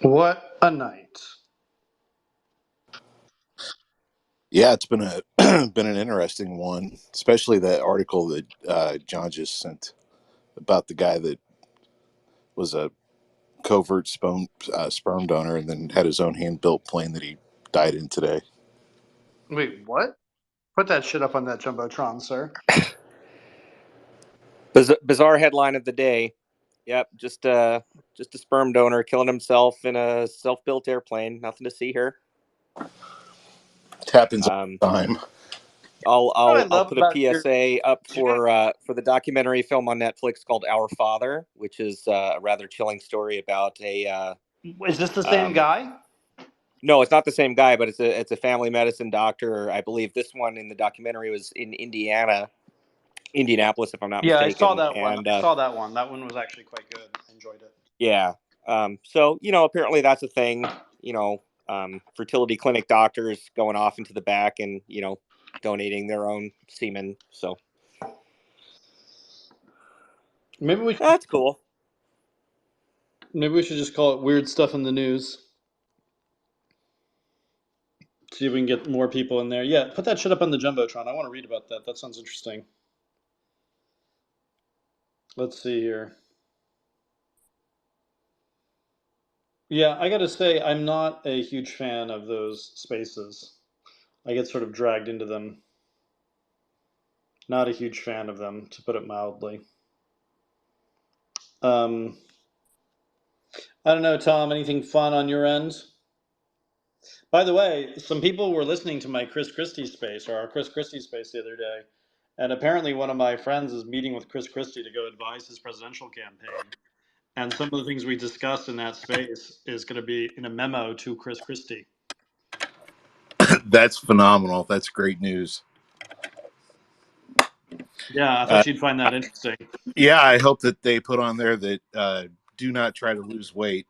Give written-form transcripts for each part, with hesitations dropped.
What a night. Yeah, it's been a been an interesting one, especially that article that John just sent about the guy that was a covert sperm donor and then had his own hand built plane that he died in today. Wait, what? Put that shit up on that Jumbotron, sir. Bizarre headline of the day. Yep, just a sperm donor killing himself in a self-built airplane. Nothing to see here. It happens Um, all the time. What I I'll love put a about your. PSA up for the documentary film on Netflix called Our Father, which is a rather chilling story about a. Is this the same Um, guy? no, it's not the same guy, but it's a family medicine doctor. I believe this one in the documentary was in Indianapolis, if I'm not Yeah, I saw mistaken, that one. and I saw that one. That one was actually quite good. I enjoyed it. yeah. So, apparently that's a thing, fertility clinic doctors going off into the back and, donating their own semen. So Maybe that's cool. we should just call it weird stuff in the news. See if we can get more people in there. Yeah, put that shit up on the Jumbotron. I want to read about that. That sounds interesting. Let's see here. Yeah, I gotta say, I'm not a huge fan of those spaces. I get sort of dragged into them. Not a huge fan of them, to put it mildly. Um, I don't know, Tom, anything fun on your end? By the way, some people were listening to my Chris Christie space, or our Chris Christie space the other day, and apparently one of my friends is meeting with Chris Christie to go advise his presidential campaign. And some of the things we discussed in that space is going to be in a memo to Chris Christie. That's phenomenal. That's great news. Yeah, I Uh, thought you'd find that interesting. yeah, I hope that they put on there that do not try to lose weight.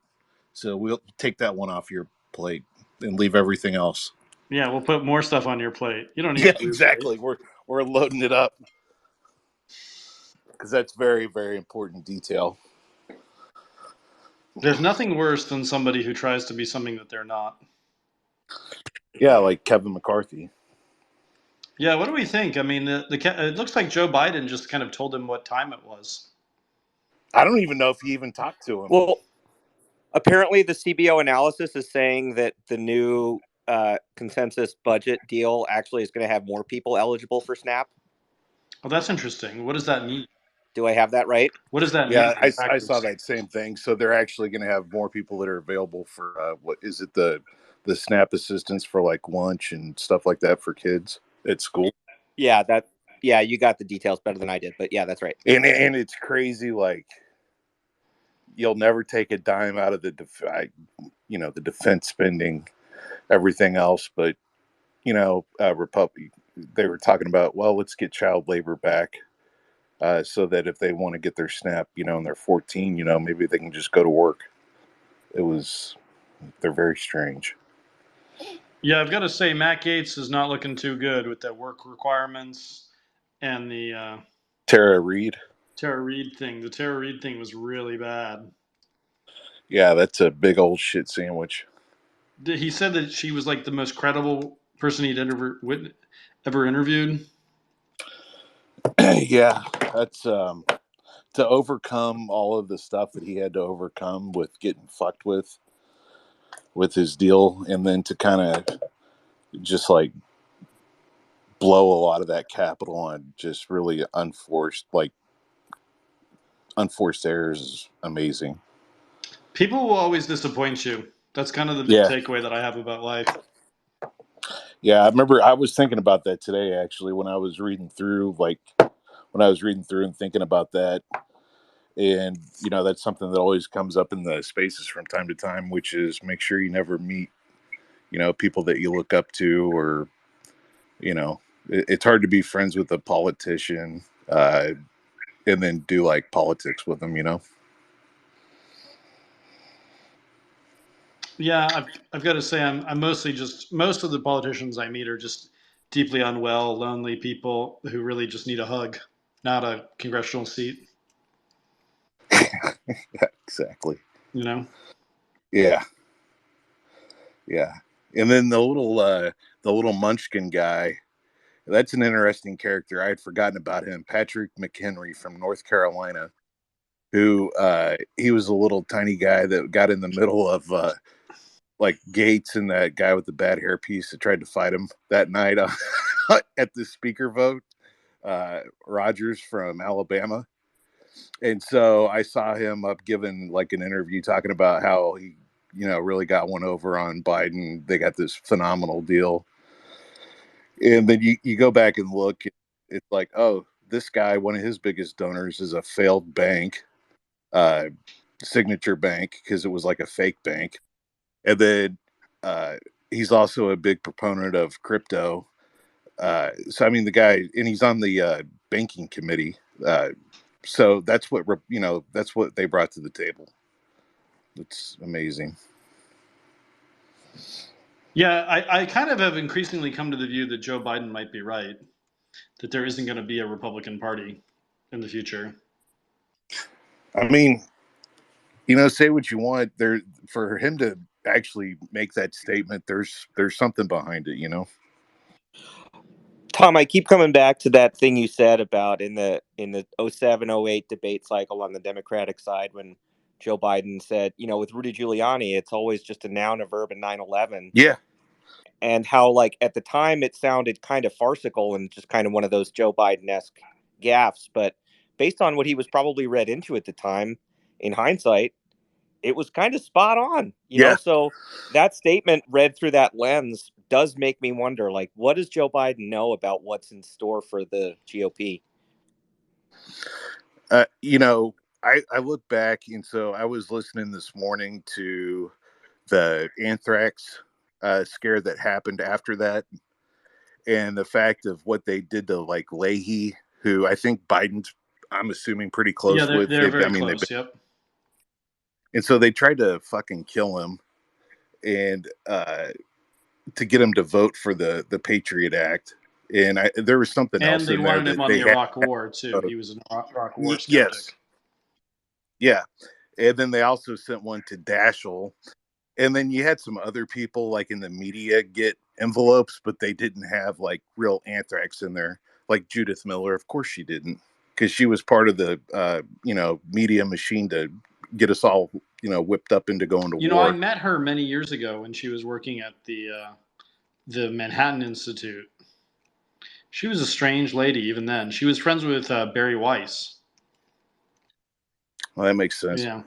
So we'll take that one off your plate and leave everything else. Yeah, we'll put more stuff on your plate. You don't need Yeah, to lose weight. exactly. We're loading it up because that's very very important detail. There's nothing worse than somebody who tries to be something that they're not. Yeah, like Kevin McCarthy. Yeah, what do we think? I mean, it looks like Joe Biden just kind of told him what time it was. I don't even know if he even talked to him. Well, apparently the CBO analysis is saying that the new consensus budget deal actually is going to have more people eligible for SNAP. Well, that's interesting. What does that mean? Do I have that right? What does that mean Yeah, I exactly? saw that same thing. So they're actually going to have more people that are available for what is it the SNAP assistance for like lunch and stuff like that for kids at school. Yeah, yeah, you got the details better than I did, but yeah, that's right. And it's crazy. Like you'll never take a dime out of the the defense spending, everything else, but Republic. They were talking about, well, let's get child labor back. So that if they want to get their SNAP, and they're 14, maybe they can just go to work. It was They're very strange. Yeah, I've got to say, Matt Gaetz is not looking too good with the work requirements and the Tara Reid. Tara Reid thing. The Tara Reid thing was really bad. Yeah, that's a big old shit sandwich. He said that she was like the most credible person he'd ever interviewed. Yeah, that's to overcome all of the stuff that he had to overcome with getting fucked with his deal, and then to kind of just like blow a lot of that capital on just really unforced errors is amazing. People will always disappoint you. That's kind of the big Yeah. takeaway that I have about life. Yeah, I remember I was thinking about that today actually when I was reading through and thinking about that. And that's something that always comes up in the spaces from time to time, which is make sure you never meet people that you look up to, or it's hard to be friends with a politician and then do like politics with them. Yeah, I've got to say I'm mostly just most of the politicians I meet are just deeply unwell, lonely people who really just need a hug, not a congressional seat. Yeah, exactly. You know. Yeah. Yeah. And then the little munchkin guy, that's an interesting character. I had forgotten about him. Patrick McHenry from North Carolina, who he was a little tiny guy that got in the middle of like Gates and that guy with the bad hairpiece that tried to fight him that night at the speaker vote, Rogers from Alabama. And so I saw him up giving like an interview talking about how he, really got one over on Biden. They got this phenomenal deal. And then you go back and look, it's like, oh, this guy, one of his biggest donors is a failed bank, uh, Signature Bank, because it was like a fake bank. And then uh, he's also a big proponent of crypto. So, I mean, the guy, and he's on the banking committee. So that's what, that's what they brought to the table. It's amazing. Yeah, I kind of have increasingly come to the view that Joe Biden might be right, that there isn't going to be a Republican Party in the future. I mean, say what you want. There, for him to actually make that statement, there's something behind it. Tom, I keep coming back to that thing you said about in the 07-08 debate cycle on the Democratic side when Joe Biden said, with Rudy Giuliani, it's always just a noun, a verb, and 9/11. Yeah. And how, like, at the time it sounded kind of farcical and just kind of one of those Joe Biden-esque gaffes. But based on what he was probably read into at the time, in hindsight, it was kind of spot on, Yeah. So that statement read through that lens does make me wonder, like, what does Joe Biden know about what's in store for the GOP? I look back, and so I was listening this morning to the anthrax scare that happened after that, and the fact of what they did to like Leahy, who I think Biden's, I'm assuming, pretty close Yeah, with. they're very close. Yep. And so they tried to fucking kill him, and to get him to vote for the Patriot Act. And there was something And else they in there wanted him that on they the had. Iraq War too. He was an Iraq War skeptic. Yes. Yeah. And then they also sent one to Daschle. And then you had some other people like in the media get envelopes, but they didn't have like real anthrax in there. Like Judith Miller, of course she didn't, because she was part of the media machine to get us all whipped up into going to war. I met her many years ago when she was working at the Manhattan Institute. She was a strange lady even then. She was friends with Barry Weiss. Well, that makes sense. Yeah.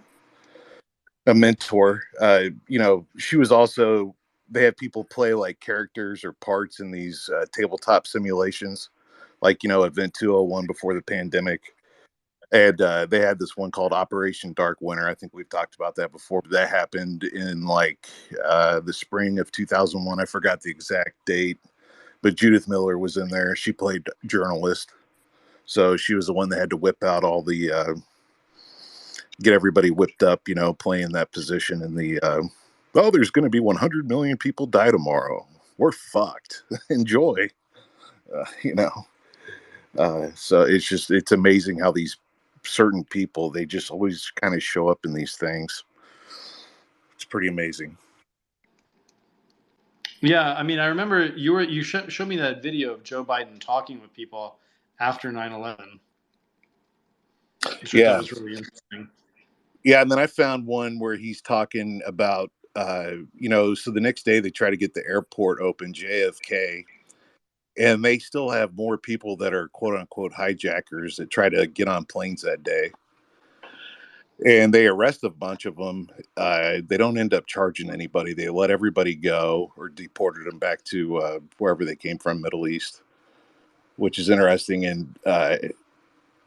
A mentor. She was also, they have people play like characters or parts in these tabletop simulations, like Event 201 before the pandemic. And they had this one called Operation Dark Winter. I think we've talked about that before. That happened in like the spring of 2001. I forgot the exact date, but Judith Miller was in there. She played journalist, so she was the one that had to whip out all the get everybody whipped up, playing that position in the there's going to be 100 million people die tomorrow. We're fucked. Enjoy. So it's amazing how these certain people, they just always kind of show up in these things. It's pretty amazing. Yeah, I mean, I remember you showed me that video of Joe Biden talking with people after 9/11. Which I thought was really interesting. Yeah, and then I found one where he's talking about so the next day they try to get the airport open, JFK, and they still have more people that are quote unquote hijackers that try to get on planes that day. And they arrest a bunch of them. They don't end up charging anybody. They let everybody go or deported them back to wherever they came from, Middle East, which is interesting. And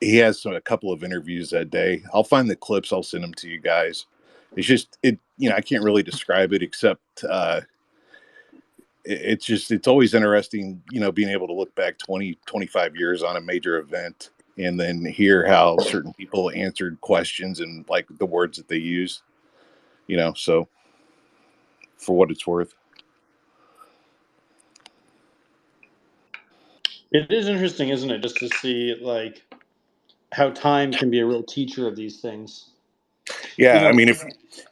he has a couple of interviews that day. I'll find the clips. I'll send them to you guys. It's just, I can't really describe it except it's always interesting, being able to look back 20, 25 years on a major event and then hear how certain people answered questions and like the words that they use, so for what it's worth. It is interesting, isn't it, just to see like how time can be a real teacher of these things. Yeah, You know, I mean,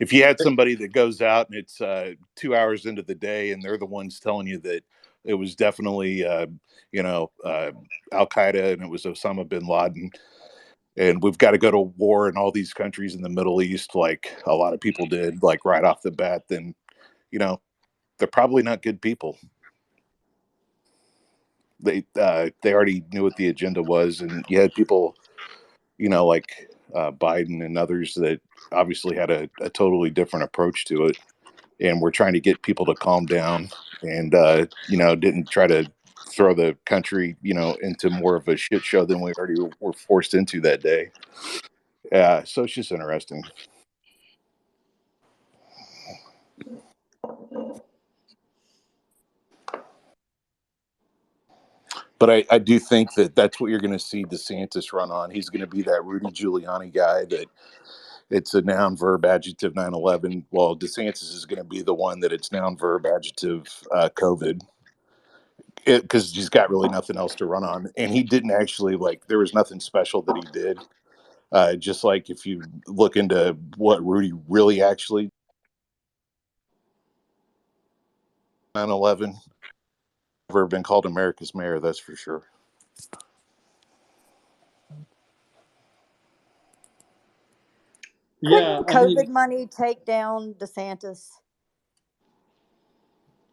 if you had somebody that goes out and it's 2 hours into the day and they're the ones telling you that it was definitely Al Qaeda and it was Osama bin Laden, and we've got to go to war in all these countries in the Middle East, like a lot of people did, like right off the bat, then they're probably not good people. They already knew what the agenda was, and you had people, like Biden and others that obviously had a totally different approach to it, and we're trying to get people to calm down, and didn't try to throw the country, into more of a shit show than we already were forced into that day. Yeah, so it's just interesting. But I do think that that's what you're going to see DeSantis run on. He's going to be that Rudy Giuliani guy that it's a noun, verb, adjective 9/11. Well, DeSantis is going to be the one that it's noun, verb, adjective COVID, because he's got really nothing else to run on. And he didn't actually, there was nothing special that he did. Just like if you look into what Rudy really actually 9/11, never been called America's mayor, that's for sure. yeah, Couldn't COVID money take down DeSantis?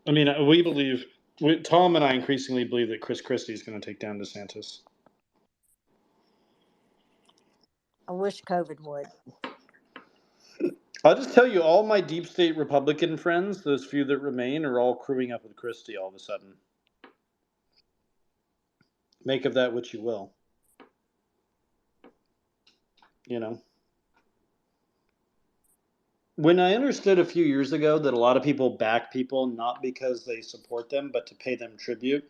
I mean, Tom and I increasingly believe that Chris Christie is going to take down DeSantis. I wish COVID would. I'll just tell you, all my deep state Republican friends, those few that remain, are all crewing up with Christie all of a sudden. Make of that what you will. When I understood a few years ago that a lot of people back people not because they support them, but to pay them tribute,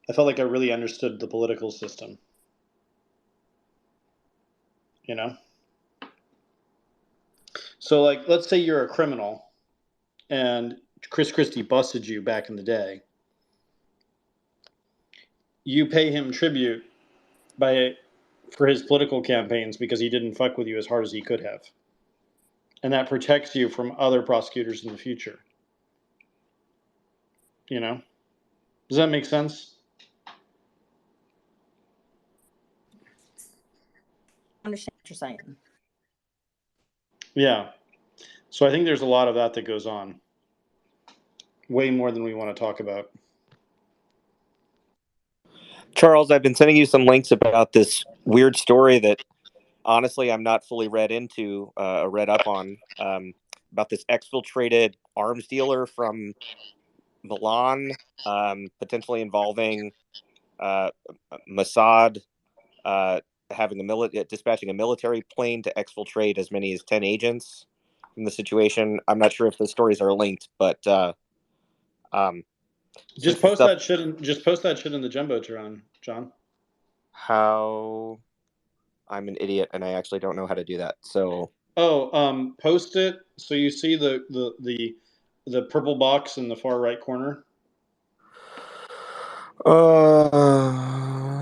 I felt like I really understood the political system. So, let's say you're a criminal and Chris Christie busted you back in the day. You pay him tribute for his political campaigns because he didn't fuck with you as hard as he could have. And that protects you from other prosecutors in the future. Does that make sense? I understand what you're saying. Yeah. So I think there's a lot of that goes on. Way more than we want to talk about. Charles, I've been sending you some links about this weird story that honestly I'm not fully read up on, about this exfiltrated arms dealer from Milan, potentially involving Mossad dispatching a military plane to exfiltrate as many as 10 agents from the situation. I'm not sure if the stories are linked, but just post that shit in the Jumbotron, John. How? I'm an idiot and I actually don't know how to do that. So post it so you see the purple box in the far right corner.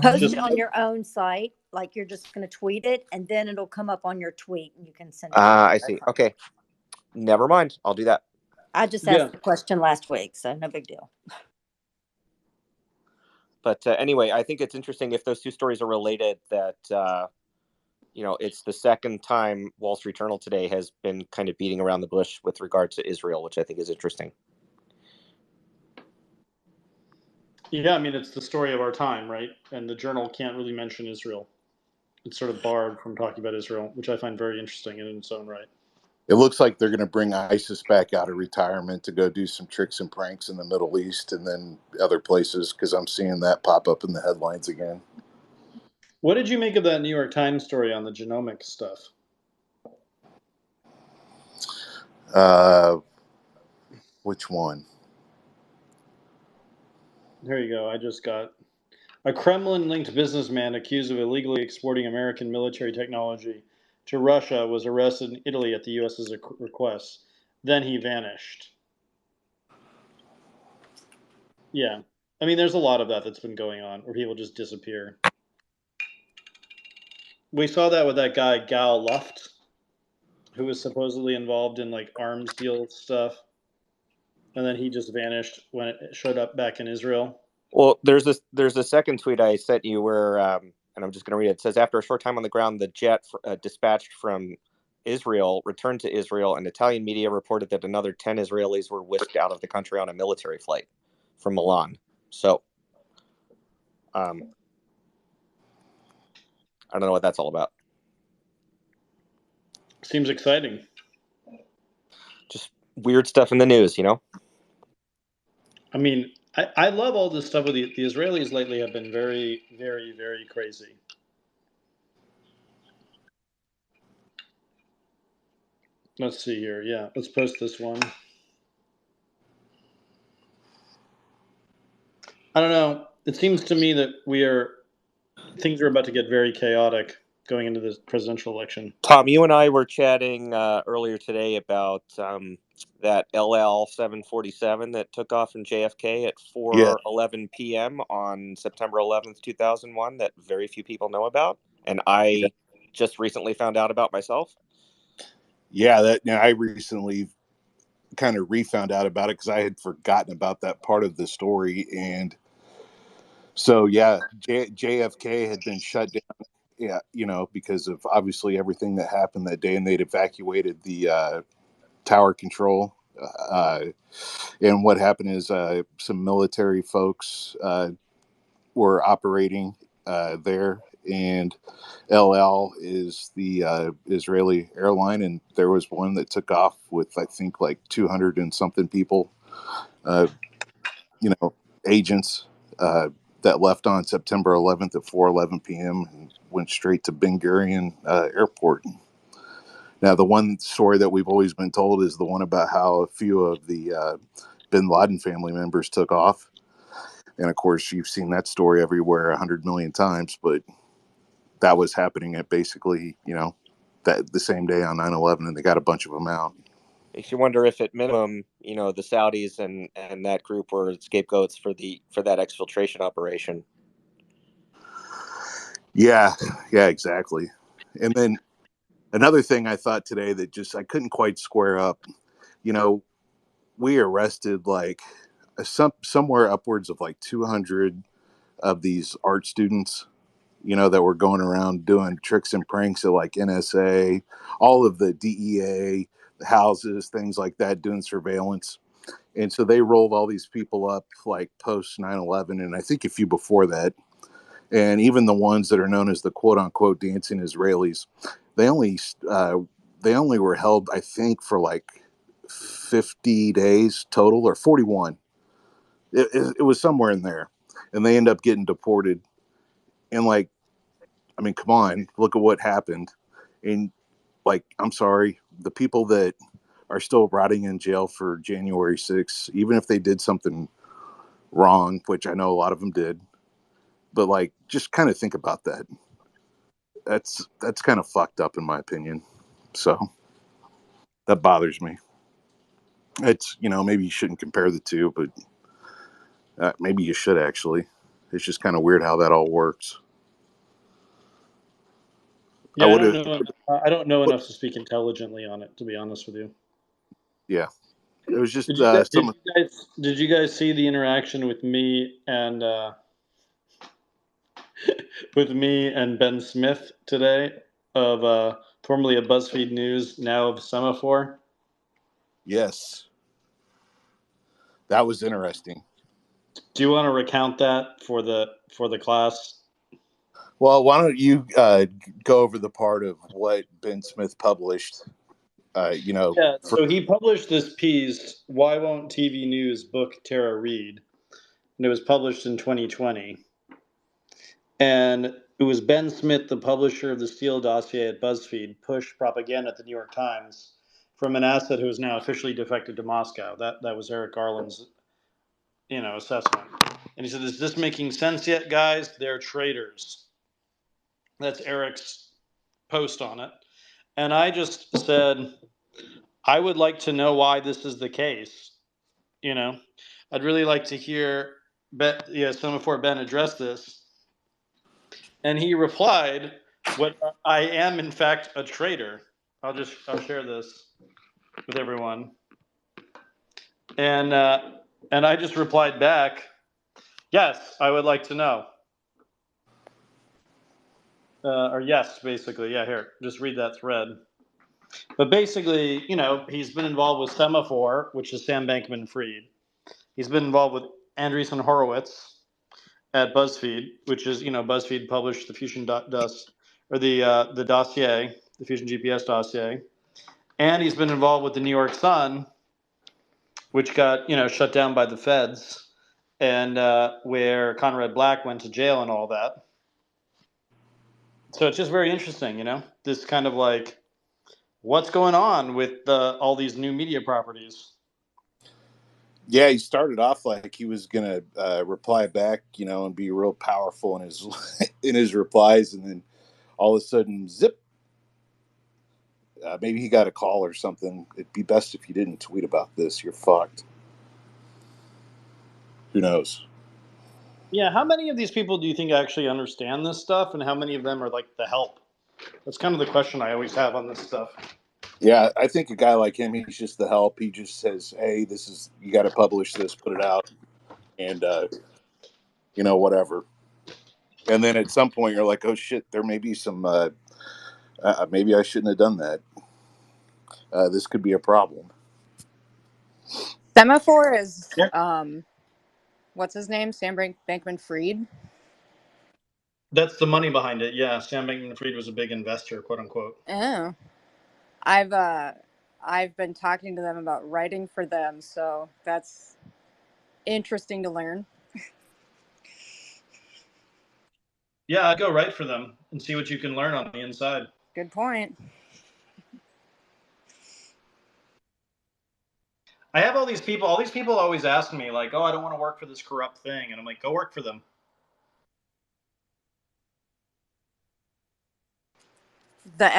Post it on your own site, like you're just going to tweet it, and then it'll come up on your tweet, and you can send it. I see. Okay, never mind. I'll do that. I just asked the question last week, so no big deal. But anyway, I think it's interesting if those two stories are related. That it's the second time Wall Street Journal today has been kind of beating around the bush with regard to Israel, which I think is interesting. Yeah, I mean, it's the story of our time, right? And the Journal can't really mention Israel. It's sort of barred from talking about Israel, which I find very interesting in its own right. It looks like they're going to bring ISIS back out of retirement to go do some tricks and pranks in the Middle East and then other places, because I'm seeing that pop up in the headlines again. What did you make of that New York Times story on the genomic stuff? Which one? Here you go. I just got a Kremlin-linked businessman accused of illegally exporting American military technology to Russia was arrested in Italy at the U.S.'s request. Then he vanished. Yeah. I mean, there's a lot of that's been going on, where people just disappear. We saw that with that guy, Gal Luft. who was supposedly involved in like arms deal stuff, and then he just vanished when it showed up back in Israel. Well, there's a second tweet I sent you where, and I'm just going to read it. It says, after a short time on the ground, the jet dispatched from Israel returned to Israel, and Italian media reported that another 10 Israelis were whisked out of the country on a military flight from Milan. So, I don't know what that's all about. Seems exciting. Just weird stuff in the news, you know? I mean, I love all this stuff with the Israelis lately have been very, very, very crazy. Let's see here. Yeah, let's post this one. I don't know. It seems to me that things are about to get very chaotic going into the presidential election. Tom, you and I were chatting earlier today about that LL 747 that took off from JFK at 4:11 p.m. on September 11th, 2001 that very few people know about, and I just recently found out about myself. Yeah, I recently kind of refound out about it because I had forgotten about that part of the story. And so, yeah, JFK had been shut down. Yeah, because of obviously everything that happened that day, and they'd evacuated the tower control. And what happened is some military folks were operating there, and LL is the Israeli airline, and there was one that took off with I think like 200 and something people, uh, agents that left on September 11th at 4:11 p.m. and went straight to Ben Gurion Airport. Now, the one story that we've always been told is the one about how a few of the Bin Laden family members took off. And of course, you've seen that story everywhere 100 million times, but that was happening at basically, that the same day on 9/11, and they got a bunch of them out. Makes you wonder if, at minimum, the Saudis and that group were scapegoats for that exfiltration operation. Yeah, exactly. And then another thing I thought today that just I couldn't quite square up. We arrested like somewhere upwards of like 200 of these art students, that were going around doing tricks and pranks at like NSA, all of the DEA houses, things like that, doing surveillance. And so they rolled all these people up like post 9/11, and I think a few before that. And even the ones that are known as the quote unquote dancing Israelis, they only were held, I think, for like 50 days total, or 41. It was somewhere in there, and they end up getting deported. And like, I mean, come on, look at what happened. And like, I'm sorry, the people that are still rotting in jail for January 6th, even if they did something wrong, which I know a lot of them did, but like, just kind of think about that. That's kind of fucked up in my opinion. So that bothers me. It's, maybe you shouldn't compare the two, but maybe you should actually. It's just kind of weird how that all works. Yeah, I don't know enough to speak intelligently on it, to be honest with you. Yeah, it was just did you guys see the interaction with me and Ben Smith today of formerly of BuzzFeed News, now of Semaphore? Yes, that was interesting. Do you want to recount that for the class? Well, why don't you go over the part of what Ben Smith published? Yeah, so he published this piece, Why Won't TV News Book Tara Reid? And it was published in 2020. And it was Ben Smith, the publisher of the Steele dossier at BuzzFeed, pushed propaganda at the New York Times from an asset who is now officially defected to Moscow. That was Eric Garland's, assessment. And he said, "Is this making sense yet, guys? They're traitors." That's Eric's post on it. And I just said, I would like to know why this is the case. I'd really like to hear Semaphore Ben address this. And he replied, "What I am, in fact, a traitor." I'll share this with everyone. And I just replied back, yes, I would like to know. Or yes, basically. Yeah, here, just read that thread. But basically, he's been involved with Semaphore, which is Sam Bankman-Fried. He's been involved with Andreessen Horowitz at BuzzFeed, which is, BuzzFeed published the Fusion Dust, or the dossier, the Fusion GPS dossier. And he's been involved with the New York Sun, which got, shut down by the feds, and where Conrad Black went to jail and all that. So it's just very interesting, this kind of like, what's going on with all these new media properties. Yeah, he started off like he was gonna reply back, and be real powerful in his in his replies, and then all of a sudden, zip. Maybe he got a call or something. It'd be best if you didn't tweet about this. You're fucked. Who knows? Yeah, how many of these people do you think actually understand this stuff, and how many of them are like the help? That's kind of the question I always have on this stuff. Yeah, I think a guy like him, he's just the help. He just says, "Hey, you got to publish this, put it out," and whatever. And then at some point, you're like, "Oh shit, there may be some. Maybe I shouldn't have done that. This could be a problem." Semaphore is Yeah. what's his name? Sam Bankman-Fried. That's the money behind it. Yeah, Sam Bankman-Fried was a big investor, quote unquote. Oh, I've been talking to them about writing for them, so that's interesting to learn. Yeah, I'd go write for them and see what you can learn on the inside. Good point. I have all these people always ask me like, "Oh, I don't want to work for this corrupt thing," and I'm like, "Go work for them." The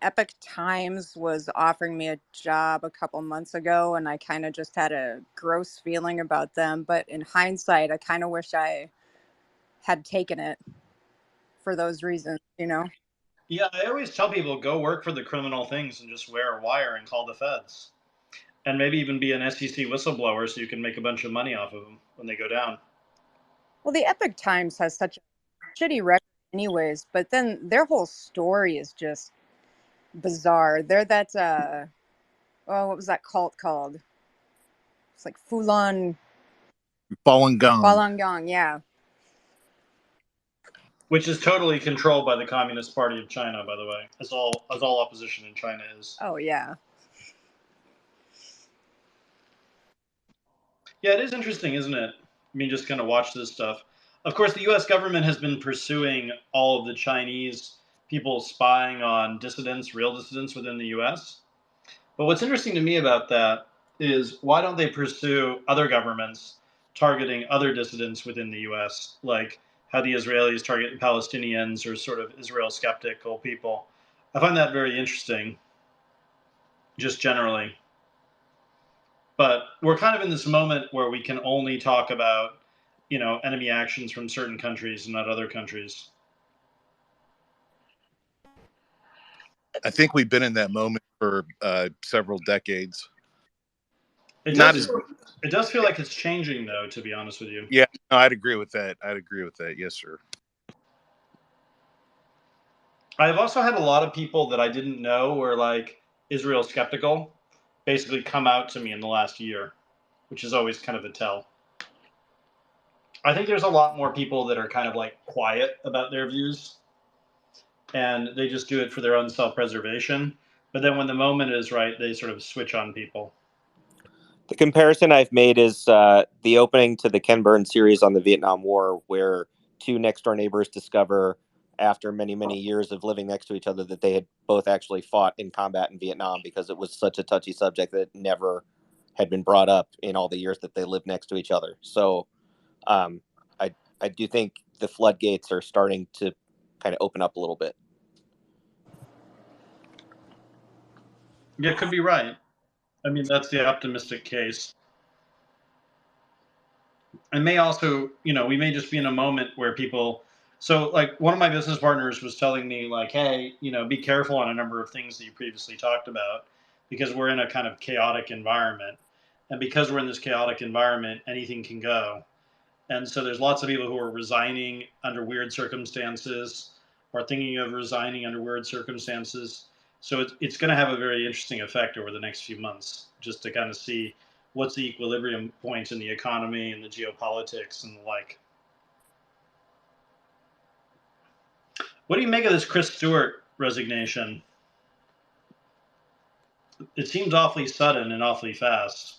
Epic Times was offering me a job a couple months ago, and I kind of just had a gross feeling about them. But in hindsight, I kind of wish I had taken it for those reasons, Yeah, I always tell people go work for the criminal things and just wear a wire and call the feds, and maybe even be an SEC whistleblower so you can make a bunch of money off of them when they go down. Well, the Epic Times has such a shitty record anyways, but then their whole story is just bizarre. They're that what was that cult called? It's like Falun Gong, yeah. Which is totally controlled by the Communist Party of China, by the way, as all opposition in China is. Oh yeah. Yeah, it is interesting, isn't it? I mean, just kind of watch this stuff. Of course, the U.S. government has been pursuing all of the Chinese people spying on dissidents, real dissidents within the U.S. But what's interesting to me about that is why don't they pursue other governments targeting other dissidents within the U.S., like how the Israelis target Palestinians or sort of Israel skeptical people? I find that very interesting, just generally. But we're kind of in this moment where we can only talk about, enemy actions from certain countries and not other countries. I think we've been in that moment for several decades. It does feel like it's changing, though, to be honest with you. Yeah, no, I'd agree with that. Yes, sir. I've also had a lot of people that I didn't know were like Israel skeptical basically come out to me in the last year, which is always kind of a tell. I think there's a lot more people that are kind of like quiet about their views and they just do it for their own self-preservation. But then when the moment is right, they sort of switch on people. The comparison I've made is the opening to the Ken Burns series on the Vietnam War, where two next-door neighbors discover after many, many years of living next to each other that they had both actually fought in combat in Vietnam, because it was such a touchy subject that never had been brought up in all the years that they lived next to each other. So I do think the floodgates are starting to kind of open up a little bit. Yeah, could be right. I mean, that's the optimistic case. And may also, we may just be in a moment where people So, like, one of my business partners was telling me, like, hey, be careful on a number of things that you previously talked about because we're in a kind of chaotic environment. And because we're in this chaotic environment, anything can go. And so there's lots of people who are resigning under weird circumstances or thinking of resigning under weird circumstances. So it's going to have a very interesting effect over the next few months, just to kind of see what's the equilibrium points in the economy and the geopolitics and the like. What do you make of this Chris Stewart resignation? It seems awfully sudden and awfully fast.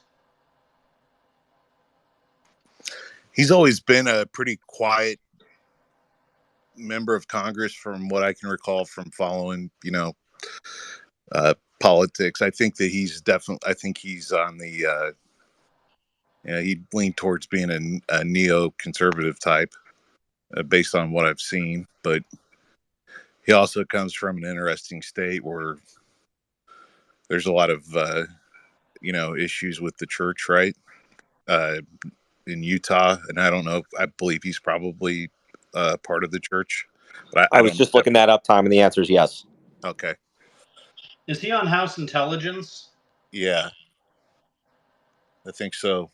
He's always been a pretty quiet member of Congress from what I can recall from following, politics. I think that he's on the, he leaned towards being a neoconservative type based on what I've seen. But he also comes from an interesting state where there's a lot of, issues with the church, right? In Utah. And I don't know, I believe he's probably part of the church. But I I was don't just know. looking that up, Tom, and the answer is yes. Okay. Is he on House Intelligence? Yeah, I think so.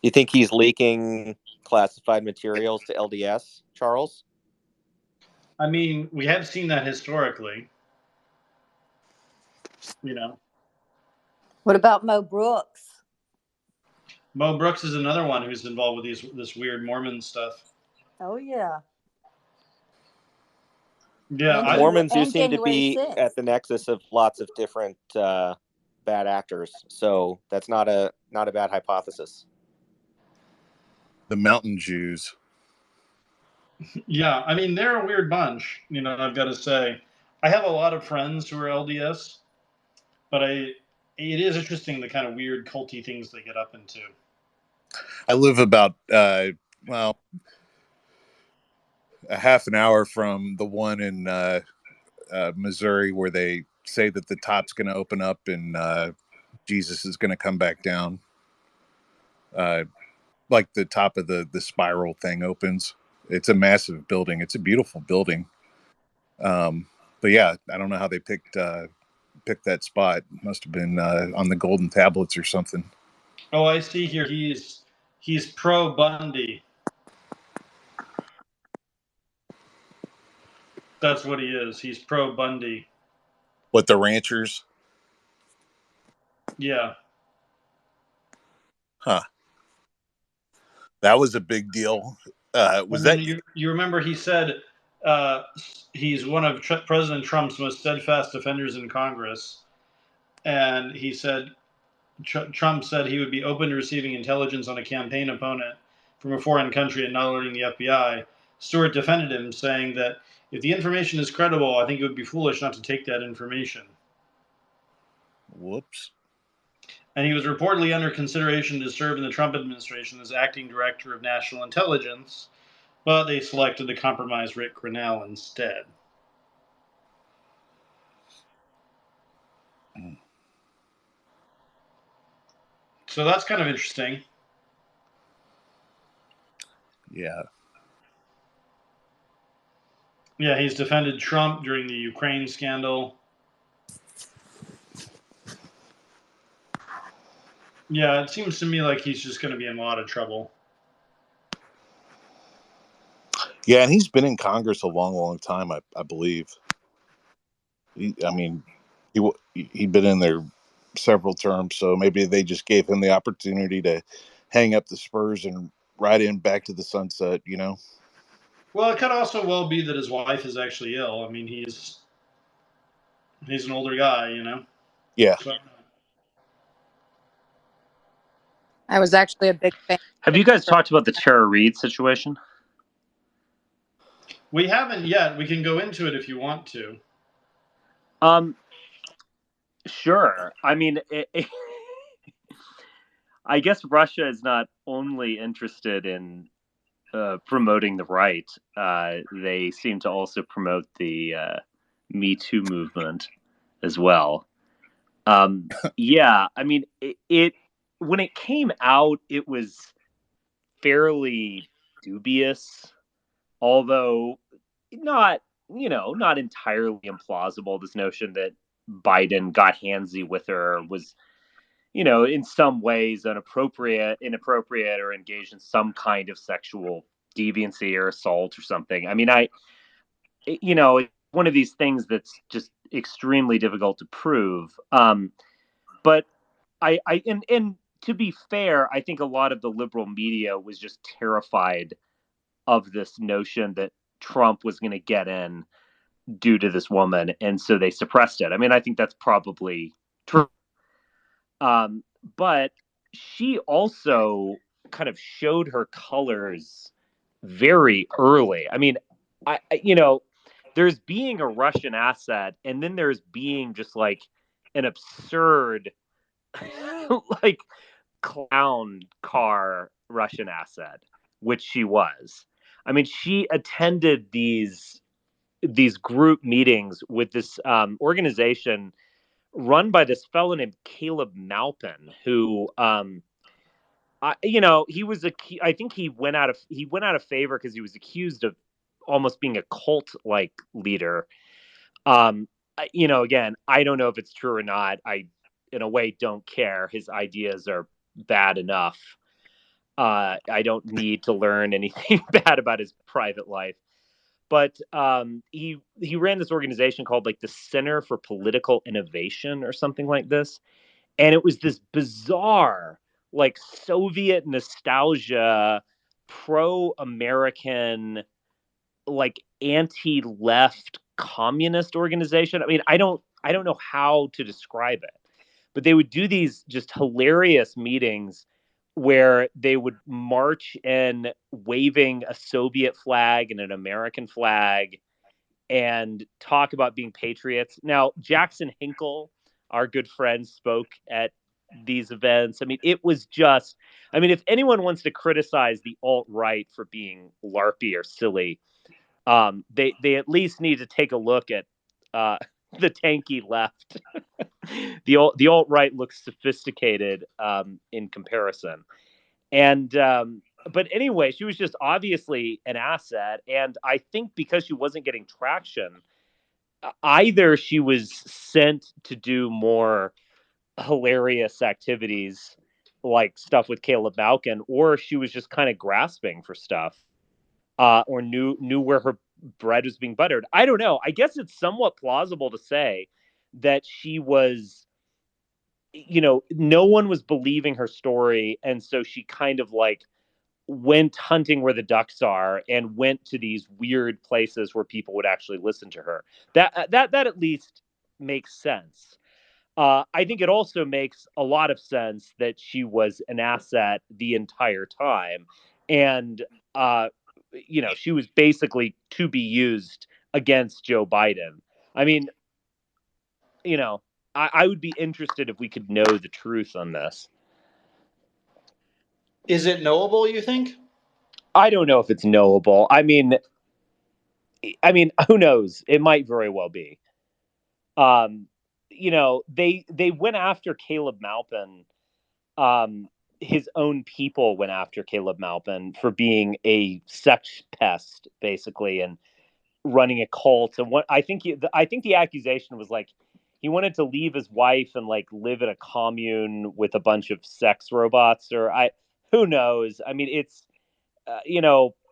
You think he's leaking classified materials to LDS, Charles? I mean, we have seen that historically. What about Mo Brooks? Mo Brooks is another one who's involved with this weird Mormon stuff. Oh yeah. Yeah, The Mormons do seem to be at the nexus of lots of different bad actors, so that's not a bad hypothesis. The Mountain Jews. Yeah, I mean, they're a weird bunch, I've got to say. I have a lot of friends who are LDS, but it is interesting the kind of weird culty things they get up into. I live about, a half an hour from the one in Missouri where they say that the top's going to open up and Jesus is going to come back down. Like the top of the spiral thing opens. It's a massive building. It's a beautiful building. But yeah, I don't know how they picked that spot. Must have been on the golden tablets or something. Oh, I see here. He's pro Bundy. That's what he is. He's pro Bundy. What, the ranchers? Yeah. Huh. That was a big deal. Was that you remember he said he's one of President Trump's most steadfast defenders in Congress, and he said Trump said he would be open to receiving intelligence on a campaign opponent from a foreign country and not alerting the FBI. Stewart defended him, saying that if the information is credible, I think it would be foolish not to take that information. Whoops. And he was reportedly under consideration to serve in the Trump administration as acting director of national intelligence, but they selected to compromise Rick Grinnell instead. So that's kind of interesting. Yeah. Yeah, he's defended Trump during the Ukraine scandal. Yeah, it seems to me like he's just going to be in a lot of trouble. Yeah, and he's been in Congress a long, long time, I believe. He'd been in there several terms, so maybe they just gave him the opportunity to hang up the spurs and ride in back to the sunset, Well, it could also well be that his wife is actually ill. I mean, he's an older guy, Yeah. So, I was actually a big fan. Have you guys talked about the Tara Reid situation? We haven't yet. We can go into it if you want to. Sure. I mean, I guess Russia is not only interested in promoting the right. They seem to also promote the Me Too movement as well. Yeah, I mean, it when it came out, it was fairly dubious. Although not, not entirely implausible. This notion that Biden got handsy with her was, in some ways inappropriate, or engaged in some kind of sexual deviancy or assault or something. I mean, one of these things that's just extremely difficult to prove. But and to be fair, I think a lot of the liberal media was just terrified of this notion that Trump was going to get in due to this woman, and so they suppressed it. I mean, I think that's probably true. But she also kind of showed her colors very early. I mean, there's being a Russian asset, and then there's being just like an absurd, like clown car Russian asset, which she was. I mean, she attended these group meetings with this organization run by this fellow named Caleb Maupin, who he was I think he went out of favor because he was accused of almost being a cult like leader. Again, I don't know if it's true or not. I, in a way, don't care. His ideas are bad enough. I don't need to learn anything bad about his private life. But he ran this organization called like the Center for Political Innovation or something like this, and it was this bizarre, like Soviet nostalgia, pro-American, like anti-left communist organization. I mean, I don't know how to describe it, but they would do these just hilarious meetings where they would march in waving a Soviet flag and an American flag and talk about being patriots. Now, Jackson Hinkle, our good friend, spoke at these events. I mean, it was just, I mean, if anyone wants to criticize the alt-right for being LARPy or silly, they at least need to take a look at the tanky left. The alt-right looks sophisticated in comparison. And but anyway, she was just obviously an asset, and I think because she wasn't getting traction, either she was sent to do more hilarious activities like stuff with Caleb Malkin, or she was just kind of grasping for stuff, or knew where her bread was being buttered. I don't know. I guess it's somewhat plausible to say that she was, no one was believing her story, and so she kind of like went hunting where the ducks are and went to these weird places where people would actually listen to her. That at least makes sense. I think it also makes a lot of sense that she was an asset the entire time, and she was basically to be used against Joe Biden. I mean, I would be interested if we could know the truth on this. Is it knowable, you think? I don't know if it's knowable. I mean, who knows? It might very well be. They went after Caleb Maupin. His own people went after Caleb Maupin for being a sex pest, basically, and running a cult. And what I think the accusation was like he wanted to leave his wife and like live in a commune with a bunch of sex robots, or who knows? I mean, it's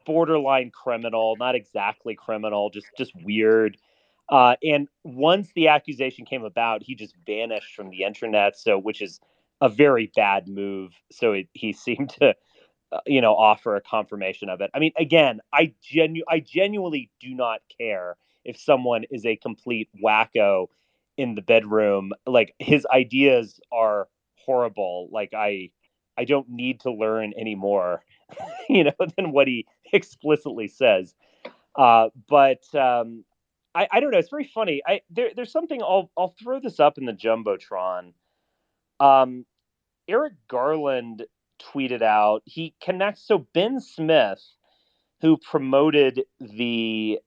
borderline criminal, not exactly criminal, just weird. And once the accusation came about, he just vanished from the internet. So, which is a very bad move. So he seemed to, offer a confirmation of it. I mean, again, I genuinely do not care if someone is a complete wacko in the bedroom. Like his ideas are horrible. Like I don't need to learn any more, than what he explicitly says. But I don't know. It's very funny. There's something I'll throw this up in the jumbotron. Eric Garland tweeted out he connects. So Ben Smith, who promoted We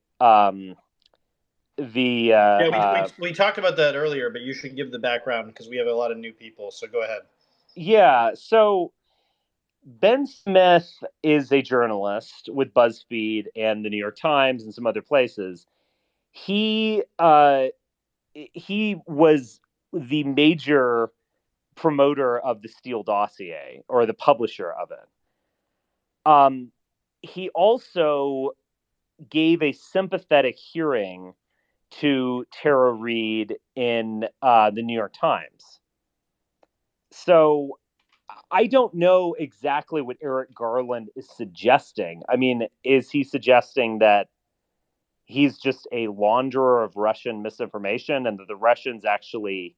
talked about that earlier, but you should give the background because we have a lot of new people. So go ahead. yeah. So Ben Smith is a journalist with BuzzFeed and the New York Times and some other places. He was the major promoter of the Steele dossier, or the publisher of it. He also gave a sympathetic hearing to Tara Reade in the New York Times. So I don't know exactly what Eric Garland is suggesting. I mean, is he suggesting that he's just a launderer of Russian misinformation and that the Russians actually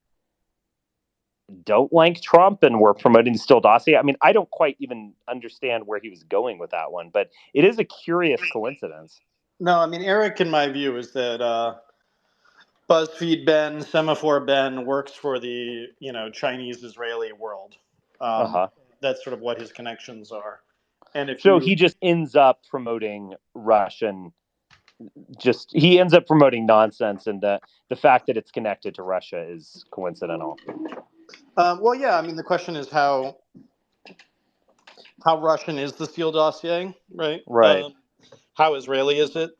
don't like Trump and were promoting the Steele dossier? I mean, I don't quite even understand where he was going with that one, but it is a curious coincidence. No, I mean, Eric, in my view, is that BuzzFeed Ben, Semaphore Ben works for the Chinese-Israeli world. That's sort of what his connections are. And if so he just ends up promoting Russian. He ends up promoting nonsense, and the fact that it's connected to Russia is coincidental. Well, yeah. I mean, the question is how Russian is the Steele dossier, right? Right. How Israeli is it?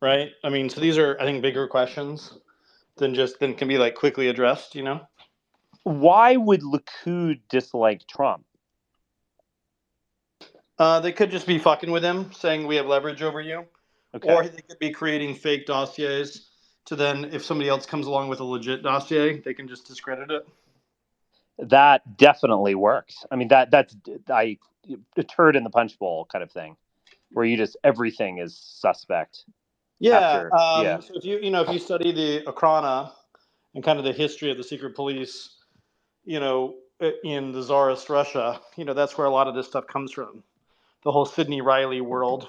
Right. I mean, so these are, I think, bigger questions than can be like quickly addressed. Why would Likud dislike Trump? They could just be fucking with him, saying we have leverage over you. Okay. Or they could be creating fake dossiers to then, if somebody else comes along with a legit dossier, they can just discredit it. That definitely works. I mean, that's a turd in the punch bowl kind of thing, where you just everything is suspect. Yeah. Yeah. So if you study the Okhrana and kind of the history of the secret police, in the Tsarist Russia, that's where a lot of this stuff comes from. The whole Sidney Riley world.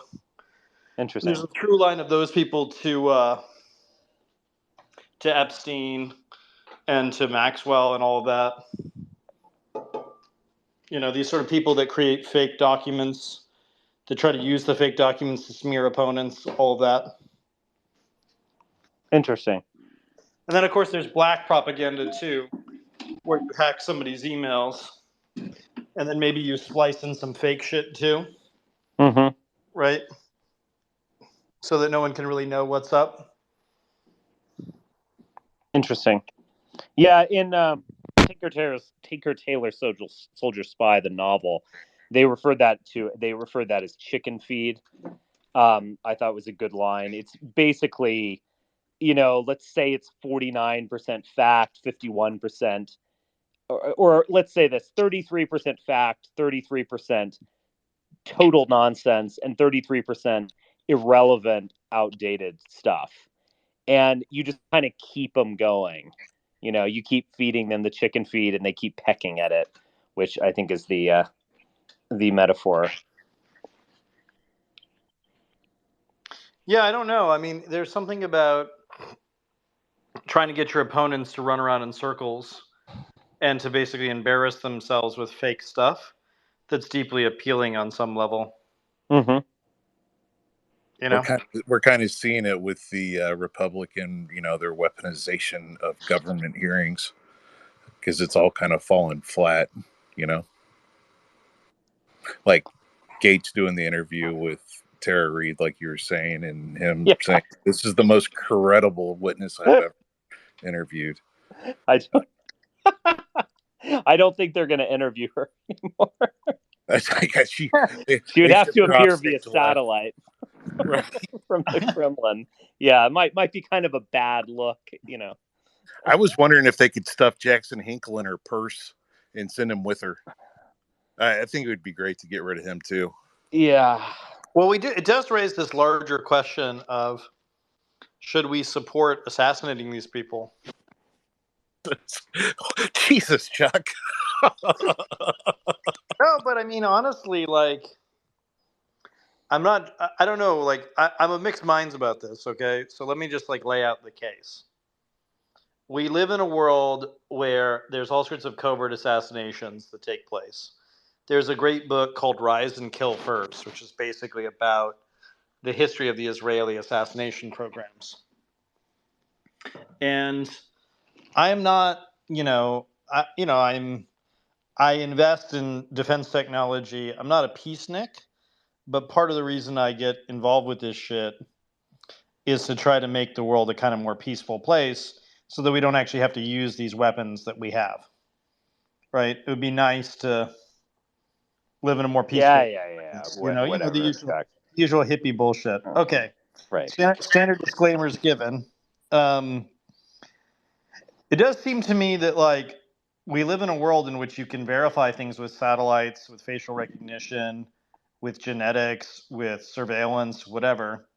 Interesting. There's a through line of those people to Epstein and to Maxwell and all of that. These sort of people that create fake documents, to try to use the fake documents to smear opponents, all of that. Interesting. And then, of course, there's black propaganda, too, where you hack somebody's emails, and then maybe you splice in some fake shit, too. Mm-hmm. Right? So that no one can really know what's up. Interesting. Yeah, in Tinker Tailor Soldier Spy, the novel, they referred that as chicken feed. I thought it was a good line. It's basically, let's say it's 49% fact, 51%, or let's say this 33% fact, 33% total nonsense, and 33% irrelevant, outdated stuff. And you just kind of keep them going. You keep feeding them the chicken feed, and they keep pecking at it, which I think is the metaphor. Yeah, I don't know. I mean, there's something about trying to get your opponents to run around in circles and to basically embarrass themselves with fake stuff that's deeply appealing on some level. Mm-hmm. We're kind of seeing it with the Republican, their weaponization of government hearings, because it's all kind of fallen flat, like Gates doing the interview with Tara Reade, like you were saying, and him saying, this is the most credible witness I've ever interviewed. I don't think they're going to interview her anymore. She would have to appear via satellite right. from the Kremlin. Yeah, it might be kind of a bad look, I was wondering if they could stuff Jackson Hinkle in her purse and send him with her. I think it would be great to get rid of him too. Yeah. Well, it does raise this larger question of, should we support assassinating these people? Jesus, Chuck. No, but I mean, honestly, like, I don't know, like, I'm of mixed minds about this, okay? So let me just, like, lay out the case. We live in a world where there's all sorts of covert assassinations that take place. There's a great book called Rise and Kill First, which is basically about the history of the Israeli assassination programs. And I am not, I'm I invest in defense technology. I'm not a peacenik, but part of the reason I get involved with this shit is to try to make the world a kind of more peaceful place so that we don't actually have to use these weapons that we have. Right? It would be nice to live in a more peaceful place. The Whatever. usual hippie bullshit. Okay. Right. Standard disclaimers given. It does seem to me that like we live in a world in which you can verify things with satellites, with facial recognition, with genetics, with surveillance, whatever.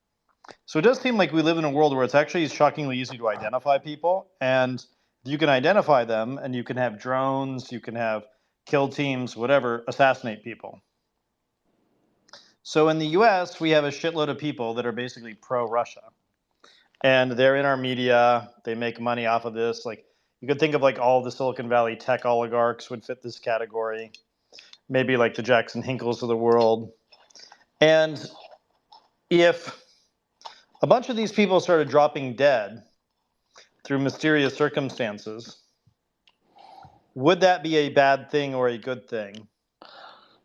So it does seem like we live in a world where it's actually shockingly easy to identify people, and you can identify them, and you can have drones, you can have kill teams, whatever, assassinate people. So in the US, we have a shitload of people that are basically pro-Russia. And they're in our media. They make money off of this. Like, you could think of like all the Silicon Valley tech oligarchs would fit this category. Maybe like the Jackson Hinkles of the world. And if a bunch of these people started dropping dead through mysterious circumstances, would that be a bad thing or a good thing?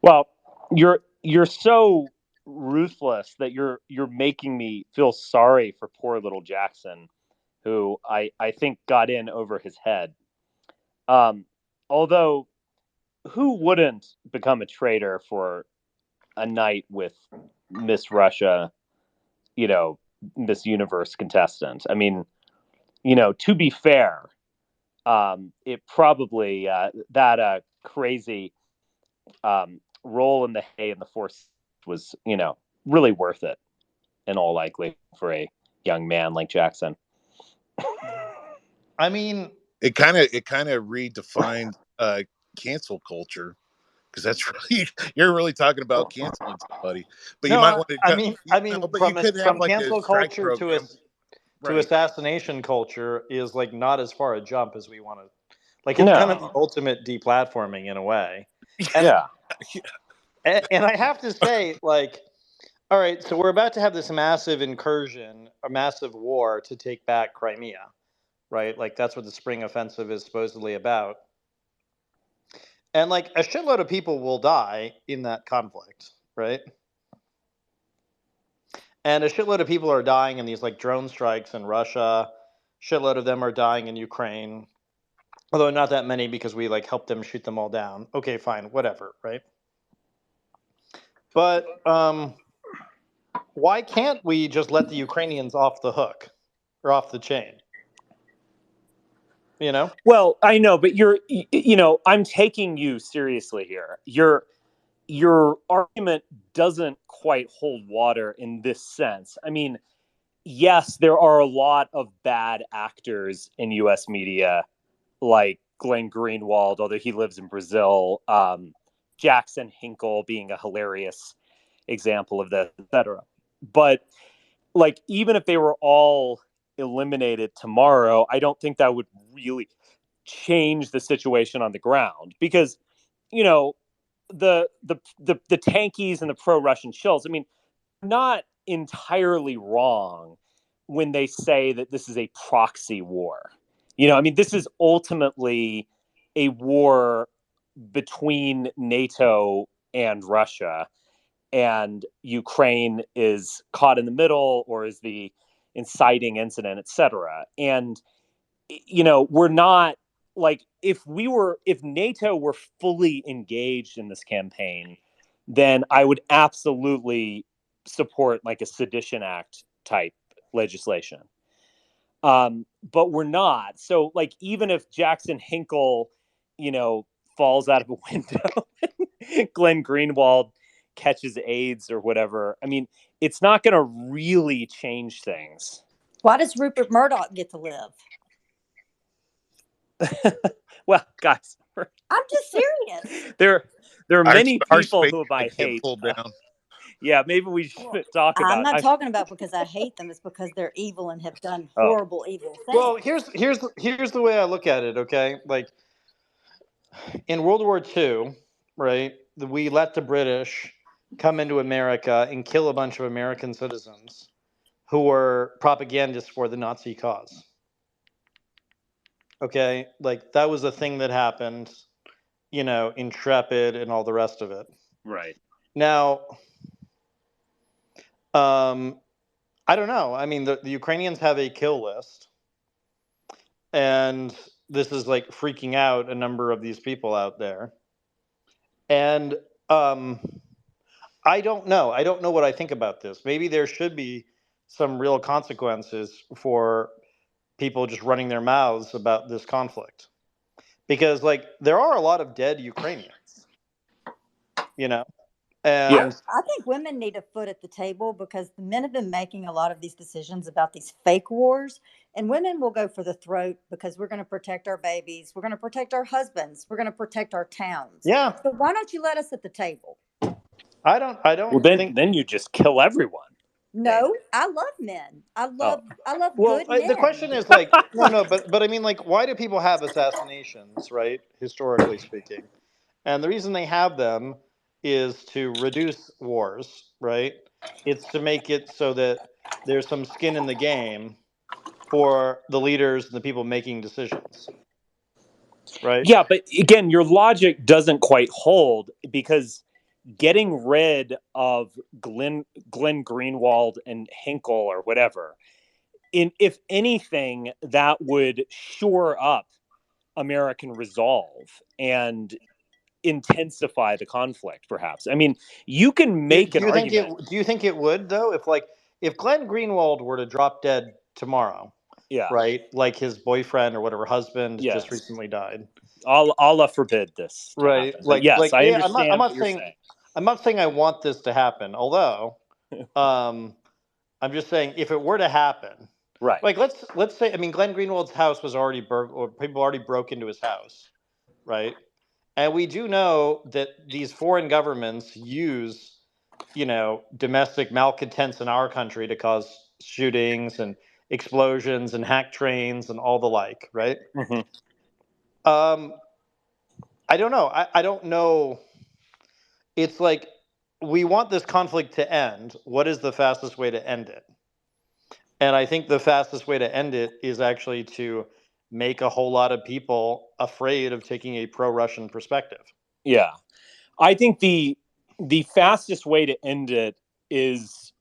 Well, you're so ruthless that you're making me feel sorry for poor little Jackson, who I think got in over his head. Although, who wouldn't become a traitor for a night with Miss Russia, Miss Universe contestant? I mean, to be fair, it probably that crazy roll in the hay in the Force was, really worth it in all likelihood for a young man like Jackson. I mean, it kind of redefined cancel culture, because that's really, you're really talking about canceling somebody. But no, you might want to. I mean, but you could have from like cancel a strike culture program. to assassination culture is like not as far a jump as we want to. Like, it's No. kind of the ultimate deplatforming in a way. And, Yeah. and I have to say, like, all right, so we're about to have this massive incursion, a massive war to take back Crimea, right? Like, that's what the spring offensive is supposedly about. And like a shitload of people will die in that conflict, right? And a shitload of people are dying in these like drone strikes in Russia. Shitload of them are dying in Ukraine. Although not that many, because we like helped them shoot them all down. Okay, fine, whatever, right? But why can't we just let the Ukrainians off the hook or off the chain? You know? Well, I know, but I'm taking you seriously here. Your argument doesn't quite hold water in this sense. I mean, yes, there are a lot of bad actors in U.S. media, like Glenn Greenwald, although he lives in Brazil, Jackson Hinkle being a hilarious example of this, etc. But like, even if they were all eliminated tomorrow, I don't think that would really change the situation on the ground, because the tankies and the pro-Russian shills, I mean, not entirely wrong when they say that this is a proxy war. I mean, this is ultimately a war between NATO and Russia, and Ukraine is caught in the middle or is the inciting incident, etc. And we're not, like, if NATO were fully engaged in this campaign, then I would absolutely support like a Sedition Act type legislation. But we're not. So like, even if Jackson Hinkle, falls out of a window, Glenn Greenwald catches AIDS or whatever, I mean, it's not going to really change things. Why does Rupert Murdoch get to live? Well, guys, I'm just serious. There are many people who I hate. Pulled down. Yeah, maybe we should talk about. I'm not talking about because I hate them. It's because they're evil and have done horrible, evil things. Well, here's the way I look at it. Okay, like in World War II, right? We let the British come into America and kill a bunch of American citizens who were propagandists for the Nazi cause. Okay, like that was a thing that happened. intrepid and all the rest of it. Right. Now, I don't know. I mean, the Ukrainians have a kill list, and this is like freaking out a number of these people out there. And I don't know. I don't know what I think about this. Maybe there should be some real consequences for people just running their mouths about this conflict, because like there are a lot of dead Ukrainians, and I think women need a foot at the table because the men have been making a lot of these decisions about these fake wars, and women will go for the throat because we're going to protect our babies, we're going to protect our husbands, we're going to protect our towns. yeah, So why don't you let us at the table? I don't Well, then you just kill everyone. No, I love men. I love well, good men. the question is like, no, but I mean, like, why do people have assassinations, right? Historically speaking, and the reason they have them is to reduce wars, right? It's to make it so that there's some skin in the game for the leaders and the people making decisions, right? Yeah, but again, your logic doesn't quite hold, because getting rid of Glenn Greenwald and Hinkle or whatever, if anything, that would shore up American resolve and intensify the conflict, perhaps. I mean, you can make an argument. Do you think it would though? If Glenn Greenwald were to drop dead tomorrow, Yeah. right? Like his boyfriend or whatever husband Yes. just recently died. Allah forbid this to Right. happen. But yes, I understand I'm not what you're saying saying. I'm not saying I want this to happen, although I'm just saying if it were to happen, Right. like let's say, I mean, Glenn Greenwald's house was already or people already broke into his house, right? And we do know that these foreign governments use, domestic malcontents in our country to cause shootings and explosions and hack trains and all the like, right? Mm-hmm. I don't know. I don't know. It's like we want this conflict to end. What is the fastest way to end it? And I think the fastest way to end it is actually to make a whole lot of people afraid of taking a pro-Russian perspective. Yeah. I think the fastest way to end it is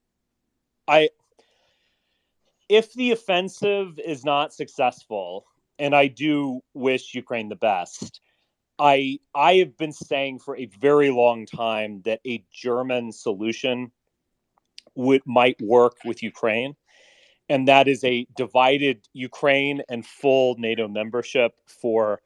if the offensive is not successful, and I do wish Ukraine the best, I have been saying for a very long time that a German solution might work with Ukraine, and that is a divided Ukraine and full NATO membership for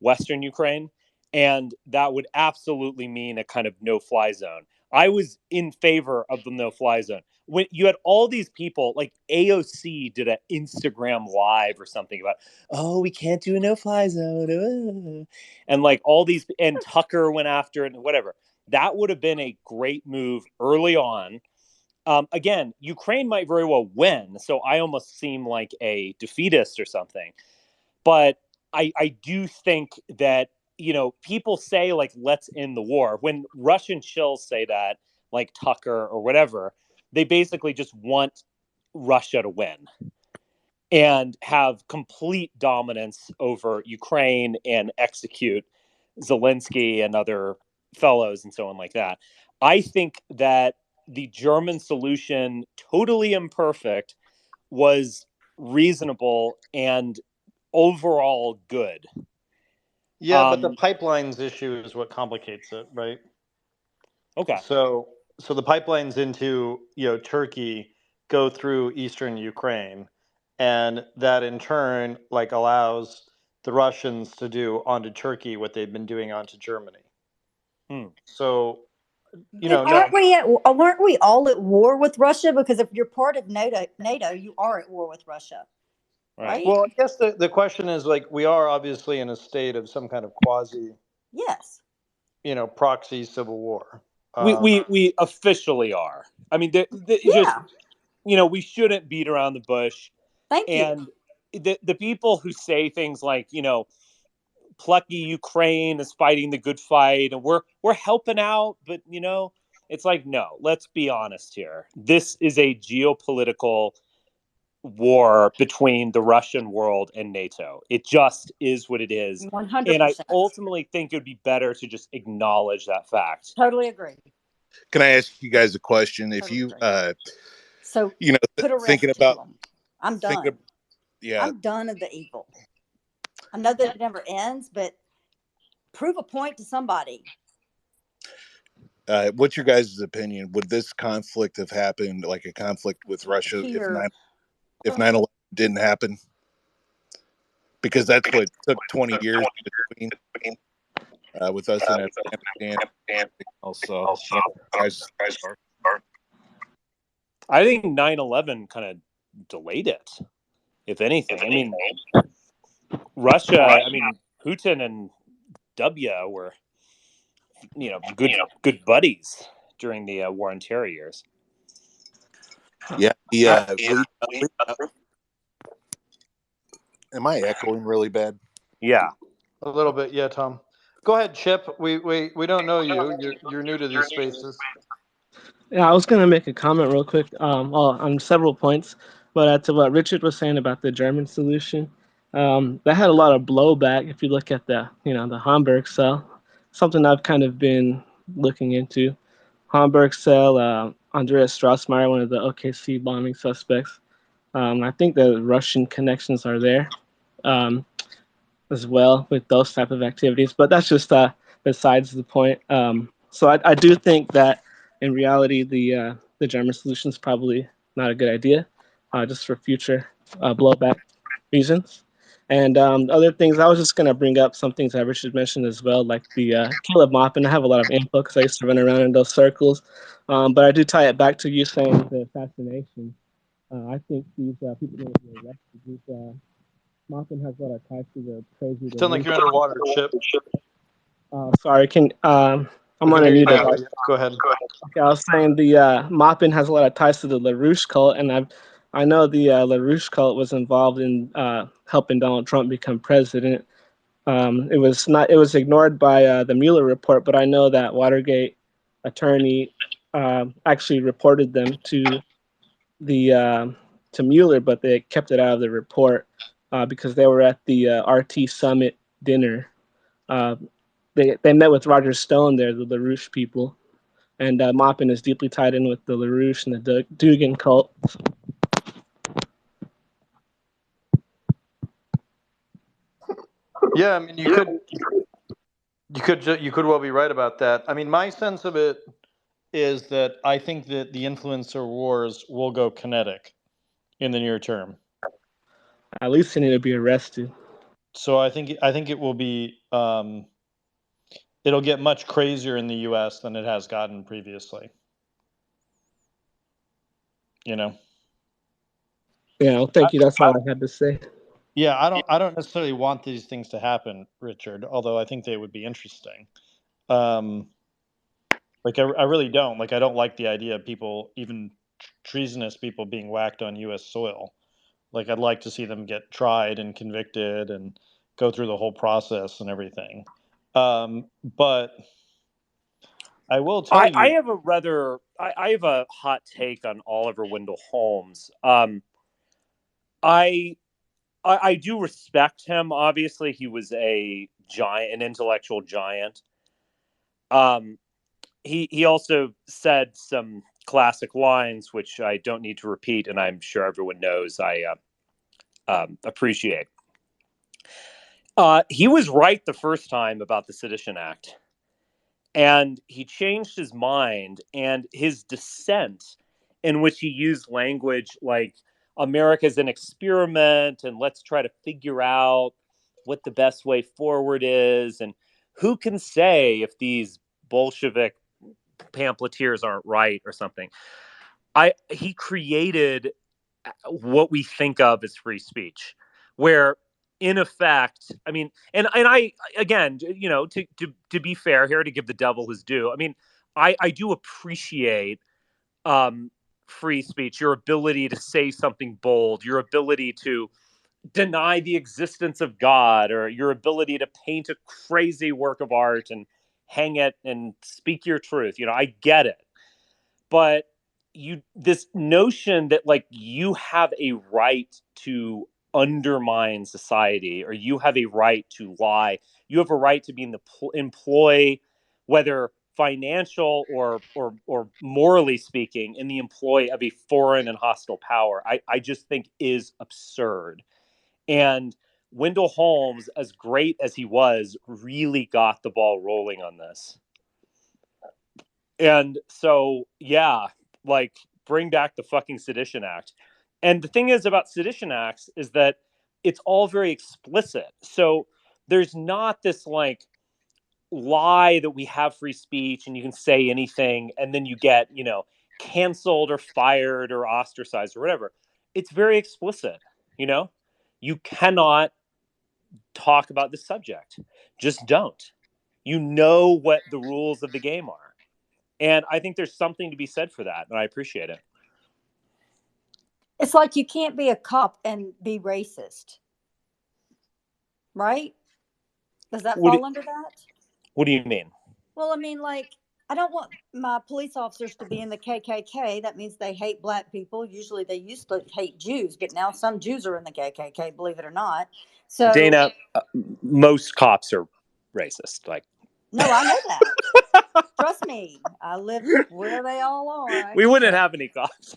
Western Ukraine. And that would absolutely mean a kind of no-fly zone. I was in favor of the no-fly zone. When you had all these people, like AOC did an Instagram live or something about, oh, we can't do a no-fly zone. And like all these, and Tucker went after it and whatever. That would have been a great move early on. Again, Ukraine might very well win, so I almost seem like a defeatist or something. But I do think that, people say, like, let's end the war. When Russian shills say that, like Tucker or whatever, they basically just want Russia to win and have complete dominance over Ukraine and execute Zelensky and other fellows and so on like that. I think that the German solution, totally imperfect, was reasonable and overall good. Yeah, but the pipelines issue is what complicates it, right? Okay. So the pipelines into Turkey go through eastern Ukraine, and that in turn like allows the Russians to do onto Turkey what they've been doing onto Germany. So aren't we all at war with Russia? Because if you're part of NATO, you are at war with Russia. Right. Well, I guess the question is, like, we are obviously in a state of some kind of quasi, proxy civil war. We officially are. I mean, just, we shouldn't beat around the bush. Thank you. And the people who say things like, plucky Ukraine is fighting the good fight and we're helping out, but it's like, no, let's be honest here. This is a geopolitical war between the Russian world and NATO. It just is what it is. 100%. And I ultimately think it would be better to just acknowledge that fact. Totally agree. Can I ask you guys a question? If Totally you, agree. So put a rest thinking to about, them. I'm done. yeah, I'm done of the evil. I know that it never ends, but prove a point to somebody. what's your guys' opinion? Would this conflict have happened, like a conflict with Russia, Here. if 9/11 didn't happen? Because that's what took 20 years between with us in Afghanistan. Also, guys, I think 9/11 kind of delayed it, if anything. I mean, Russia, I mean, Putin and W were, good buddies during the War on Terror years. yeah. Am I echoing really bad? Yeah. A little bit, yeah, Tom. Go ahead, Chip. We don't know you. You're new to these spaces. Yeah, I was going to make a comment real quick on several points, but to what Richard was saying about the German solution, that had a lot of blowback. If you look at the Hamburg cell, something I've kind of been looking into. Hamburg cell, Andreas Strassmeyer, one of the OKC bombing suspects. I think the Russian connections are there as well with those type of activities, but that's just besides the point. So I do think that in reality, the German solution is probably not a good idea, just for future blowback reasons. And other things, I was just going to bring up some things that Richard mentioned as well, like the Caleb Maupin. I have a lot of info because I used to run around in those circles. But I do tie it back to you saying the assassination. I think these people going to be arrested. Maupin has a lot of ties to the crazy. You sound like you're underwater, Chip. Sorry, I'm on a new device. Go ahead. Okay, I was saying the Maupin has a lot of ties to the LaRouche cult, and I know the LaRouche cult was involved in helping Donald Trump become president. It was ignored by the Mueller report, but I know that Watergate attorney actually reported them to Mueller, but they kept it out of the report because they were at the RT Summit dinner. They met with Roger Stone there, the LaRouche people, and Maupin is deeply tied in with the LaRouche and the Dugan cult. Yeah, I mean, you could well be right about that. I mean, my sense of it is that I think that the influencer wars will go kinetic in the near term. At least they need to be arrested. So I think it will be it'll get much crazier in the U.S. than it has gotten previously. Yeah, well, thank you. That's all I had to say. Yeah, I don't necessarily want these things to happen, Richard. Although I think they would be interesting. Like I really don't. Like I don't like the idea of people, even treasonous people, being whacked on U.S. soil. Like I'd like to see them get tried and convicted and go through the whole process and everything. But I will tell you, I have a hot take on Oliver Wendell Holmes. I do respect him. Obviously, he was an intellectual giant. He also said some classic lines, which I don't need to repeat, and I'm sure everyone knows I appreciate. He was right the first time about the Sedition Act, and he changed his mind, and his dissent, in which he used language like America's an experiment, and let's try to figure out what the best way forward is, and who can say if these Bolshevik pamphleteers aren't right or something. He created what we think of as free speech, where in effect, I mean, and I, again, to be fair here, to give the devil his due, I mean, I do appreciate free speech, your ability to say something bold, your ability to deny the existence of God, or your ability to paint a crazy work of art and hang it and speak your truth. I get it. But this notion that like you have a right to undermine society, or you have a right to lie, you have a right to be in the employ, whether financial or morally speaking, in the employ of a foreign and hostile power, I just think is absurd. And Wendell Holmes, as great as he was, really got the ball rolling on this. And so, yeah, like bring back the fucking Sedition Act. And the thing is about Sedition Acts is that it's all very explicit. So there's not this like lie that we have free speech and you can say anything and then you get, canceled or fired or ostracized or whatever. It's very explicit, You cannot talk about the subject. Just don't. You know what the rules of the game are. And I think there's something to be said for that, and I appreciate it. It's like you can't be a cop and be racist, right? Does that fall under that? What do you mean? Well, I mean, like, I don't want my police officers to be in the KKK. That means they hate black people. Usually they used to hate Jews, but now some Jews are in the KKK, believe it or not. So, Dana, most cops are racist. Like, no, I know that. Trust me, I live where they all are. We wouldn't have any cops.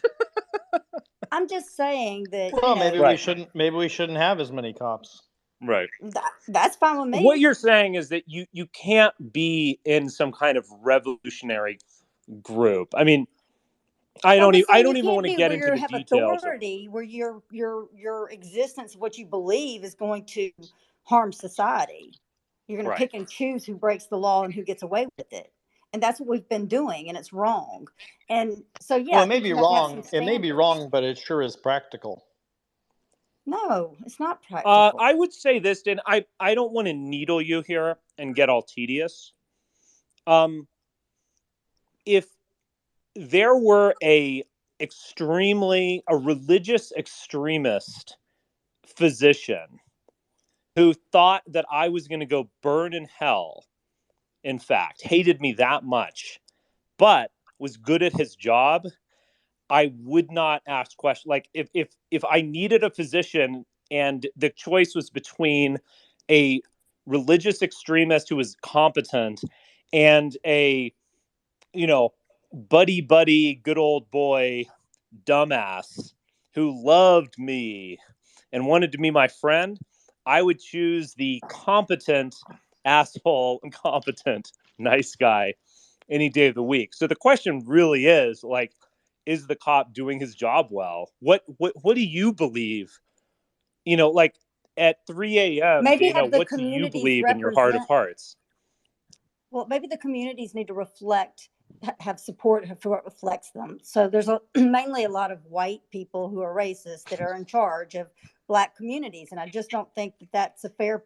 I'm just saying that. Well, maybe we shouldn't have as many cops. Right. That's fine with me. What you're saying is that you can't be in some kind of revolutionary group. I mean, I don't even want to get into the details. Authority where your existence, what you believe, is going to harm society. You're going to pick and choose who breaks the law and who gets away with it. And that's what we've been doing, and it's wrong. And so, yeah. Well, it may be wrong. It may be wrong, but it sure is practical. No, it's not practical. I would say this, Dan. I don't want to needle you here and get all tedious. If there were a religious extremist physician who thought that I was going to go burn in hell, in fact, hated me that much, but was good at his job, I would not ask questions. Like if I needed a physician and the choice was between a religious extremist who was competent and a, buddy, good old boy, dumbass who loved me and wanted to be my friend, I would choose the competent asshole, incompetent, nice guy any day of the week. So the question really is like, is the cop doing his job well? What do you believe? Like at 3 a.m., maybe Dana, what do you believe in your heart of hearts? Well, maybe the communities need to have support for what reflects them. So there's mainly a lot of white people who are racist that are in charge of black communities. And I just don't think that that's a fair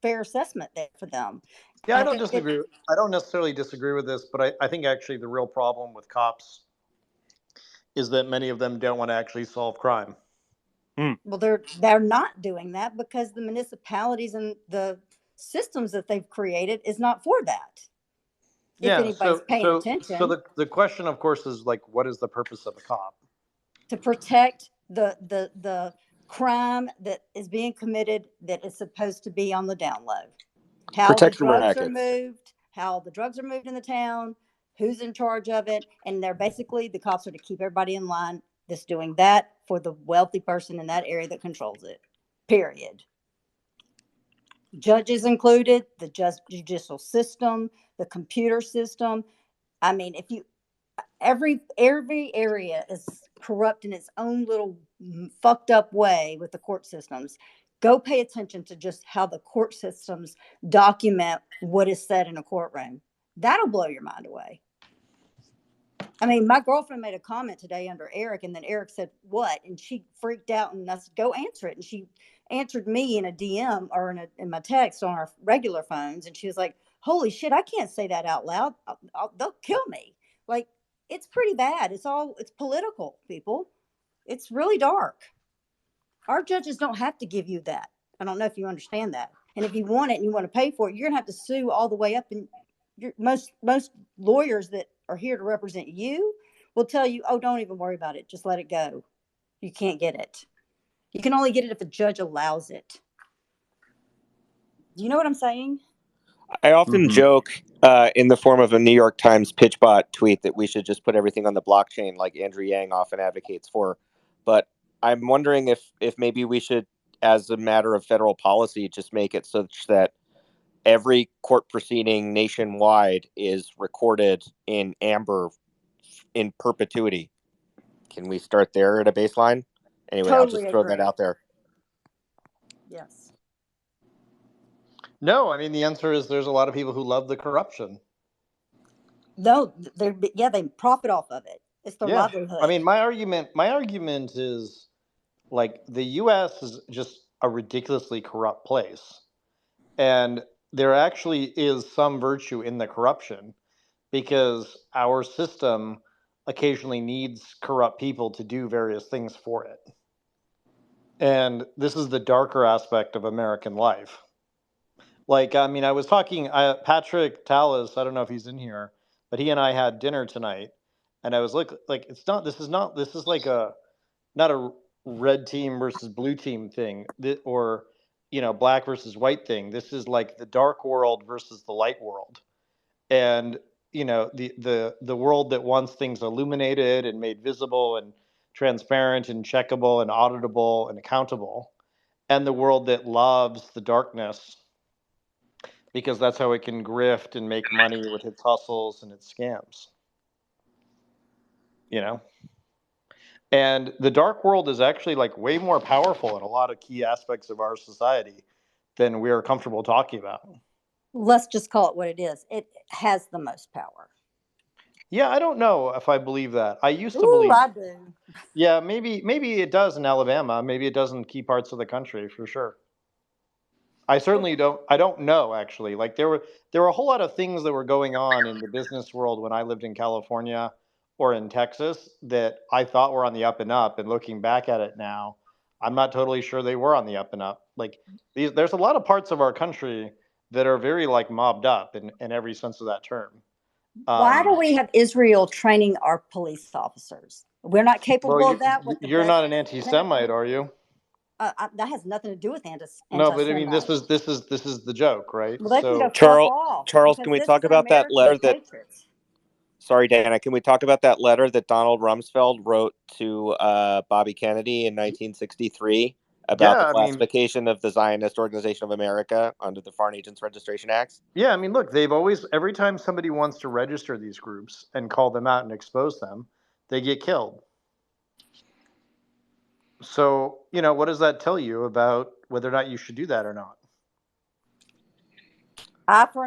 assessment there for them. Yeah, I don't disagree. I don't necessarily disagree with this, but I think actually the real problem with cops is that many of them don't want to actually solve crime. Well, they're not doing that because the municipalities and the systems that they've created is not for that. If anybody's paying attention. So the question, of course, is like, what is the purpose of a cop? To protect the crime that is being committed that is supposed to be on the down low. How the drugs are moved in the town, who's in charge of it, and the cops are to keep everybody in line that's doing that for the wealthy person in that area that controls it. Period. Judges included, the judicial system, the computer system. I mean, every area is corrupt in its own little fucked up way with the court systems. Go pay attention to just how the court systems document what is said in a courtroom. That'll blow your mind away. I mean, my girlfriend made a comment today under Eric, and then Eric said, "What?" And she freaked out, and I said, "Go answer it." And she answered me in a DM or in my text on our regular phones, and she was like, "Holy shit, I can't say that out loud. They'll kill me." Like, it's pretty bad. It's political, people. It's really dark. Our judges don't have to give you that. I don't know if you understand that. And if you want it and you want to pay for it, you're going to have to sue all the way up. And most lawyers that are here to represent you will tell you, oh, don't even worry about it. Just let it go. You can't get it. You can only get it if a judge allows it. Do you know what I'm saying? I often joke in the form of a New York Times PitchBot tweet that we should just put everything on the blockchain like Andrew Yang often advocates for. But I'm wondering if maybe we should, as a matter of federal policy, just make it such that every court proceeding nationwide is recorded in amber in perpetuity. Can we start there at a baseline? Anyway, I'll just throw that out there. Yes. No, I mean, the answer is there's a lot of people who love the corruption. No, they profit off of it. It's their livelihood. I mean, my argument is like the U.S. is just a ridiculously corrupt place, and there actually is some virtue in the corruption because our system occasionally needs corrupt people to do various things for it. And this is the darker aspect of American life. Like, I mean, I was talking, Patrick Tallis, I don't know if he's in here, but he and I had dinner tonight, and I was like, this is like not a red team versus blue team thing, or, black versus white thing. This is like the dark world versus the light world. And, the world that wants things illuminated and made visible and transparent and checkable and auditable and accountable, and the world that loves the darkness because that's how it can grift and make money with its hustles and its scams. And the dark world is actually like way more powerful in a lot of key aspects of our society than we are comfortable talking about. Let's just call it what it is. It has the most power. Yeah, I don't know if I believe that. I used to believe. I do. Yeah, maybe it does in Alabama. Maybe it does in key parts of the country for sure. I certainly don't. I don't know actually. Like there were a whole lot of things that were going on in the business world when I lived in California or in Texas that I thought were on the up and up. And looking back at it now, I'm not totally sure they were on the up and up. Like there's a lot of parts of our country that are very like mobbed up in every sense of that term. Why do we have Israel training our police officers? We're not capable of that. You're not an anti-Semite, are you? That has nothing to do with anti-Semite. No, but I mean, this is the joke, right? Well, they can go Charles, can we talk about that letter that? Sorry, Dana. Can we talk about that letter that Donald Rumsfeld wrote to Bobby Kennedy in 1963 about the classification of the Zionist Organization of America under the Foreign Agents Registration Acts? Yeah, I mean, look, they've always, every time somebody wants to register these groups and call them out and expose them, they get killed. So, what does that tell you about whether or not you should do that or not?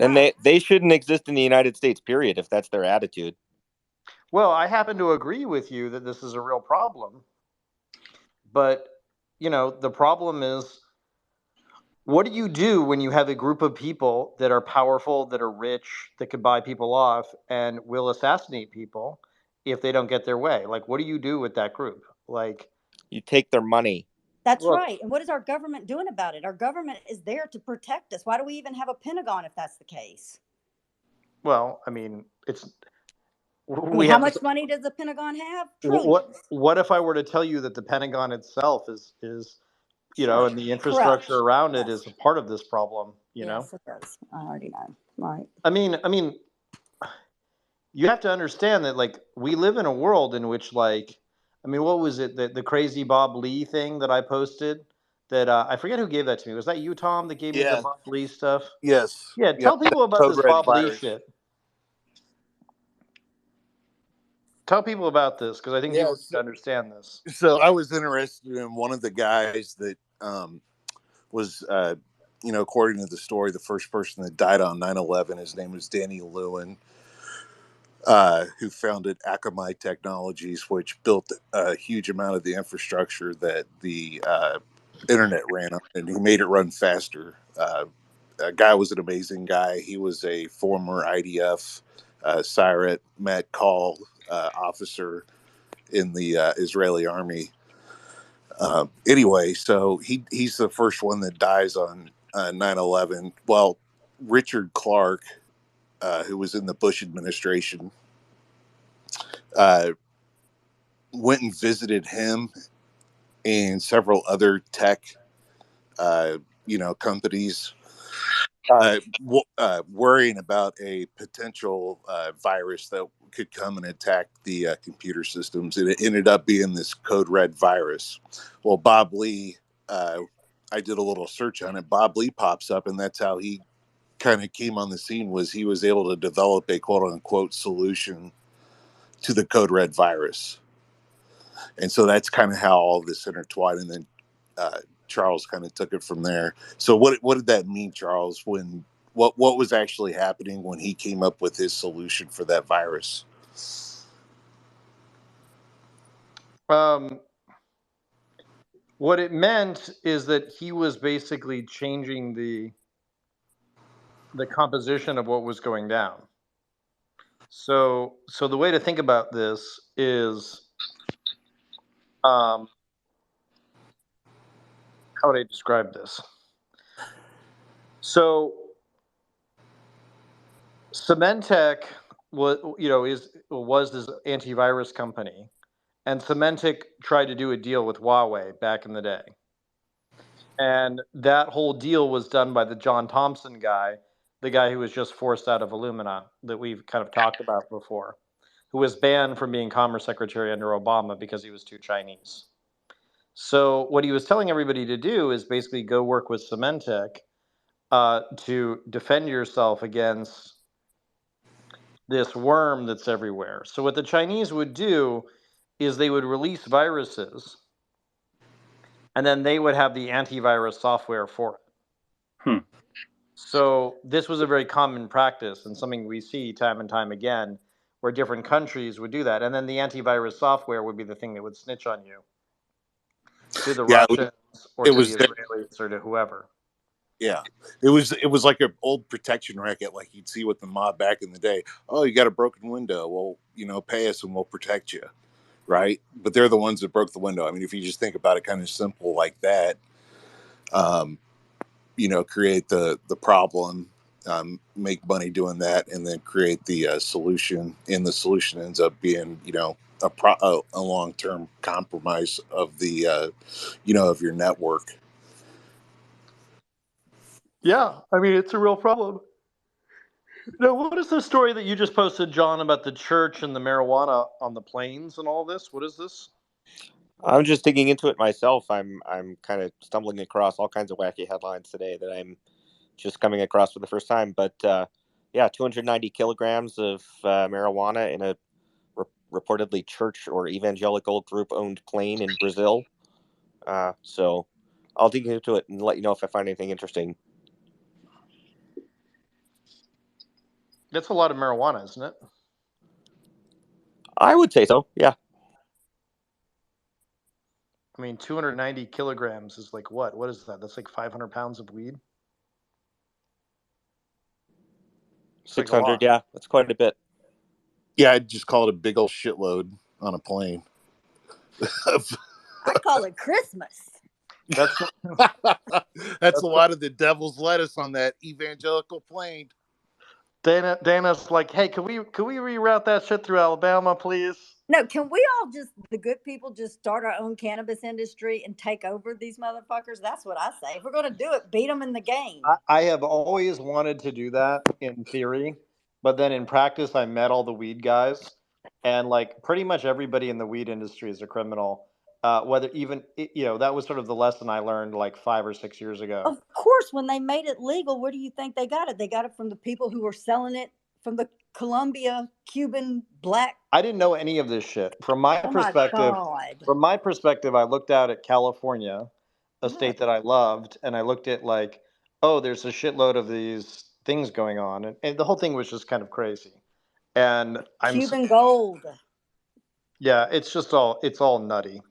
And they shouldn't exist in the United States, period, if that's their attitude. Well, I happen to agree with you that this is a real problem. But, the problem is, what do you do when you have a group of people that are powerful, that are rich, that could buy people off and will assassinate people if they don't get their way? Like, what do you do with that group? Like, you take their money. That's right. And what is our government doing about it? Our government is there to protect us. Why do we even have a Pentagon if that's the case? Well, I mean, it's... how much money does the Pentagon have? What if I were to tell you that the Pentagon itself is and the infrastructure around it is a part of this problem, Yes, it does. I already know. Right. I mean, you have to understand that, like, we live in a world in which, like, what was it, the crazy Bob Lee thing that I posted? That I forget who gave that to me. Was that you, Tom, that gave me the Bob Lee stuff? Yes. Yeah, tell people about this Bob Lee shit. Tell people about this, because I think people need to understand this. So I was interested in one of the guys that was, according to the story, the first person that died on 9/11. His name was Danny Lewin, who founded Akamai Technologies, which built a huge amount of the infrastructure that the internet ran on, and he made it run faster. That guy was an amazing guy. He was a former IDF Siret Met Call officer in the Israeli army. Anyway, so he's the first one that dies on 9/11. Well, Richard Clark, who was in the Bush administration, went and visited him and several other tech, companies, worrying about a potential virus that could come and attack the computer systems. And it ended up being this code red virus. Well, Bob Lee, I did a little search on it. Bob Lee pops up, and that's how he kind of came on the scene. Was he was able to develop a quote unquote solution to the code red virus. And so that's kind of how all this intertwined. And then Charles kind of took it from there. So what did that mean, Charles, when what was actually happening when he came up with his solution for that virus? What it meant is that he was basically changing the composition of what was going down. So the way to think about this is, how would I describe this? So Symantec was this antivirus company, and Symantec tried to do a deal with Huawei back in the day. And that whole deal was done by the John Thompson guy, the guy who was just forced out of Illumina that we've kind of talked about before, who was banned from being Commerce Secretary under Obama because he was too Chinese. So what he was telling everybody to do is basically go work with Symantec to defend yourself against this worm that's everywhere. So what the Chinese would do is they would release viruses, and then they would have the antivirus software for it. So this was a very common practice and something we see time and time again, where different countries would do that. And then the antivirus software would be the thing that would snitch on you to the Russians or to the Israelis or to whoever. Yeah, it was like an old protection racket, like you'd see with the mob back in the day. Oh, you got a broken window? Well, pay us and we'll protect you, right? But they're the ones that broke the window. I mean, if you just think about it, kind of simple like that, create the problem, make money doing that, and then create the solution. And the solution ends up being, a long-term compromise of the, of your network. Yeah, I mean, it's a real problem. Now, what is the story that you just posted, John, about the church and the marijuana on the plains and all this? What is this? I'm just digging into it myself. I'm kind of stumbling across all kinds of wacky headlines today that I'm just coming across for the first time. But 290 kilograms of marijuana in a reportedly church or evangelical group-owned plane in Brazil. So I'll dig into it and let you know if I find anything interesting. That's a lot of marijuana, isn't it? I would say so, yeah. I mean, 290 kilograms is like what? What is that? That's like 500 pounds of weed? 600, yeah. That's quite a bit. Yeah, I'd just call it a big old shitload on a plane. I call it Christmas. That's a lot of the devil's lettuce on that evangelical plane. Dana's like, hey, can we reroute that shit through Alabama, please? No, can we all the good people just start our own cannabis industry and take over these motherfuckers? That's what I say. If we're going to do it, beat them in the game. I have always wanted to do that in theory, but then in practice, I met all the weed guys, and like pretty much everybody in the weed industry is a criminal. Whether even, that was sort of the lesson I learned like 5 or 6 years ago. Of course, when they made it legal, where do you think they got it? They got it from the people who were selling it from the Colombia, Cuban, black. I didn't know any of this shit. From my perspective, I looked out at California, a state that I loved, and I looked at like, oh, there's a shitload of these things going on, and the whole thing was just kind of crazy. And Cuban gold. Yeah, it's all nutty.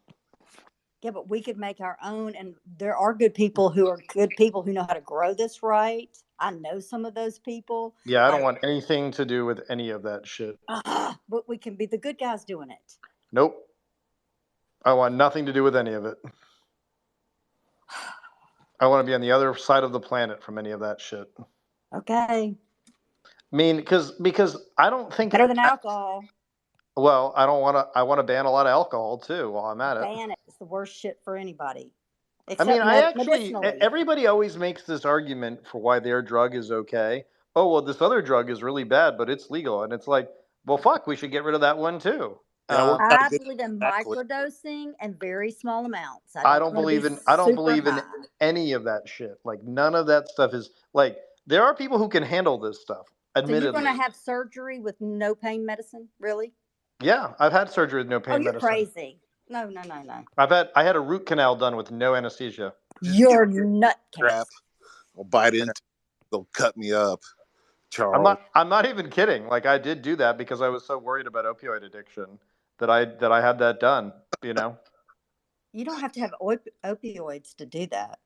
Yeah, but we could make our own, and there are good people who know how to grow this right. I know some of those people. Yeah, I don't want anything to do with any of that shit. But we can be the good guys doing it. Nope. I want nothing to do with any of it. I want to be on the other side of the planet from any of that shit. Okay. I mean, because I don't think better than alcohol. Well, I don't want to. I want to ban a lot of alcohol too while I'm at it. Ban it. It's the worst shit for anybody, I mean, except I actually, medicinally. everybody always makes this argument for why their drug is okay. Oh, well, this other drug is really bad, but it's legal. And it's like, well, fuck, we should get rid of that one too. Yeah, we're not I good believe in at that. microdosing and very small amounts. I don't don't want to believe be in, I don't super believe in high. any of that shit. Like, none of that stuff is, like, there are people who can handle this stuff, So you're admittedly. going to have surgery with no pain medicine? Really? Yeah, I've had surgery with no pain you're medicine. crazy. No. I had a root canal done with no anesthesia. You're nutcase. Crap. I'll bite into. They'll cut me up, Charles. I'm not even kidding. Like, I did do that because I was so worried about opioid addiction that I had that done, you know. You don't have to have opioids to do that.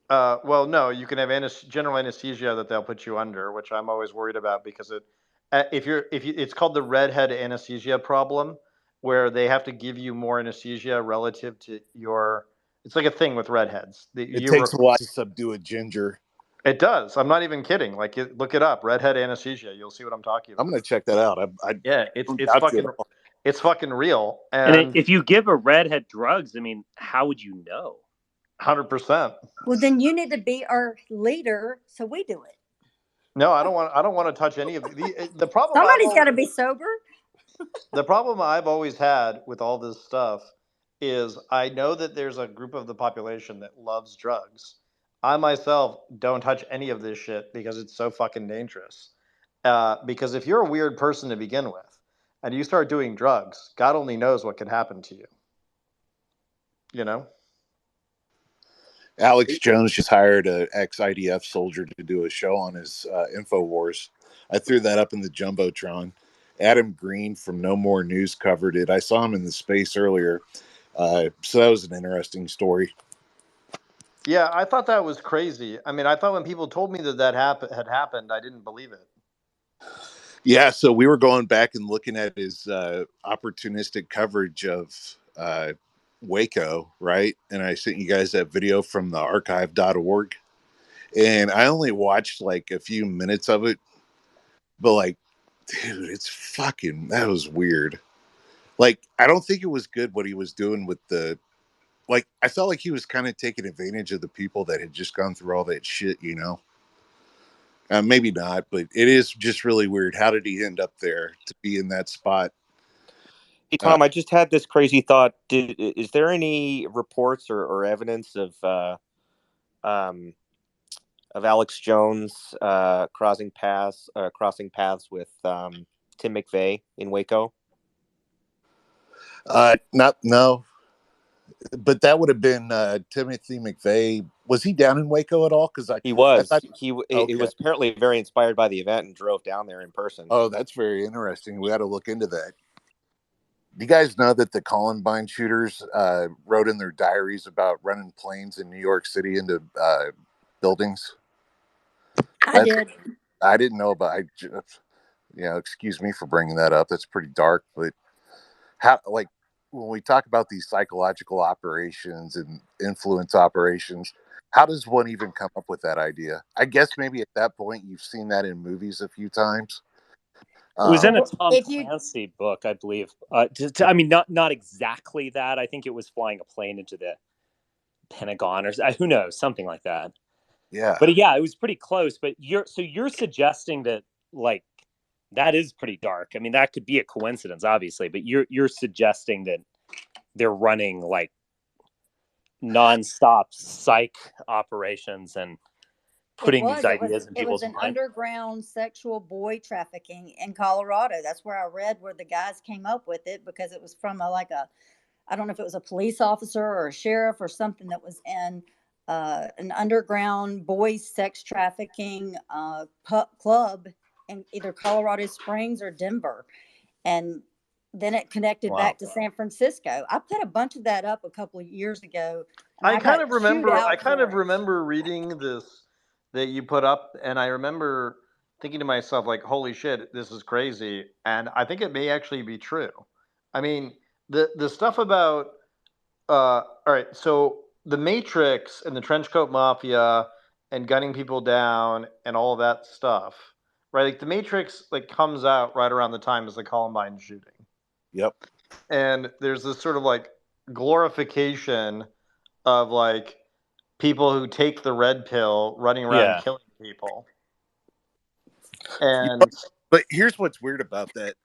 Well, no, you can have general anesthesia that they'll put you under, which I'm always worried about because it's called the redhead anesthesia problem, where they have to give you more anesthesia relative to your. It's like a thing with redheads. It takes a while to subdue a ginger. It does. I'm not even kidding. Like, look it up, redhead anesthesia. You'll see what I'm talking about. I'm gonna check that out. Yeah, it's fucking real. And if you give a redhead drugs, I mean, how would you know? 100%. Well, then you need to be our leader, so we do it. No, I don't want to touch any of the problem. Somebody's got to be sober. The problem I've always had with all this stuff is I know that there's a group of the population that loves drugs. I myself don't touch any of this shit because it's so fucking dangerous. Because if you're a weird person to begin with and you start doing drugs, God only knows what could happen to you. You know? Alex Jones just hired an ex-IDF soldier to do a show on his InfoWars. I threw that up in the Jumbotron. Adam Green from No More News covered it. I saw him in the space earlier. So that was an interesting story. Yeah, I thought that was crazy. I mean, I thought when people told me that had happened, I didn't believe it. Yeah, so we were going back and looking at his opportunistic coverage of Waco, right? And I sent you guys that video from the archive.org. And I only watched like a few minutes of it. But like, dude, that was weird. Like, I don't think it was good what he was doing with I felt like he was kind of taking advantage of the people that had just gone through all that shit, you know? Maybe not, but it is just really weird. How did he end up there to be in that spot? Hey, Tom, I just had this crazy thought. Is there any reports or evidence of Alex Jones crossing paths with Tim McVeigh in Waco? No. But that would have been Timothy McVeigh. Was he down in Waco at all? Because he was. I thought, he was apparently very inspired by the event and drove down there in person. Oh, that's very interesting. We got to look into that. Do you guys know that the Columbine shooters wrote in their diaries about running planes in New York City into buildings? I did. I didn't know about. Excuse me for bringing that up. That's pretty dark. But when we talk about these psychological operations and influence operations, how does one even come up with that idea? I guess maybe at that point you've seen that in movies a few times. It was in a Tom Clancy book, I believe. I mean, not exactly that. I think it was flying a plane into the Pentagon or who knows, something like that. Yeah. But yeah, it was pretty close. But you're suggesting that like that is pretty dark. I mean, that could be a coincidence, obviously, but you're suggesting that they're running like nonstop psych operations and putting these ideas in people's mind. It was an mind. underground sexual boy trafficking in Colorado. That's where I read where the guys came up with it, because it was from I don't know if it was a police officer or a sheriff or something that was in an underground boys sex trafficking club in either Colorado Springs or Denver. And then it connected back to San Francisco. I put a bunch of that up a couple of years ago. I kind of remember reading this that you put up, and I remember thinking to myself, like, holy shit, this is crazy. And I think it may actually be true. I mean, the stuff about all right, so the Matrix and the Trenchcoat Mafia and gunning people down and all of that stuff, right? Like the Matrix like comes out right around the time as the Columbine shooting. Yep. And there's this sort of like glorification of like people who take the red pill running around Yeah. killing people. And But here's what's weird about that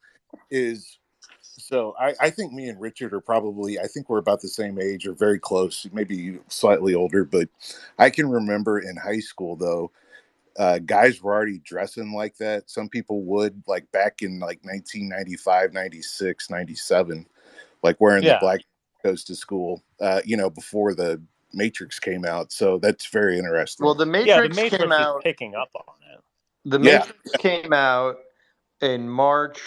is, so I think me and Richard are probably, I think we're about the same age or very close, maybe slightly older, but I can remember in high school though, guys were already dressing like that. Some people would, like back in like 1995, 96, 97, like wearing the Yeah. black coats to school, before the Matrix came out. So that's very interesting. well, the Yeah, the Matrix came Matrix is out. picking up on it. The Yeah. Matrix came out in March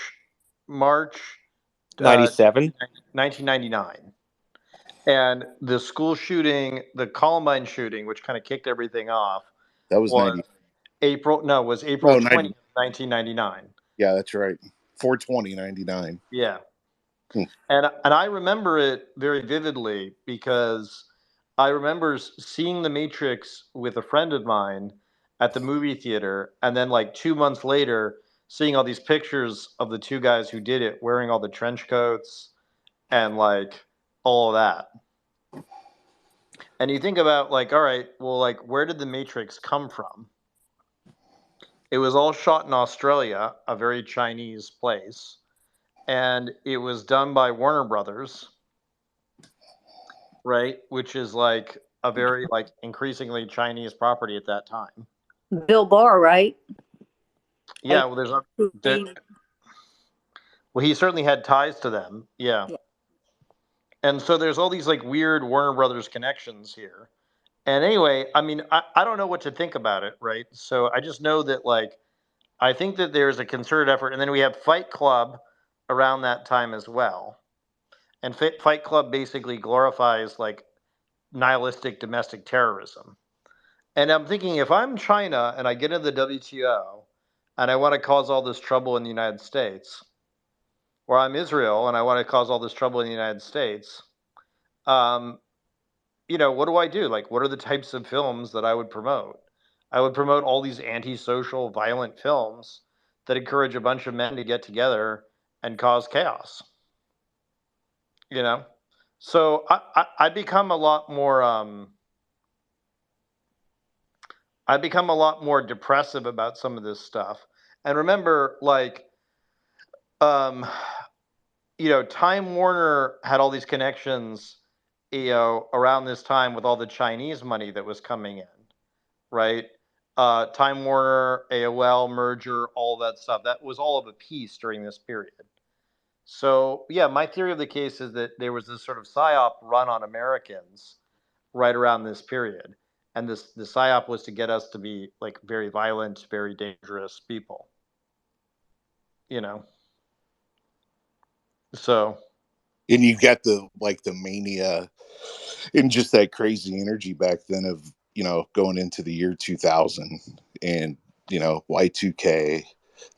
97. 1999. And the school shooting, the Columbine shooting, which kind of kicked everything off, That was was 90. April 20th, 1999. Yeah, that's right. 4/20/99. Yeah. Hmm. And I remember it very vividly because I remember seeing The Matrix with a friend of mine at the movie theater, and then like 2 months later, seeing all these pictures of the two guys who did it wearing all the trench coats and like all of that. And you think about like, all right, well, like where did The Matrix come from? It was all shot in Australia, a very Chinese place, and it was done by Warner Brothers, right? Which is like a very like increasingly Chinese property at that time. Bill Barr, right? Yeah, well, well, he certainly had ties to them. Yeah. And so there's all these like weird Warner Brothers connections here. And anyway, I mean, I don't know what to think about it, right? So I just know that like I think that there's a concerted effort, and then we have Fight Club around that time as well. And Fight Club basically glorifies like nihilistic domestic terrorism. And I'm thinking, if I'm China and I get into the WTO and I want to cause all this trouble in the United States, or I'm Israel and I want to cause all this trouble in the United States, what do I do? Like, what are the types of films that I would promote? I would promote all these antisocial, violent films that encourage a bunch of men to get together and cause chaos. So I become a lot more. I become a lot more depressive about some of this stuff. And remember, like, Time Warner had all these connections, around this time with all the Chinese money that was coming in, right? Time Warner, AOL merger, all that stuff. That was all of a piece during this period. So, yeah, my theory of the case is that there was this sort of psyop run on Americans right around this period. And the psyop was to get us to be like very violent, very dangerous people. So. And you got the mania and just that crazy energy back then of, going into the year 2000 and, Y2K.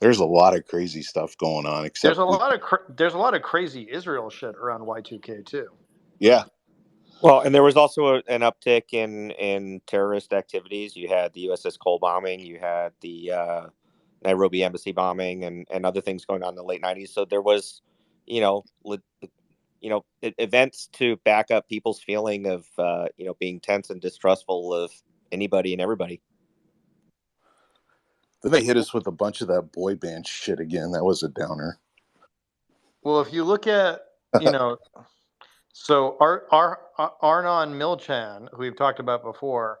There's a lot of crazy stuff going on. Except there's a lot of crazy Israel shit around Y2K too. Yeah. Well, and there was also an uptick in terrorist activities. You had the USS Cole bombing. You had the Nairobi embassy bombing and other things going on in the late 90s. So there was, events to back up people's feeling of, being tense and distrustful of anybody and everybody. Then they hit us with a bunch of that boy band shit again. That was a downer. Well, if you look at, so Arnon Milchan, who we've talked about before,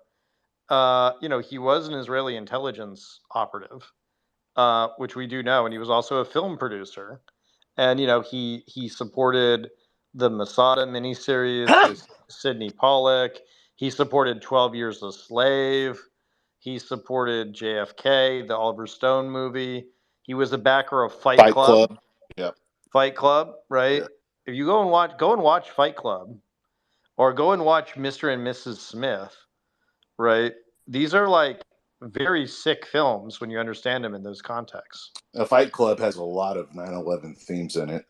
he was an Israeli intelligence operative, which we do know, and he was also a film producer. And, he supported the Masada miniseries with Sidney Pollack. He supported 12 Years a Slave. He supported JFK, the Oliver Stone movie. He was a backer of Fight Club. Yeah. Fight Club, right? Yeah. If you go and watch Fight Club, or go and watch Mr. and Mrs. Smith, right? These are like very sick films when you understand them in those contexts. Fight Club has a lot of 9/11 themes in it.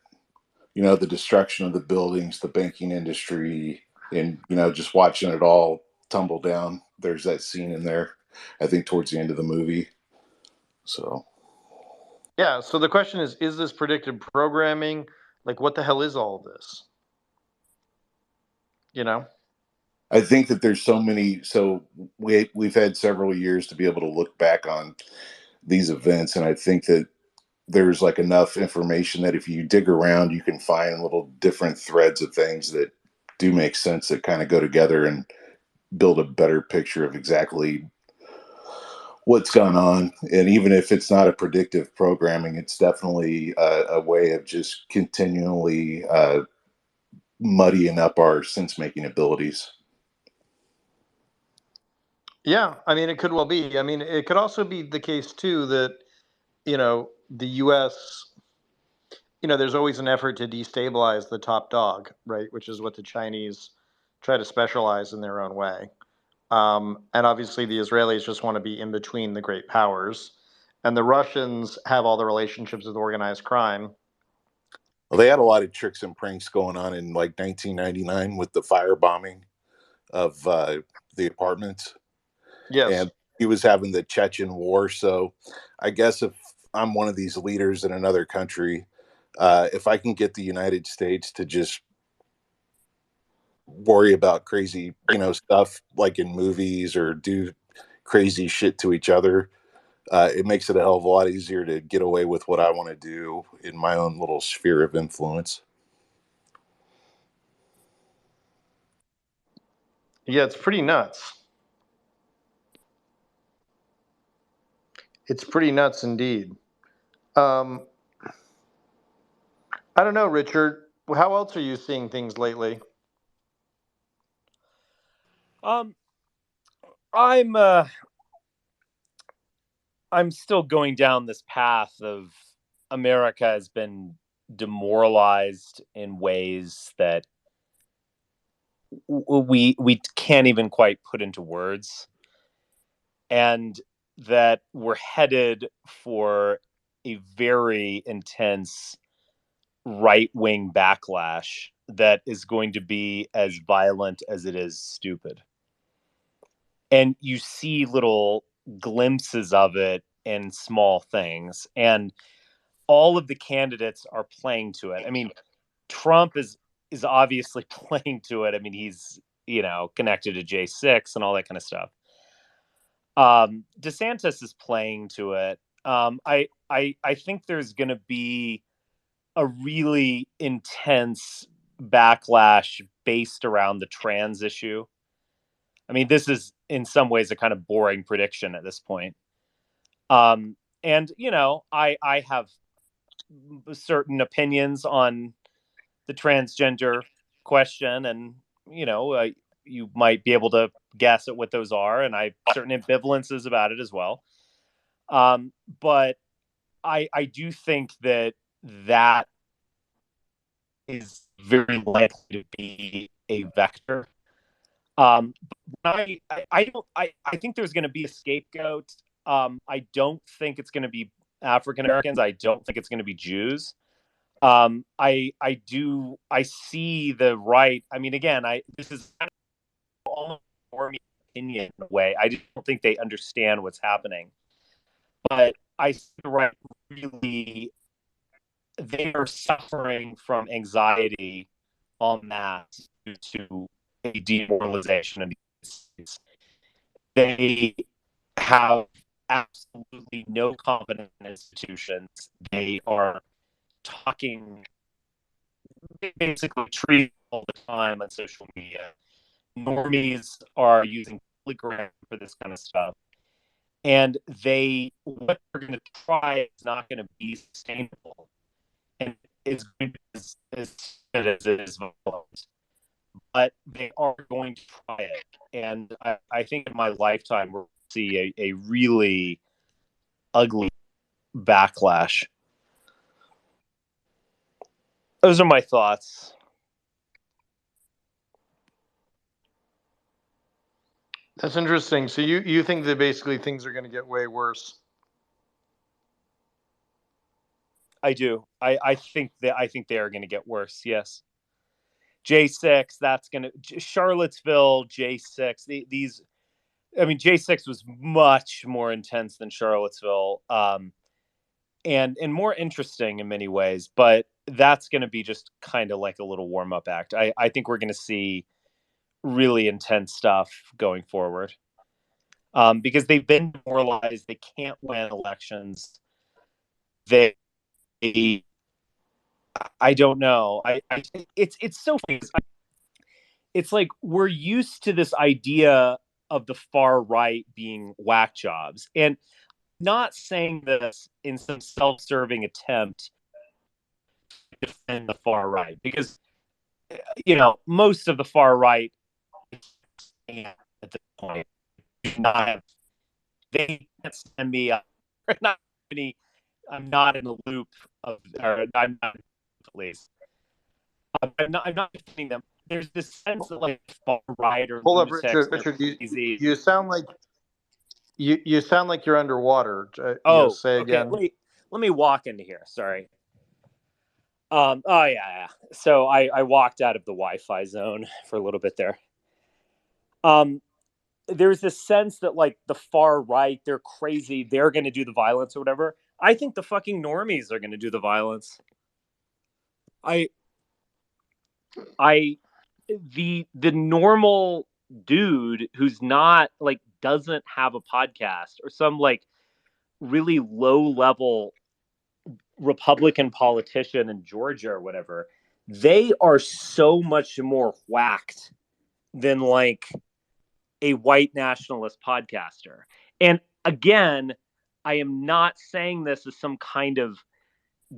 The destruction of the buildings, the banking industry, and, just watching it all tumble down. There's that scene in there, I think, towards the end of the movie. So. Yeah. So the question is this predictive programming? Like, what the hell is all this? You know? I think that there's so many. So we've had several years to be able to look back on these events, and I think that there's like enough information that if you dig around, you can find little different threads of things that do make sense that kind of go together and build a better picture of exactly what's gone on. And even if it's not a predictive programming, it's definitely a way of just continually muddying up our sense making abilities. Yeah. I mean, it could well be. I mean, it could also be the case too that the U.S. There's always an effort to destabilize the top dog, right? Which is what the Chinese try to specialize in their own way. And obviously, the Israelis just want to be in between the great powers. And the Russians have all the relationships with organized crime. Well, they had a lot of tricks and pranks going on in like 1999 with the firebombing of the apartments. Yes. And he was having the Chechen war. So I guess if I'm one of these leaders in another country, if I can get the United States to just worry about crazy, stuff like in movies or do crazy shit to each other, it makes it a hell of a lot easier to get away with what I want to do in my own little sphere of influence. Yeah, it's pretty nuts. It's pretty nuts indeed. I don't know, Richard. How else are you seeing things lately? I'm still going down this path of America has been demoralized in ways that we can't even quite put into words, and that we're headed for a very intense right-wing backlash that is going to be as violent as it is stupid. And you see little glimpses of it in small things, and all of the candidates are playing to it. I mean, Trump is obviously playing to it. I mean, he's connected to J6 and all that kind of stuff. DeSantis is playing to it. I think there's going to be a really intense backlash based around the trans issue. I mean, this is in some ways a kind of boring prediction at this point. And I have certain opinions on the transgender question, and you might be able to guess at what those are, and I have certain ambivalences about it as well. But I do think that is very likely to be a vector. I think there's going to be a scapegoat. I don't think it's going to be African Americans. I don't think it's going to be Jews. I see the right. I mean, again, this is kind of almost more opinion in a way. I just don't think they understand what's happening. But I see the right really. They are suffering from anxiety en masse due to a demoralization of these. They have absolutely no confidence in institutions. They are talking basically treating all the time on social media. Normies are using Telegram for this kind of stuff. And what they're going to try is not going to be sustainable. And it's going to be as good as it is violent. But they are going to try it. And I think in my lifetime, we'll see a really ugly backlash. Those are my thoughts. That's interesting. So you think that basically things are going to get way worse? I do. I think they are going to get worse. Yes. J6. That's going to Charlottesville. J6. These. I mean, J6 was much more intense than Charlottesville. and more interesting in many ways. But that's going to be just kind of like a little warm up act. I think we're going to see really intense stuff going forward, because they've been demoralized. They can't win elections. They, I don't know. It's so funny. It's like we're used to this idea of the far right being whack jobs, and not saying this in some self-serving attempt to defend the far right, because most of the far right at this point not they can't send me not any. I'm not in a loop of, or I'm not at least. I'm not defending them. There's this sense that like far right or Hold up, lunatics, they're Richard. crazy. You sound like you sound like you're underwater. Oh, Say okay. again. Let me walk into here. Sorry. Oh yeah. So I walked out of the Wi-Fi zone for a little bit there. There's this sense that like the far right, they're crazy, they're going to do the violence or whatever. I think the fucking normies are going to do the violence. The normal dude who's not like doesn't have a podcast or some like really low level Republican politician in Georgia or whatever, they are so much more whacked than like a white nationalist podcaster. And again, I am not saying this as some kind of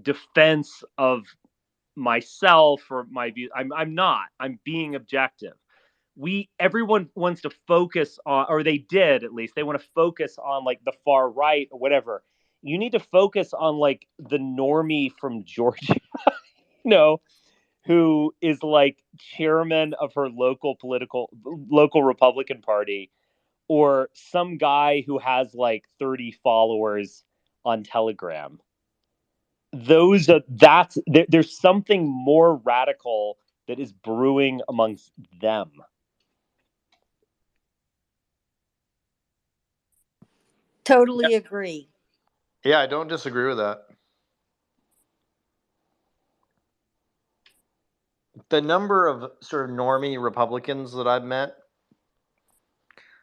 defense of myself or my view. I'm not. I'm being objective. Everyone wants to focus on, or they did at least, they want to focus on like the far right or whatever. You need to focus on like the normie from Georgia, who is like chairman of her local Republican Party, or some guy who has like 30 followers on Telegram. There's something more radical that is brewing amongst them. Totally agree. Yeah, I don't disagree with that. The number of sort of normie Republicans that I've met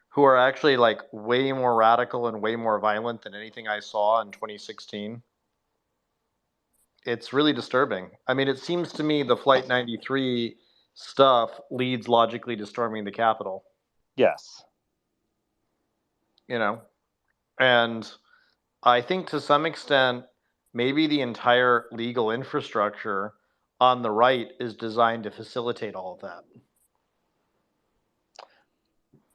who are actually like way more radical and way more violent than anything I saw in 2016, it's really disturbing. I mean, it seems to me the Flight 93 stuff leads logically to storming the Capitol. Yes. And I think to some extent, maybe the entire legal infrastructure on the right is designed to facilitate all of that.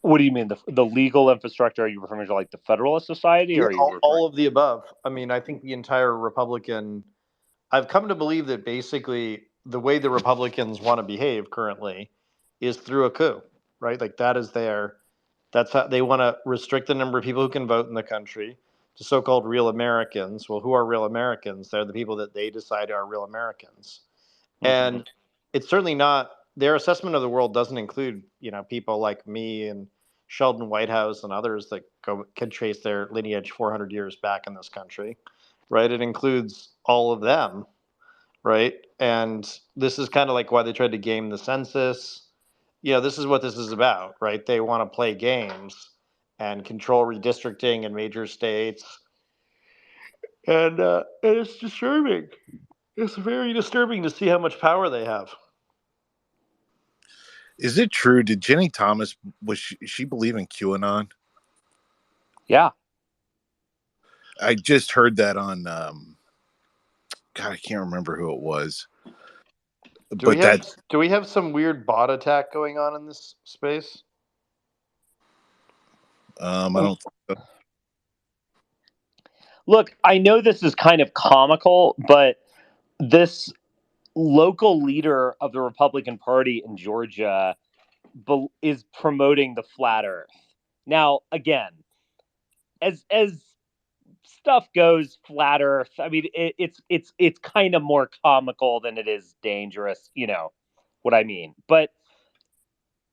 What do you mean? The legal infrastructure? Are you referring to like the Federalist Society, or are you all of the above? I mean, I think the entire Republican. I've come to believe that basically the way the Republicans want to behave currently is through a coup, right? Like that's how they want to restrict the number of people who can vote in the country to so-called real Americans. Well, who are real Americans? They're the people that they decide are real Americans. Mm-hmm. And it's certainly not, their assessment of the world doesn't include, people like me and Sheldon Whitehouse and others that can trace their lineage 400 years back in this country, right? It includes all of them, right? And this is kind of like why they tried to game the census. This is what this is about, right? They want to play games and control redistricting in major states. And it's disturbing. It's very disturbing to see how much power they have. Is it true? Did Jenny Thomas, she believe in QAnon? Yeah. I just heard that on, God, I can't remember who it was. Do we have some weird bot attack going on in this space? I don't think so. Look, I know this is kind of comical, but this local leader of the Republican Party in Georgia is promoting the flat Earth. Now, again, as stuff goes, flat Earth, I mean, it's kind of more comical than it is dangerous. You know what I mean? But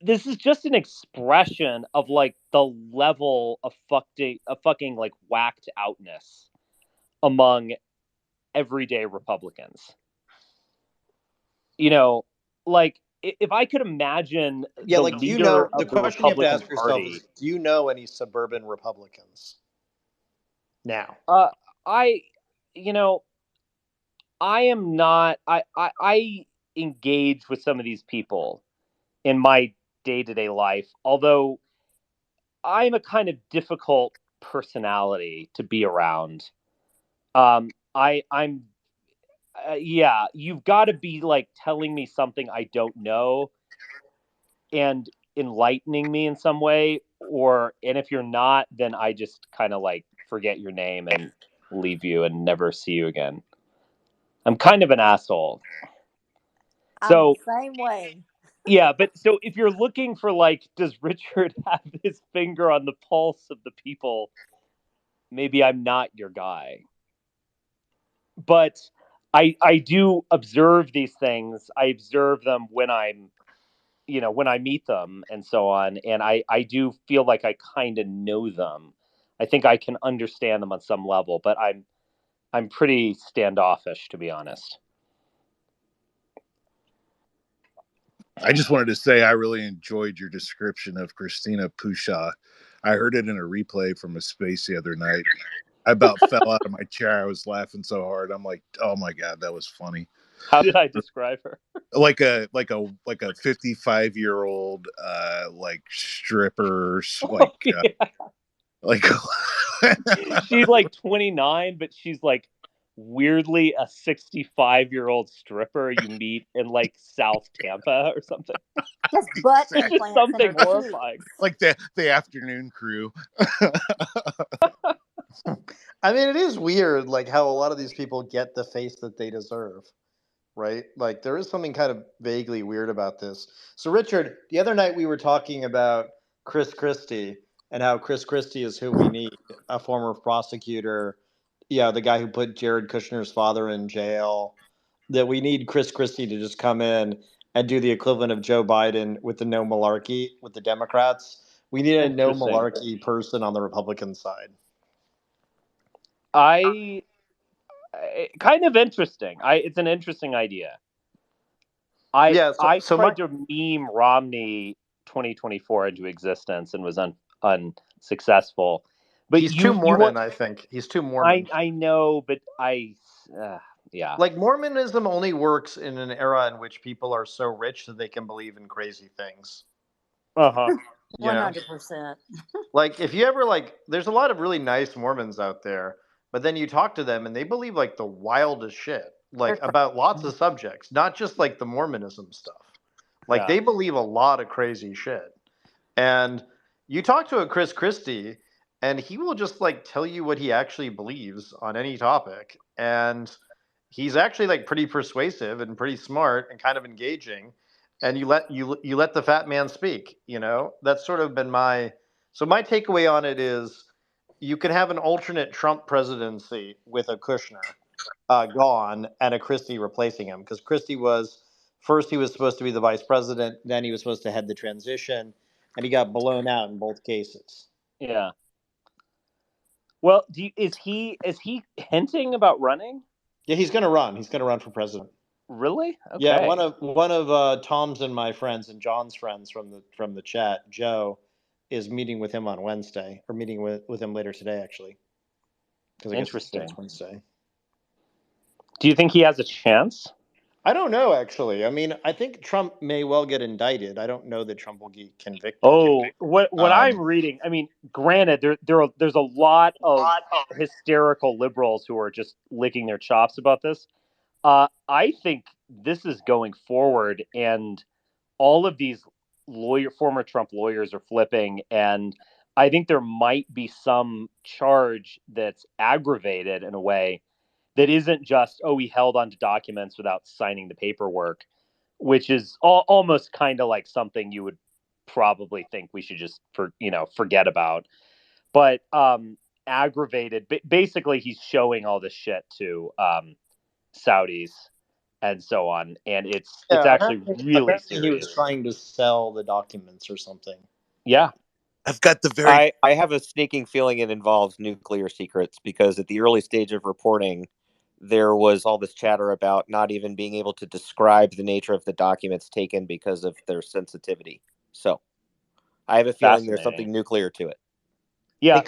this is just an expression of like the level of fucking like whacked outness among everyday Republicans. You know, like if I could imagine Yeah, the like, do you leader know, the of the question you have to Republican ask yourself Party, is, do you know any suburban Republicans now? I, you know, I am not. I engage with some of these people in my day-to-day life, although I'm a kind of difficult personality to be around. I'm yeah, you've got to be like telling me something I don't know and enlightening me in some way, and if you're not, then I just kind of like forget your name and leave you and never see you again. I'm kind of an asshole. I'm So the same way. yeah, but so if you're looking for like, does Richard have his finger on the pulse of the people? Maybe I'm not your guy. But I do observe these things. I observe them when when I meet them and so on, and I do feel like I kind of know them. I think I can understand them on some level, but I'm pretty standoffish, to be honest. I just wanted to say I really enjoyed your description of Christina Pushaw. I heard it in a replay from a space the other night. I about fell out of my chair. I was laughing so hard. I'm like, oh my God, that was funny. How did I describe her? Like a 55-year-old like strippers, Oh, yeah. like She's like 29, but she's like weirdly a 65-year-old stripper you meet in like South Tampa or something. Just butt It's just implants in something her cheeks. horrifying. like the afternoon crew. I mean, it is weird, like, how a lot of these people get the face that they deserve, right? Like, there is something kind of vaguely weird about this. So, Richard, the other night we were talking about Chris Christie and how Chris Christie is who we need, a former prosecutor, yeah, the guy who put Jared Kushner's father in jail, that we need Chris Christie to just come in and do the equivalent of Joe Biden with the no malarkey with the Democrats. We need a no Interesting. malarkey person on the Republican side. Kind of interesting. It's an interesting idea. I tried to meme Romney 2024 into existence and was unsuccessful. But he's too Mormon, I think. He's too Mormon. I know, but yeah. Like, Mormonism only works in an era in which people are so rich that they can believe in crazy things. 100%. Like, if you ever, like, there's a lot of really nice Mormons out there, but then you talk to them and they believe like the wildest shit, like about lots of subjects, not just like the Mormonism stuff. Like, they believe a lot of crazy shit. And you talk to a Chris Christie and he will just like tell you what he actually believes on any topic. And he's actually like pretty persuasive and pretty smart and kind of engaging. And you let the fat man speak, That's sort of been my takeaway on it is you can have an alternate Trump presidency with a Kushner gone and a Christie replacing him, because Christie was he was supposed to be the vice president, then he was supposed to head the transition, and he got blown out in both cases. Yeah. Well, is he hinting about running? Yeah, he's going to run. He's going to run for president. Really? Okay. Yeah, one of Tom's and my friends and John's friends from the chat, Joe, is meeting with him on Wednesday, or meeting with him later today, actually. Interesting. It's Wednesday. Do you think he has a chance? I don't know, actually. I mean, I think Trump may well get indicted. I don't know that Trump will get convicted. Oh, what I'm reading, I mean, granted, there's a lot of hysterical liberals who are just licking their chops about this. I think this is going forward, and all of these former Trump lawyers are flipping, and I think there might be some charge that's aggravated in a way that isn't just, he held onto documents without signing the paperwork, which is almost kind of like something you would probably think we should just forget about. But aggravated, basically he's showing all this shit to Saudis and so on, and it's actually really serious. He was trying to sell the documents or something. Yeah. I've got the very I have a sneaking feeling it involves nuclear secrets, because at the early stage of reporting, there was all this chatter about not even being able to describe the nature of the documents taken because of their sensitivity. So I have a feeling there's Fascinating. something nuclear to it. Yeah.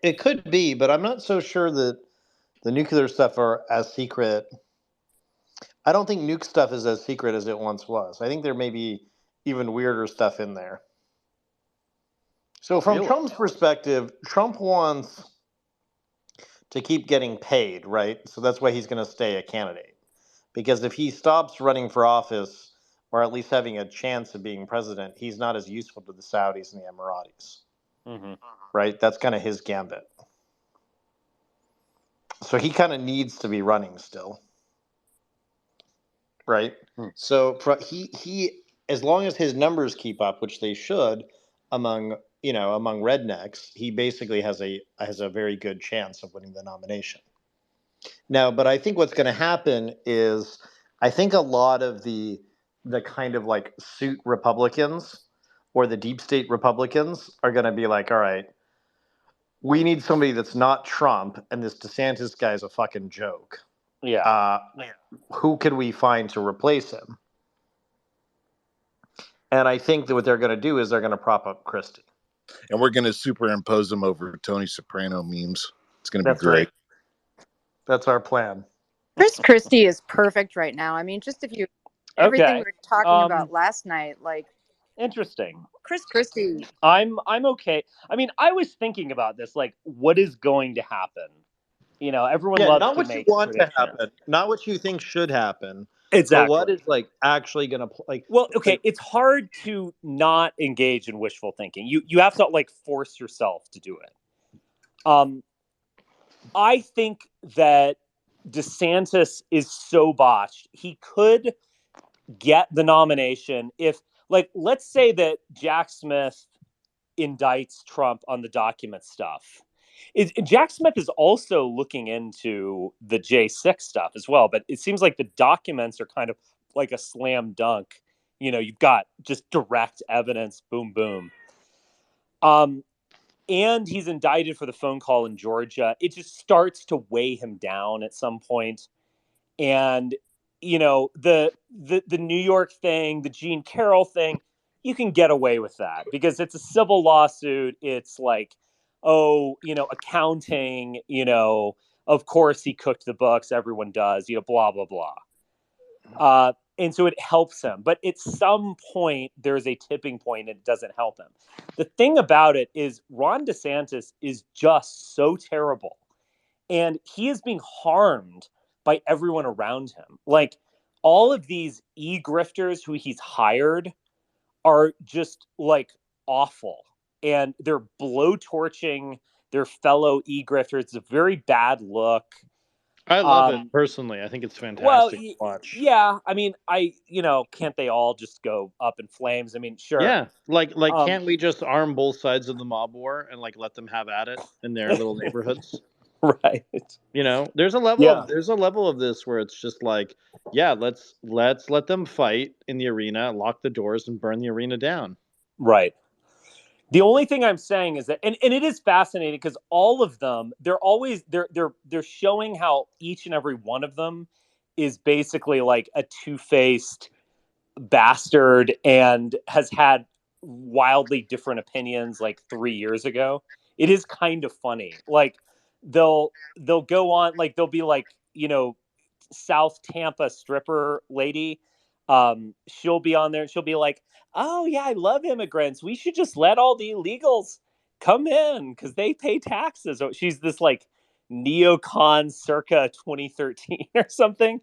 It could be, but I'm not so sure that the nuclear stuff are as secret. I don't think nuke stuff is as secret as it once was. I think there may be even weirder stuff in there. So from Really? Trump's perspective, Trump wants to keep getting paid, right? So that's why he's going to stay a candidate. Because if he stops running for office, or at least having a chance of being president, he's not as useful to the Saudis and the Emiratis, Mhm. right? That's kind of his gambit. So he kind of needs to be running still, right? Hmm. So he as long as his numbers keep up, which they should, among rednecks, he basically has a very good chance of winning the nomination. Now, but I think what's going to happen is I think a lot of the kind of like suit Republicans or the deep state Republicans are going to be like, all right, we need somebody that's not Trump, and this DeSantis guy's a fucking joke. Yeah. Who can we find to replace him? And I think that what they're going to do is they're going to prop up Christie. And we're going to superimpose them over Tony Soprano memes. It's going to be That's great. right. That's our plan. Chris Christie is perfect right now. I mean, just everything Okay. we were talking about last night, like Interesting. Chris Christie. I'm okay. I mean, I was thinking about this, like, what is going to happen? You know, everyone Yeah, loves not to what you make want to predictions. happen, not what you think should happen, Exactly. but what is like actually going to like. Well, okay, it's hard to not engage in wishful thinking. You have to like force yourself to do it. I think that DeSantis is so botched. He could get the nomination if, like, let's say that Jack Smith indicts Trump on the document stuff. Jack Smith is also looking into the J6 stuff as well, but it seems like the documents are kind of like a slam dunk. You know, you've got just direct evidence, boom, boom. And he's indicted for the phone call in Georgia. It just starts to weigh him down at some point. And, you know, the New York thing, the Jean Carroll thing, you can get away with that because it's a civil lawsuit. It's like, oh, you know, accounting, you know, of course he cooked the books. Everyone does, you know, blah, blah, blah. And so it helps him. But at some point, there's a tipping point and it doesn't help him. The thing about it is Ron DeSantis is just so terrible. And he is being harmed by everyone around him. Like all of these e-grifters who he's hired are just like awful. And they're blowtorching their fellow e-grifters. It's a very bad look. I love it personally. I think it's fantastic to watch. Yeah. I mean, can't they all just go up in flames? I mean, sure. Yeah, like can't we just arm both sides of the mob war and like let them have at it in their little neighborhoods? Right. You know, there's a level of this where it's just like, yeah, let's let them fight in the arena, lock the doors, and burn the arena down. Right. The only thing I'm saying is that, and it is fascinating because all of them, they're showing how each and every one of them is basically like a two-faced bastard and has had wildly different opinions like 3 years ago. It is kind of funny. Like they'll go on, like they'll be like, you know, South Tampa stripper lady. She'll be on there and she'll be like, oh yeah, I love immigrants. We should just let all the illegals come in because they pay taxes. So she's this like neocon circa 2013 or something.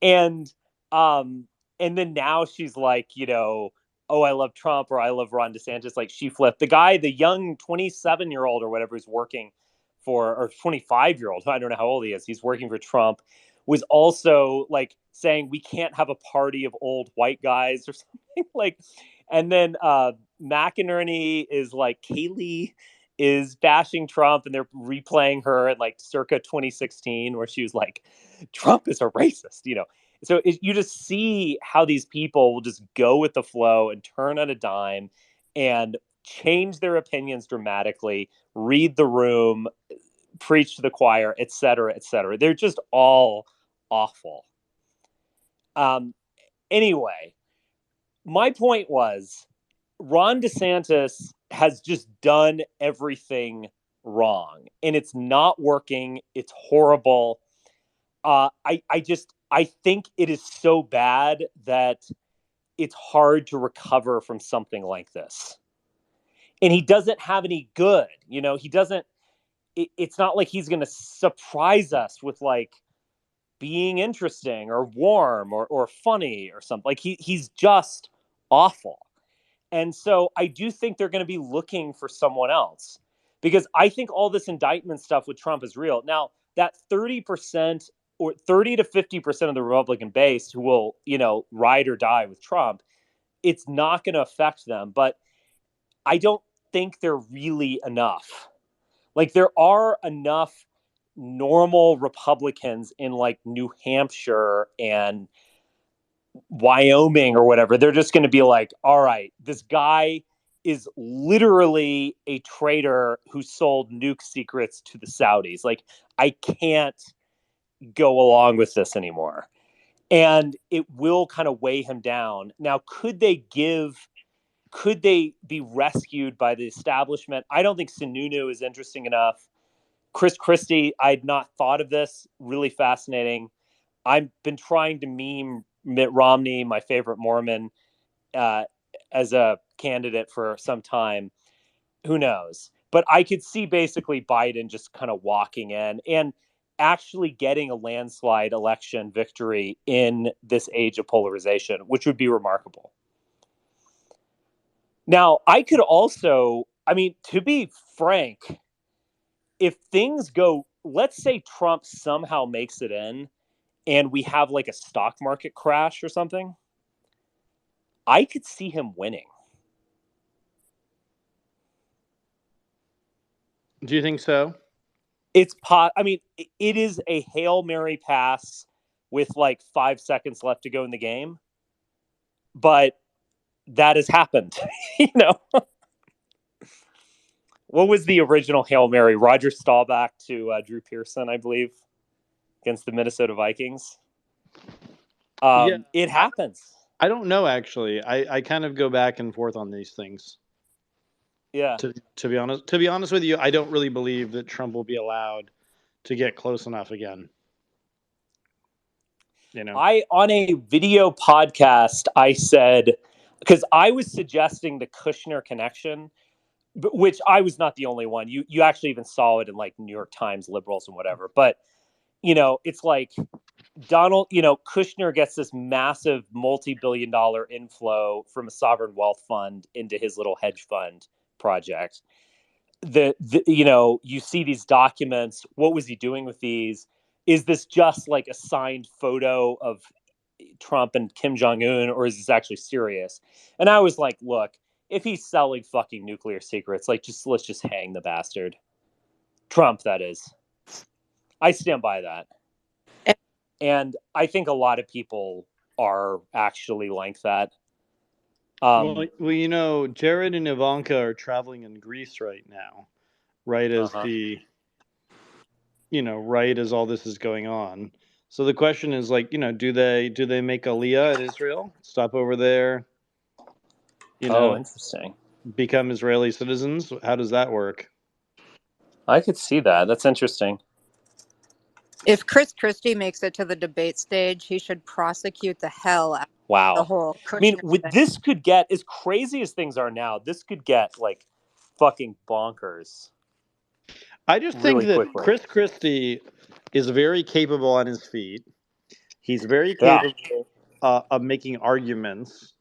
And then now she's like, you know, oh, I love Trump or I love Ron DeSantis. Like she flipped the guy, the young 27-year-old or whatever who's working for, or 25-year-old, I don't know how old he is. He's working for Trump, was also like saying we can't have a party of old white guys or something like. And then McInerney is like, Kaylee is bashing Trump and they're replaying her at like circa 2016 where she was like, Trump is a racist, you know. So you just see how these people will just go with the flow and turn on a dime and change their opinions dramatically, read the room, preach to the choir, et cetera, et cetera. They're just all awful. Anyway, my point was Ron DeSantis has just done everything wrong, and it's not working. It's horrible. I think it is so bad that it's hard to recover from something like this. And he doesn't have any good, he doesn't, it's not like he's going to surprise us with like being interesting or warm or funny or something. Like he's just awful. And so I do think they're going to be looking for someone else, because I think all this indictment stuff with Trump is real. Now, that 30% or 30 to 50% of the Republican base who will, ride or die with Trump, it's not going to affect them. But I don't think they're really enough. Like, there are enough normal Republicans in like New Hampshire and Wyoming or whatever. They're just going to be like, all right, this guy is literally a traitor who sold nuke secrets to the Saudis. Like, I can't go along with this anymore. And it will kind of weigh him down. Now, could they be rescued by the establishment? I don't think Sununu is interesting enough. Chris Christie, I'd not thought of this. Really fascinating. I've been trying to meme Mitt Romney, my favorite Mormon, as a candidate for some time. Who knows? But I could see basically Biden just kind of walking in and actually getting a landslide election victory in this age of polarization, which would be remarkable. Now, I could also, to be frank, if things go, let's say Trump somehow makes it in and we have like a stock market crash or something, I could see him winning. Do you think so? It is a Hail Mary pass with like 5 seconds left to go in the game, but that has happened. What was the original Hail Mary? Roger Staubach to Drew Pearson, I believe, against the Minnesota Vikings. It happens. I don't know, actually. I kind of go back and forth on these things. Yeah. To be honest with you, I don't really believe that Trump will be allowed to get close enough again. On a video podcast, I said, because I was suggesting the Kushner connection, which I was not the only one. You actually even saw it in like New York Times liberals and whatever. But, it's like Donald, Kushner gets this massive multi-billion-dollar inflow from a sovereign wealth fund into his little hedge fund project. You see these documents. What was he doing with these? Is this just like a signed photo of Trump and Kim Jong-un, or is this actually serious? And I was like, look, if he's selling fucking nuclear secrets, like, let's just hang the bastard. Trump, that is. I stand by that. And I think a lot of people are actually like that. Well, Jared and Ivanka are traveling in Greece right now, right as right as all this is going on. So the question is, like, do they make Aliyah at Israel, stop over there, interesting, become Israeli citizens? How does that work? I could see that. That's interesting. If Chris Christie makes it to the debate stage, he should prosecute the hell out of the whole Kushner thing. This could get, as crazy as things are now, this could get like fucking bonkers. I just think that Chris Christie is very capable on his feet. He's very capable of making arguments,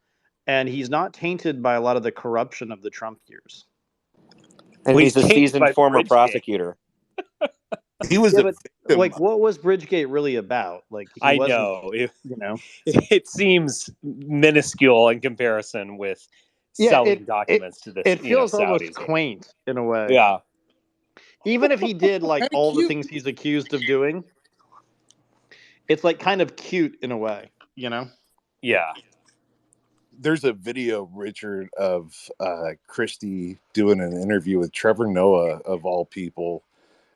and he's not tainted by a lot of the corruption of the Trump years. And he's a seasoned former prosecutor. He was like, what was Bridgegate really about? Like, I know, it seems minuscule in comparison with selling documents to the. It feels almost quaint in a way. Yeah. Even if he did like all the things he's accused of doing, it's like kind of cute in a way, Yeah. There's a video, Richard, of Christie doing an interview with Trevor Noah, of all people.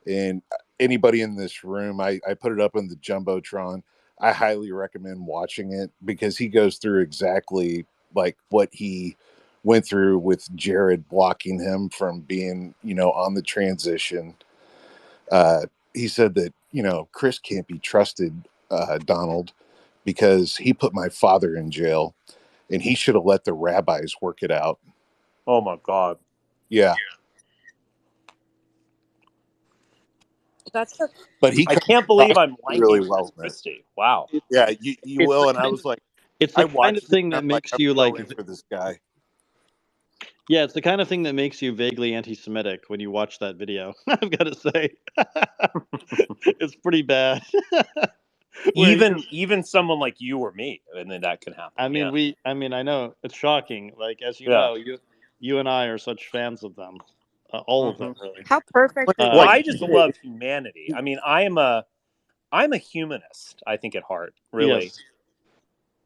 And anybody in this room, I put it up in the Jumbotron. I highly recommend watching it because he goes through exactly like what he went through with Jared blocking him from being, on the transition. He said that, Chris can't be trusted, Donald, because he put my father in jail and he should have let the rabbis work it out. Oh my God. Yeah. That's a, But he I comes can't believe across I'm liking really Chris well in it. Christie. Wow. Yeah, you It's will. the And I kind was like, it's I the kind of watched it. thing And that I'm like, makes I'm you so like in for this guy. yeah, it's the kind of thing that makes you vaguely anti-Semitic when you watch that video. I've got to say, it's pretty bad. Where he just, Even someone like you or me, and then that can happen. I mean, Yeah. I know it's shocking. Like as you Yeah. know, you and I are such fans of them, all of them really. how perfect is Well, Like, I just love humanity. I mean, I'm a humanist, I think, at heart. Really. Yes,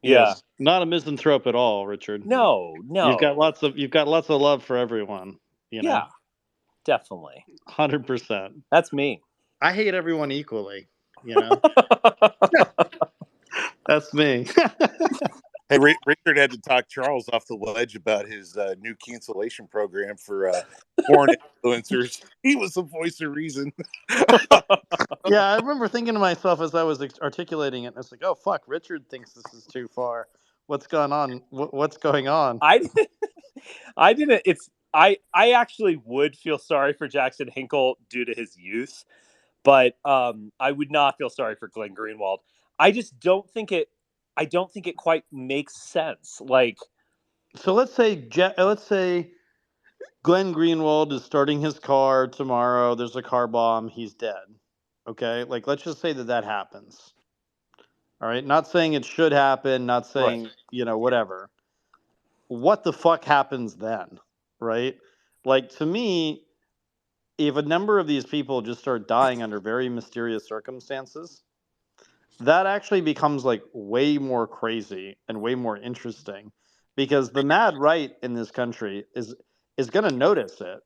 Yeah. yes, not a misanthrope at all, Richard. No. You've got lots of love for everyone. Yeah. Definitely. 100%. That's me. I hate everyone equally. That's me. hey, Richard had to talk Charles off the ledge about his new cancellation program for foreign influencers. He was the voice of reason. Yeah, I remember thinking to myself as I was articulating it, and it's like, oh fuck, Richard thinks this is too far. What's going on? What's going on? I didn't. I actually would feel sorry for Jackson Hinkle due to his youth, but I would not feel sorry for Glenn Greenwald. I just don't think it. I don't think it quite makes sense. Like, So let's say Glenn Greenwald is starting his car tomorrow. There's a car bomb. He's dead. Okay, like let's just say that happens. All right, not saying it should happen. Not saying whatever. What the fuck happens then? Right? Like to me, if a number of these people just start dying under very mysterious circumstances, that actually becomes like way more crazy and way more interesting because the mad right in this country is going to notice it,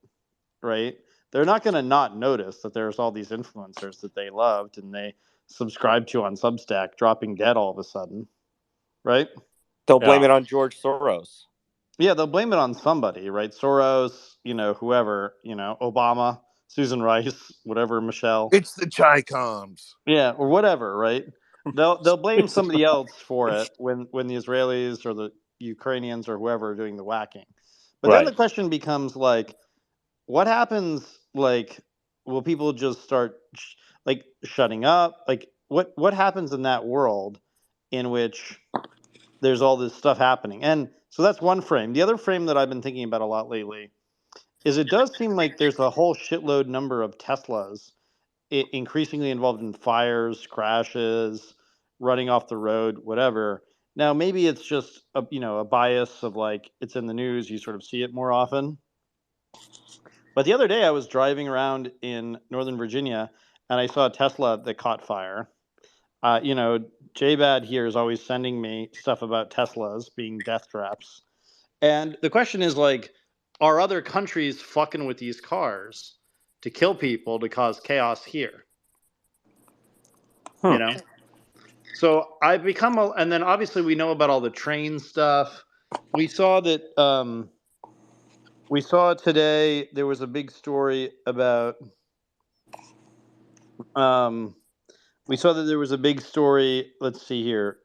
right? They're not going to not notice that there's all these influencers that they loved and they subscribed to on Substack dropping dead all of a sudden, right? They'll blame it on George Soros. Yeah, they'll blame it on somebody, right? Soros, whoever, Obama, Susan Rice, whatever, Michelle. It's the Chi-Coms. Yeah, or whatever, right? They'll blame somebody else for it when the Israelis or the Ukrainians or whoever are doing the whacking. But then the question becomes like, what happens? Like, will people just start shutting up? Like, what happens in that world in which there's all this stuff happening? And so that's one frame. The other frame that I've been thinking about a lot lately is it does seem like there's a whole shitload number of Teslas increasingly involved in fires, crashes, running off the road, whatever. Now, maybe it's just a bias of like it's in the news, you sort of see it more often. But the other day I was driving around in Northern Virginia and I saw a Tesla that caught fire. JBad here is always sending me stuff about Teslas being death traps. And the question is like, are other countries fucking with these cars to kill people to cause chaos here? So I've become and then obviously we know about all the train stuff. We saw that we saw today there was a big story about we saw that there was a big story, let's see here,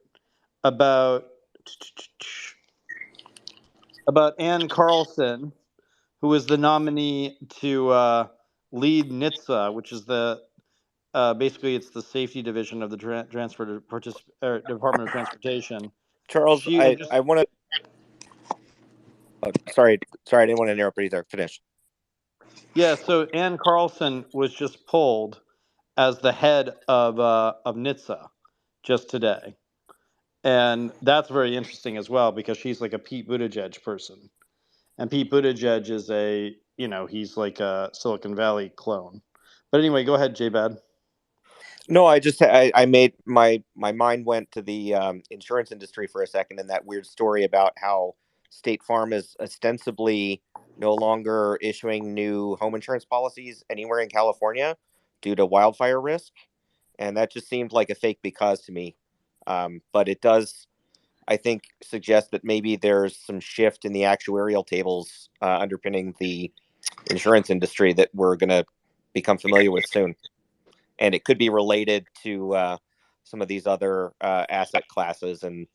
about Ann Carlson, who was the nominee to lead NHTSA, which is the basically it's the safety division of the Department of Transportation. Charles, I want to. Oh, sorry, I didn't want to interrupt either. Finish. Yeah, so Ann Carlson was just pulled as the head of NHTSA just today, and that's very interesting as well because she's like a Pete Buttigieg person, and Pete Buttigieg is he's like a Silicon Valley clone. But anyway, go ahead, JBad. No, I made my mind went to the insurance industry for a second, and that weird story about how State Farm is ostensibly no longer issuing new home insurance policies anywhere in California due to wildfire risk, and that just seemed like a fake because to me. But it does, I think, suggest that maybe there's some shift in the actuarial tables underpinning the insurance industry that we're going to become familiar with soon, and it could be related to some of these other asset classes and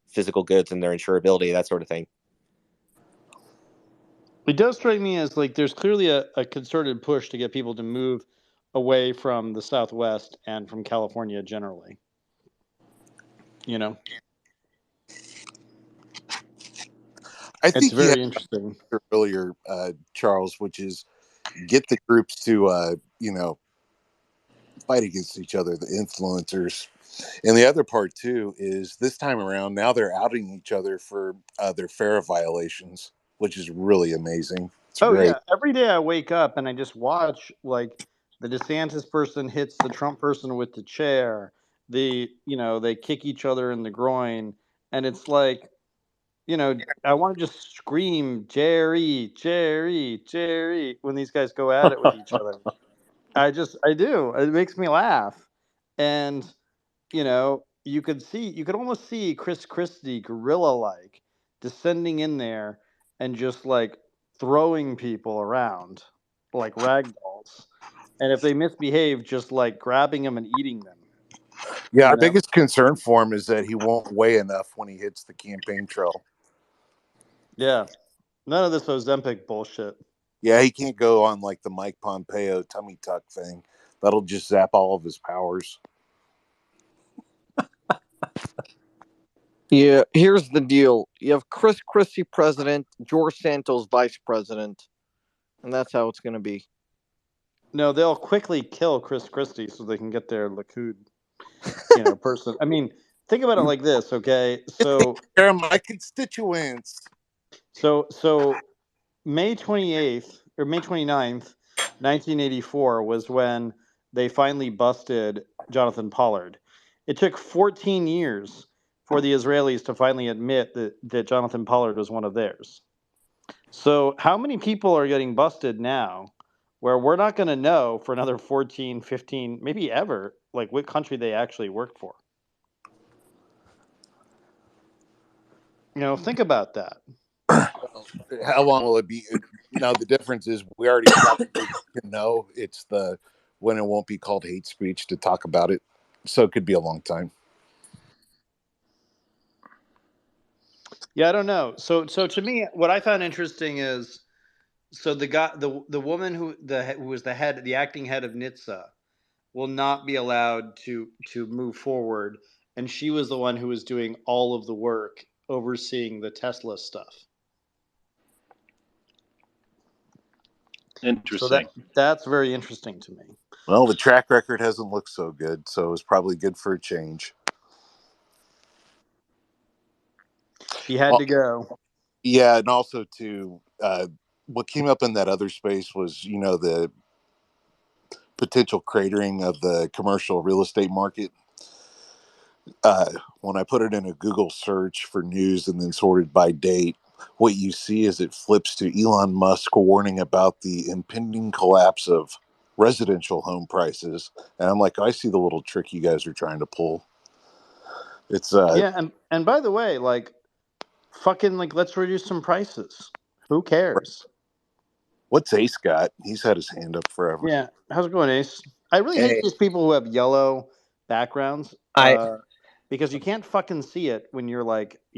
physical goods and their insurability, that sort of thing. It does strike me as like there's clearly a concerted push to get people to move away from the Southwest and from California generally. I It's think you had very interesting. earlier, Charles, which is get the groups to fight against each other, the influencers. And the other part too is this time around, now they're outing each other for their FARA violations, which is really amazing. It's great. Yeah, every day I wake up and I just watch like the DeSantis person hits the Trump person with the chair. They kick each other in the groin, and it's like, I want to just scream, Jerry, Jerry, Jerry, when these guys go at it with each other. I do. It makes me laugh. And, you could almost see Chris Christie gorilla-like descending in there and just like throwing people around like rag dolls. And if they misbehave, just like grabbing them and eating them. Yeah, our biggest concern for him is that he won't weigh enough when he hits the campaign trail. Yeah. None of this Ozempic bullshit. Yeah, he can't go on like the Mike Pompeo tummy tuck thing. That'll just zap all of his powers. Yeah, here's the deal. You have Chris Christie president, George Santos vice president, and that's how it's going to be. No, they'll quickly kill Chris Christie so they can get their Likud, person. I mean, think about it like this, okay? So they're my constituents. So May 28th or May 29th, 1984 was when they finally busted Jonathan Pollard. It took 14 years for the Israelis to finally admit that Jonathan Pollard was one of theirs. So how many people are getting busted now where we're not going to know for another 14, 15, maybe ever, like what country they actually worked for? Think about that. How long will it be? Now, the difference is we already probably know it's when it won't be called hate speech to talk about it. So it could be a long time. Yeah, I don't know. So to me, what I found interesting is, so the woman who was the acting head of NHTSA will not be allowed to move forward, and she was the one who was doing all of the work overseeing the Tesla stuff. Interesting. So that's very interesting to me. Well, the track record hasn't looked so good, so it's probably good for a change. She had to go. Yeah, and also too, what came up in that other space was, the potential cratering of the commercial real estate market. When I put it in a Google search for news and then sorted by date, what you see is it flips to Elon Musk warning about the impending collapse of residential home prices. And I'm like, I see the little trick you guys are trying to pull. It's and by the way, like, fucking, like, let's reduce some prices. Who cares? What's Ace got? He's had his hand up forever. Yeah, how's it going, Ace? I really hate these people who have yellow backgrounds. Because you can't fucking see it when you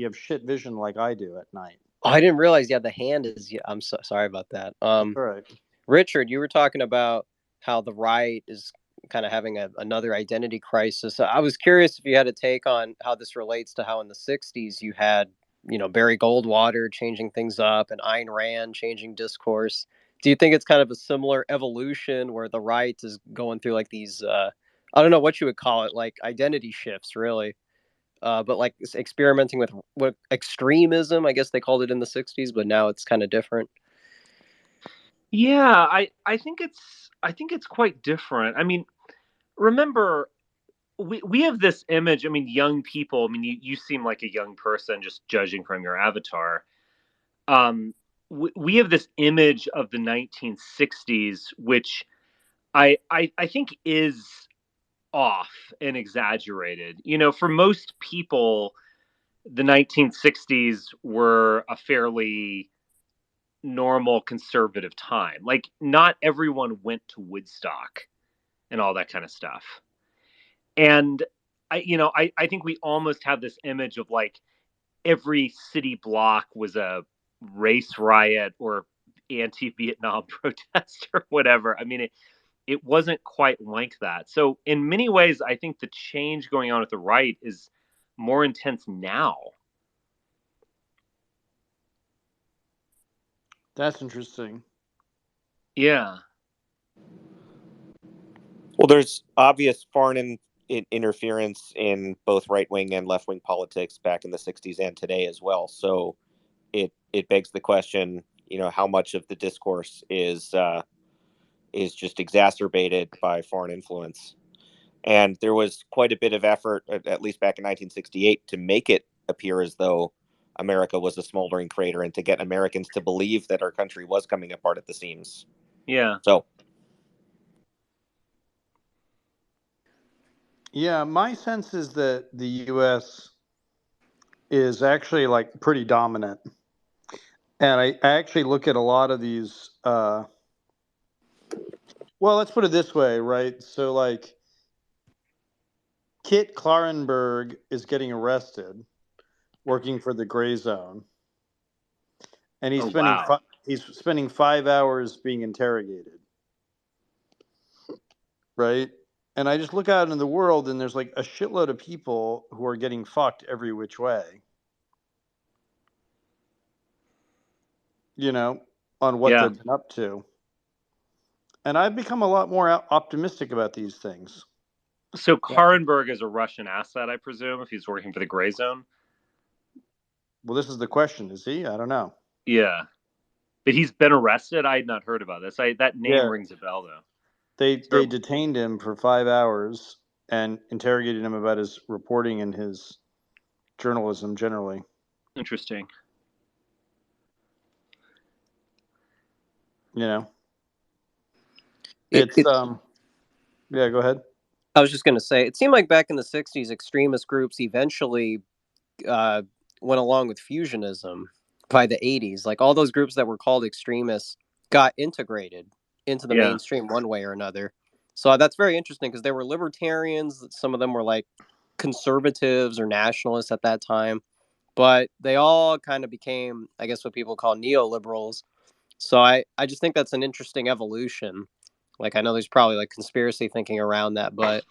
have shit vision like I do at night. Oh, I didn't realize. Yeah, the hand is. I'm so sorry about that. All right. Richard, you were talking about how the right is kind of having another identity crisis. I was curious if you had a take on how this relates to how in the 60s you had, Barry Goldwater changing things up and Ayn Rand changing discourse. Do you think it's kind of a similar evolution where the right is going through like these, I don't know what you would call it, like identity shifts, really? But like experimenting with what extremism, I guess they called it in the 60s, but now it's kind of different. Yeah, I think it's quite different. I mean, remember, we have this image. I mean, young people. I mean, you seem like a young person just judging from your avatar. We have this image of the 1960s, which I think is off and exaggerated. For most people, the 1960s were a fairly normal conservative time. Like, not everyone went to Woodstock and all that kind of stuff. And I think we almost have this image of like every city block was a race riot or anti-Vietnam protest or whatever. I mean, it wasn't quite like that. So in many ways, I think the change going on at the right is more intense now. That's interesting. Yeah. Well, there's obvious foreign interference in both right-wing and left-wing politics back in the 60s and today as well. So it begs the question, how much of the discourse is just exacerbated by foreign influence. And there was quite a bit of effort, at least back in 1968, to make it appear as though America was a smoldering crater and to get Americans to believe that our country was coming apart at the seams. Yeah. So. Yeah, my sense is that the U.S. is actually like pretty dominant. And I actually look at a lot of these, well, let's put it this way, right? So like Kit Klarenberg is getting arrested working for the Gray Zone. And he's spending 5 hours being interrogated. Right? And I just look out into the world and there's like a shitload of people who are getting fucked every which way. On what they've been up to. And I've become a lot more optimistic about these things. So Klarenberg is a Russian asset, I presume, if he's working for the Gray Zone? Well, this is the question. Is he? I don't know. Yeah. But he's been arrested? I had not heard about this. That name rings a bell, though. They detained him for 5 hours and interrogated him about his reporting and his journalism generally. Interesting. It's yeah, go ahead. I was just going to say, it seemed like back in the 60s, extremist groups eventually went along with fusionism by the 80s. Like all those groups that were called extremists got integrated into the mainstream one way or another. So that's very interesting because they were libertarians. Some of them were like conservatives or nationalists at that time. But they all kind of became, I guess, what people call neoliberals. So I just think that's an interesting evolution. Like, I know there's probably like conspiracy thinking around that, but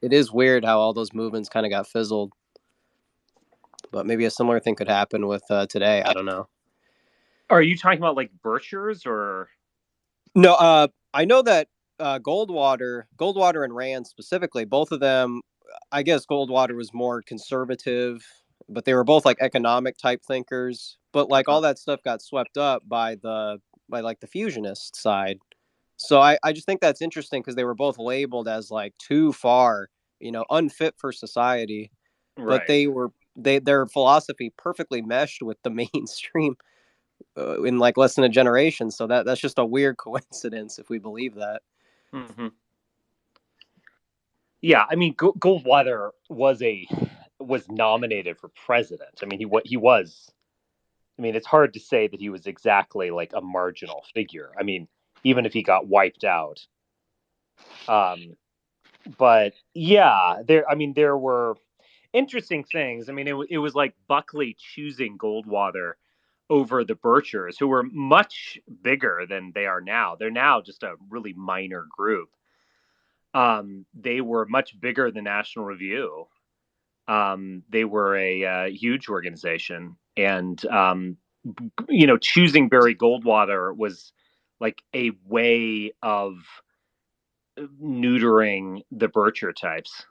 it is weird how all those movements kind of got fizzled. But maybe a similar thing could happen with today. I don't know. Are you talking about like Birchers or? No, I know that Goldwater and Rand specifically, both of them, I guess Goldwater was more conservative, but they were both like economic type thinkers. But like all that stuff got swept up by like the fusionist side. So I just think that's interesting because they were both labeled as like too far, unfit for society. But their philosophy perfectly meshed with the mainstream in like less than a generation. So that's just a weird coincidence if we believe that. Mm-hmm. Yeah, I mean, Goldwater was nominated for president. I mean, he was. I mean, it's hard to say that he was exactly like a marginal figure. I mean, even if he got wiped out. But yeah, there were interesting things. I mean, it was like Buckley choosing Goldwater over the Birchers, who were much bigger than they are now. They're now just a really minor group. They were much bigger than National Review. They were a huge organization, and choosing Barry Goldwater was like a way of neutering the Bircher types.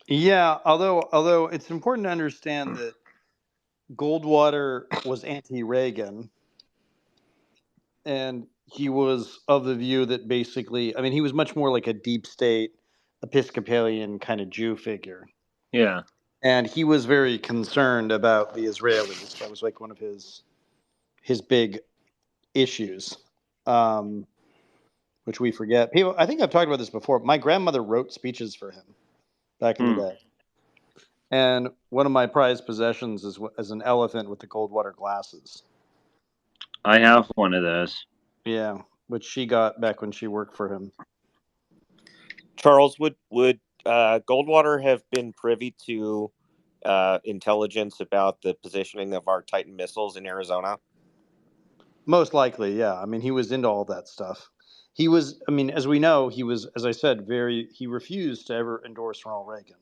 Yeah, although it's important to understand that Goldwater was anti-Reagan, and he was of the view that basically, I mean, he was much more like a deep state Episcopalian kind of Jew figure. Yeah. And he was very concerned about the Israelis. That was like one of his big issues, which we forget. People, I think I've talked about this before. My grandmother wrote speeches for him back in the day. And one of my prized possessions is an elephant with the Goldwater glasses. I have one of those. Yeah, which she got back when she worked for him. Charles, would Goldwater have been privy to intelligence about the positioning of our Titan missiles in Arizona? Most likely, yeah. I mean, he was into all that stuff. He was, I mean, as we know, he was, as I said, he refused to ever endorse Ronald Reagan,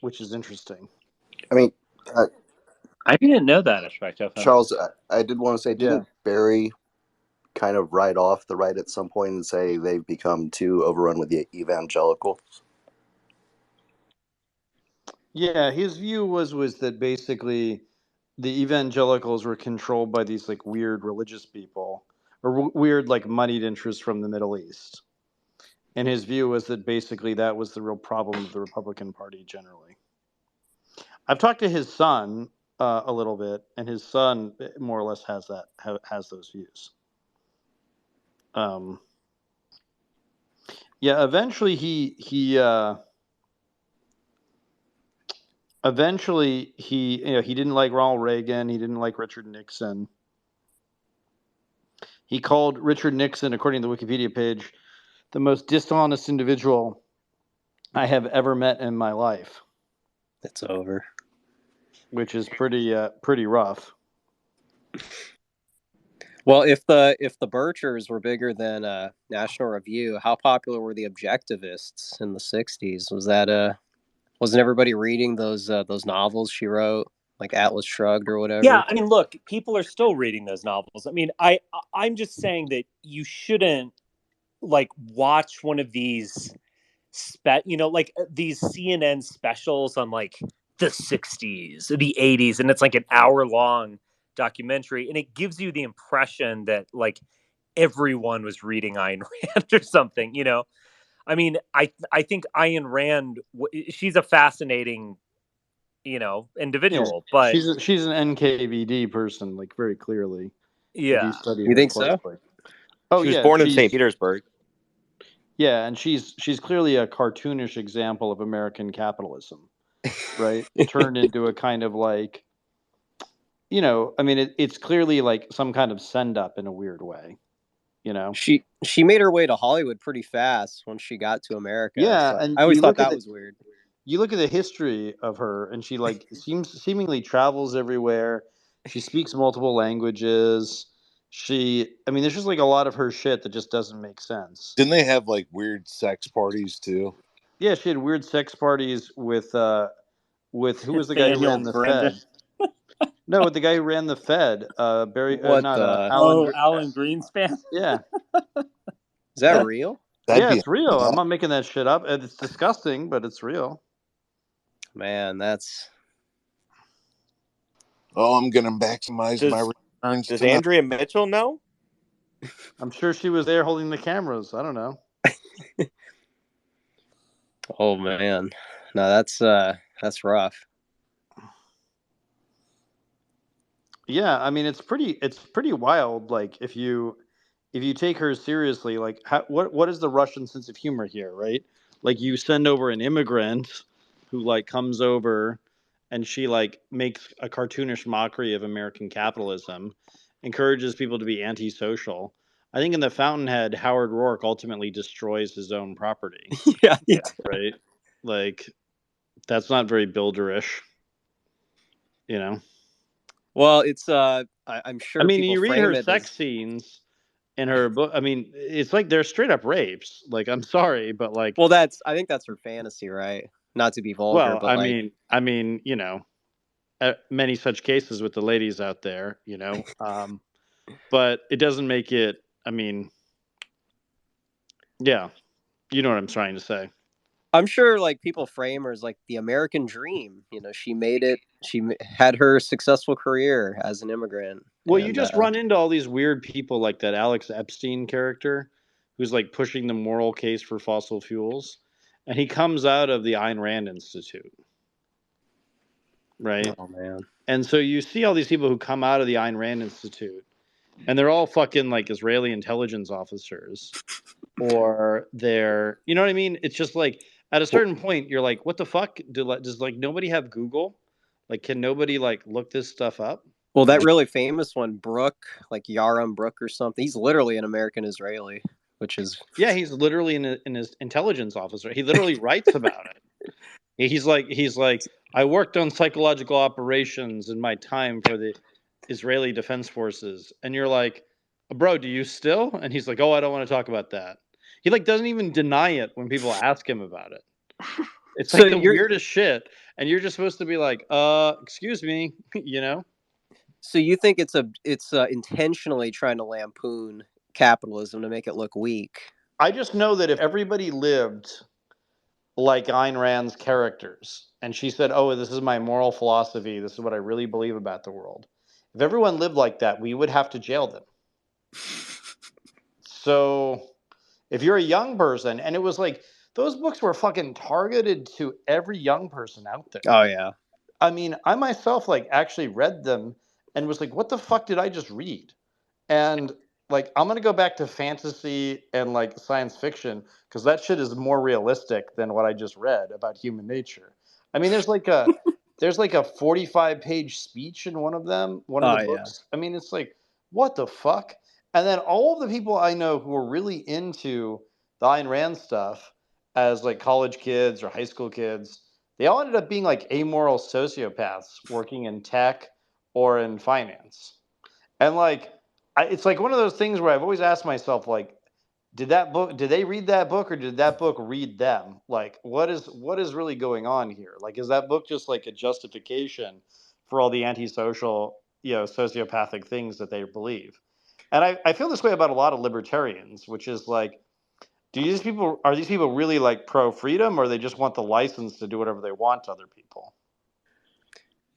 which is interesting. I mean, I didn't know that aspect of him. Charles, I did want to say, Yeah. didn't Barry kind of write off the right at some point and say they've become too overrun with the evangelicals? Yeah, his view was that basically the evangelicals were controlled by these like weird religious people or weird like moneyed interests from the Middle East. And his view was that basically that was the real problem of the Republican Party generally. I've talked to his son a little bit, and his son more or less has those views. Yeah, eventually he didn't like Ronald Reagan. He didn't like Richard Nixon. He called Richard Nixon, according to the Wikipedia page, the most dishonest individual I have ever met in my life. It's over. Which is pretty rough. Well, if the Birchers were bigger than National Review, how popular were the Objectivists in the '60s? Wasn't everybody reading those novels she wrote, like Atlas Shrugged or whatever? Yeah, I mean, look, people are still reading those novels. I mean, I'm just saying that you shouldn't like watch one of these like these CNN specials on like the 60s, the 80s, and it's like an hour-long documentary, and it gives you the impression that like everyone was reading Ayn Rand or something, you know? I mean, I think Ayn Rand, she's a fascinating, individual, but she's an NKVD person, like very clearly. Yeah. You think so? Oh, she was yeah, born in St. Petersburg. Yeah, and she's clearly a cartoonish example of American capitalism, right? Turned into a kind of like, I mean, it's clearly like some kind of send up in a weird way, She made her way to Hollywood pretty fast once she got to America. Yeah, so and I always you thought look at that the- was weird. You look at the history of her, and she like seemingly travels everywhere. She speaks multiple languages. There's just like a lot of her shit that just doesn't make sense. Didn't they have like weird sex parties too? Yeah, she had weird sex parties with who was the guy who Daniel ran the Brendan. Fed? No, with the guy who ran the Fed, What Alan Greenspan. Yeah, Is that real? it's real. I'm not making that shit up. It's disgusting, but it's real. Man, that's. Oh, I'm gonna maximize my returns. Does Andrea Mitchell know? I'm sure she was there holding the cameras. I don't know. Oh man, no, that's rough. Yeah, I mean it's pretty wild. Like if you take her seriously, like what is the Russian sense of humor here, right? Like you send over an immigrant who like comes over, and she like makes a cartoonish mockery of American capitalism, encourages people to be antisocial. I think in The Fountainhead, Howard Rourke ultimately destroys his own property. Yeah. Right. Like that's not very builderish, Well, it's I'm sure. I mean, people you read frame her it sex as- scenes in her book. I mean, it's like they're straight up rapes. Like, I'm sorry, but like, Well, I think that's her fantasy, right? Not to be vulgar, but I mean, many such cases with the ladies out there, but it doesn't make it. I mean, yeah, you know what I'm trying to say. I'm sure like people frame her as like the American dream. She made it. She had her successful career as an immigrant. Well, you just run into all these weird people like that Alex Epstein character who's like pushing the moral case for fossil fuels. And he comes out of the Ayn Rand Institute. Right? Oh, man. And so you see all these people who come out of the Ayn Rand Institute and they're all fucking like Israeli intelligence officers, or they're, you know what I mean? It's just like at a certain point, you're like, what the fuck? Does like nobody have Google? Like, can nobody like look this stuff up? Well, that really famous one, Brook, like Yaram Brook or something. He's literally an American Israeli, which is Yeah, he's literally in his intelligence officer. He literally writes about it. He's like, I worked on psychological operations in my time for the Israeli Defense Forces, and you're like, bro, do you still? And he's like, oh, I don't want to talk about that. He like doesn't even deny it when people ask him about it. It's like the weirdest shit, and you're just supposed to be like, excuse me, you know? So you think it's intentionally trying to lampoon capitalism to make it look weak? I just know that if everybody lived like Ayn Rand's characters, and she said, oh, this is my moral philosophy, this is what I really believe about the world. If everyone lived like that, we would have to jail them. So if you're a young person, and it was like, those books were fucking targeted to every young person out there. Oh, yeah. I mean, I myself like actually read them and was like, what the fuck did I just read? And like, I'm going to go back to fantasy and like science fiction because that shit is more realistic than what I just read about human nature. I mean, there's like a 45-page speech in one of them, one of the books. I mean, it's like, what the fuck? And then all of the people I know who are really into the Ayn Rand stuff as like college kids or high school kids, they all ended up being like amoral sociopaths working in tech or in finance. And like, it's like one of those things where I've always asked myself, like, did they read that book, or did that book read them? Like, what is really going on here? Like, is that book just like a justification for all the antisocial, sociopathic things that they believe? And I feel this way about a lot of libertarians, which is like, are these people really like pro freedom, or they just want the license to do whatever they want to other people?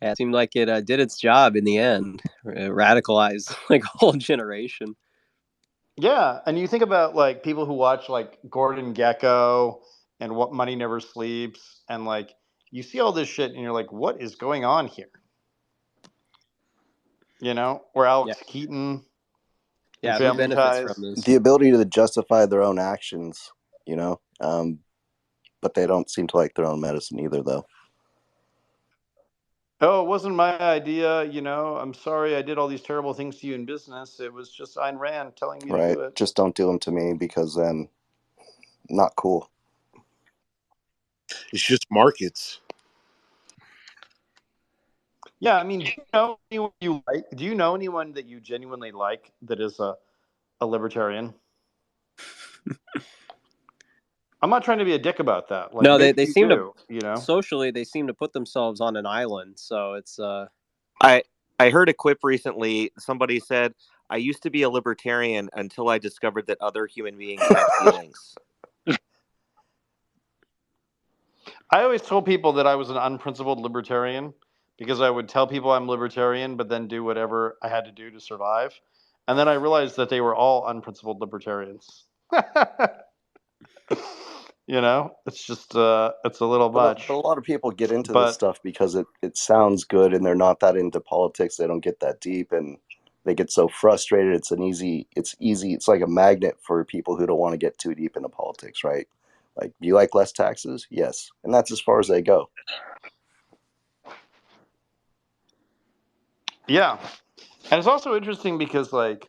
Yeah, it seemed like it did its job in the end. It radicalized like a whole generation. Yeah, and you think about like people who watch like Gordon Gekko and What Money Never Sleeps, and like you see all this shit, and you're like, what is going on here? Or Alex Keaton. Yeah, who benefits from this? The ability to justify their own actions, but they don't seem to like their own medicine either, though. Oh, it wasn't my idea, I'm sorry I did all these terrible things to you in business. It was just Ayn Rand telling me to do it. Just don't do them to me, because then not cool. It's just markets. Yeah, I mean, do you know anyone you like? Do you know anyone that you genuinely like that is a libertarian? I'm not trying to be a dick about that. Like, no, they seem to, socially, they seem to put themselves on an island. So it's I heard a quip recently. Somebody said, I used to be a libertarian until I discovered that other human beings have feelings. I always told people that I was an unprincipled libertarian because I would tell people I'm libertarian, but then do whatever I had to do to survive. And then I realized that they were all unprincipled libertarians. It's just, it's a little much. But a lot of people get into this stuff because it sounds good, and they're not that into politics. They don't get that deep, and they get so frustrated. It's easy. It's like a magnet for people who don't want to get too deep into politics, right? Like, do you like less taxes? Yes. And that's as far as they go. Yeah. And it's also interesting because, like,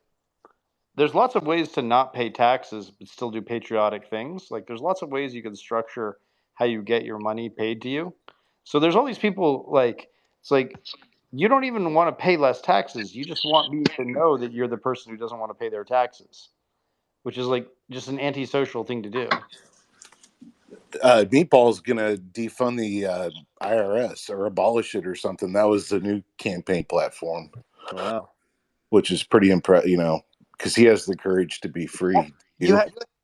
there's lots of ways to not pay taxes but still do patriotic things. Like, there's lots of ways you can structure how you get your money paid to you. So there's all these people, like, it's like, you don't even want to pay less taxes. You just want me to know that you're the person who doesn't want to pay their taxes, which is, like, just an antisocial thing to do. Meatball's going to defund the IRS or abolish it or something. That was the new campaign platform. Wow. Which is pretty impressive, because he has the courage to be free.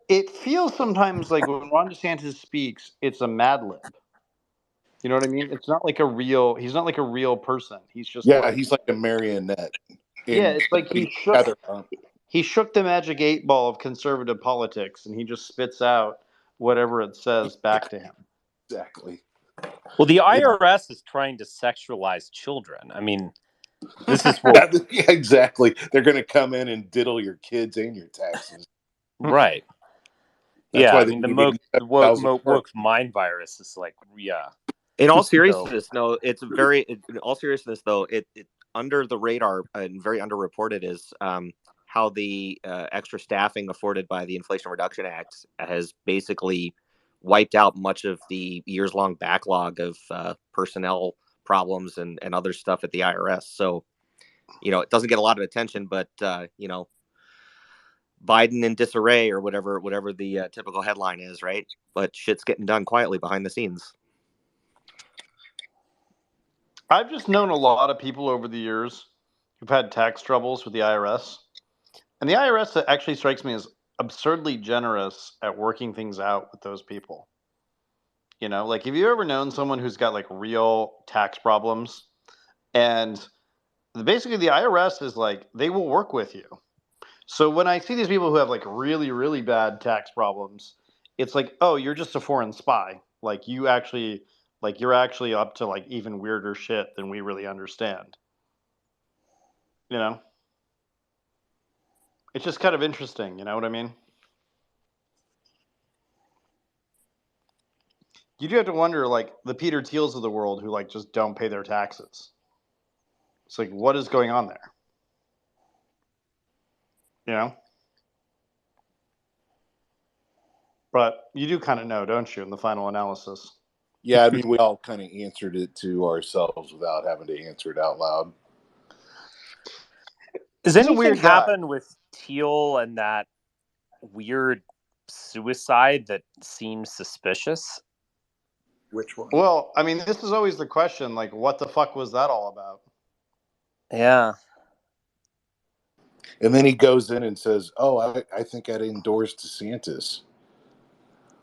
It feels sometimes like when Ron DeSantis speaks, it's a Mad Lib. You know what I mean? It's not like he's not like a real person. He's just he's like a marionette. Yeah, it's like he shook the magic 8 ball of conservative politics, and he just spits out whatever it says back to him. Exactly. Well, the IRS is trying to sexualize children. I mean, This is what Yeah, exactly. They're going to come in and diddle your kids and your taxes. right. That's Yeah, why I they mean the gave woke 87,000 mind virus is like In all so seriousness, no, it's very. In all seriousness, though, it under the radar and very underreported is how the extra staffing afforded by the Inflation Reduction Act has basically wiped out much of the years-long backlog of personnel problems and other stuff at the IRS. So, it doesn't get a lot of attention, but Biden in disarray or whatever the typical headline is, right? But shit's getting done quietly behind the scenes. I've just known a lot of people over the years who've had tax troubles with the IRS. And the IRS actually strikes me as absurdly generous at working things out with those people. Like, have you ever known someone who's got like real tax problems? And basically, the IRS is like, they will work with you. So when I see these people who have like really, really bad tax problems, it's like, oh, you're just a foreign spy. Like, you're actually up to like even weirder shit than we really understand. It's just kind of interesting. You know what I mean? You do have to wonder, like, the Peter Thiels of the world who like just don't pay their taxes. It's like, what is going on there? You know? But you do kind of know, don't you, in the final analysis? Yeah, I mean, we all kind of answered it to ourselves without having to answer it out loud. Does He's a anything weird guy. happen with Thiel and that weird suicide that seems suspicious? Which one? Well, I mean, this is always the question, like, what the fuck was that all about? Yeah. And then he goes in and says, oh, I think I'd endorse DeSantis,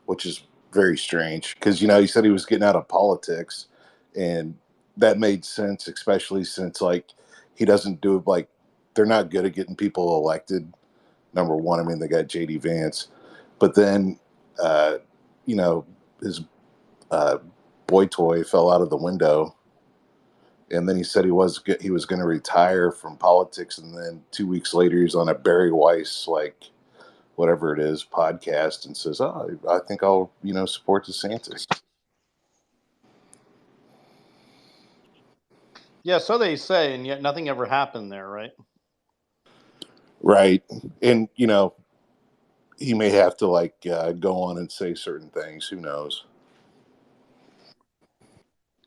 which is very strange because, he said he was getting out of politics, and that made sense, especially since, like, he doesn't do it, like, they're not good at getting people elected. Number one, I mean, they got J.D. Vance, but then, his boy toy fell out of the window, and then he said he was going to retire from politics, and then 2 weeks later he's on a Barry Weiss, like, whatever it is, podcast, and says, oh, I think I'll support DeSantis. Yeah, so they say, and yet nothing ever happened there, right? Right. And he may have to go on and say certain things, who knows.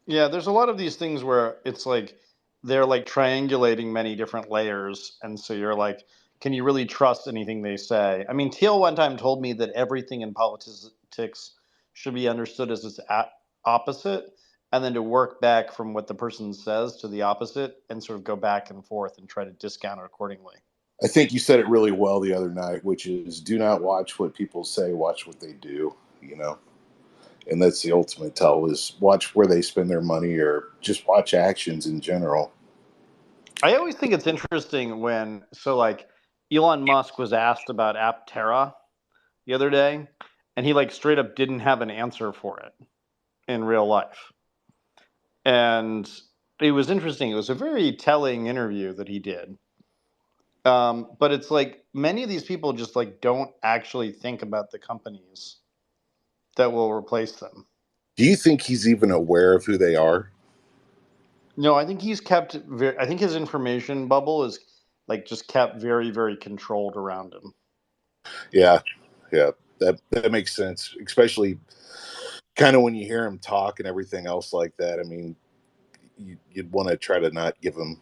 Yeah, there's a lot of these things where it's like they're like triangulating many different layers, and so you're like, can you really trust anything they say? I mean, Thiel one time told me that everything in politics should be understood as its opposite, and then to work back from what the person says to the opposite, and sort of go back and forth and try to discount it accordingly. I think you said it really well the other night, which is do not watch what people say, watch what they do, And that's the ultimate tell, is watch where they spend their money, or just watch actions in general. I always think it's interesting when, like, Elon Musk was asked about Aptera the other day, and he like straight up didn't have an answer for it in real life. And it was interesting. It was a very telling interview that he did. But it's like many of these people just like don't actually think about the companies that will replace them. Do you think he's even aware of who they are? No, I think he's kept I think his information bubble is like just kept very, very controlled around him. Yeah, that makes sense, especially kind of when you hear him talk and everything else like that. I mean, you'd want to try to not give him,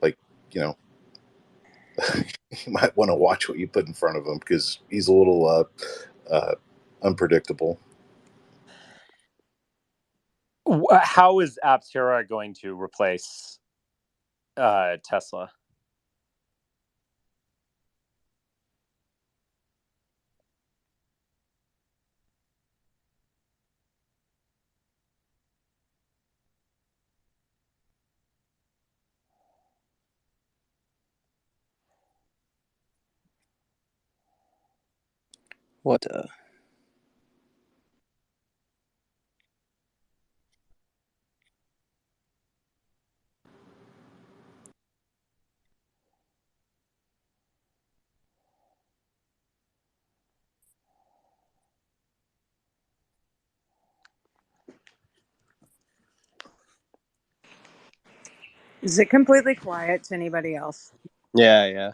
like, you might want to watch what you put in front of him, because he's a little unpredictable. How is Aptera going to replace Tesla? What? Is it completely quiet to anybody else? Yeah.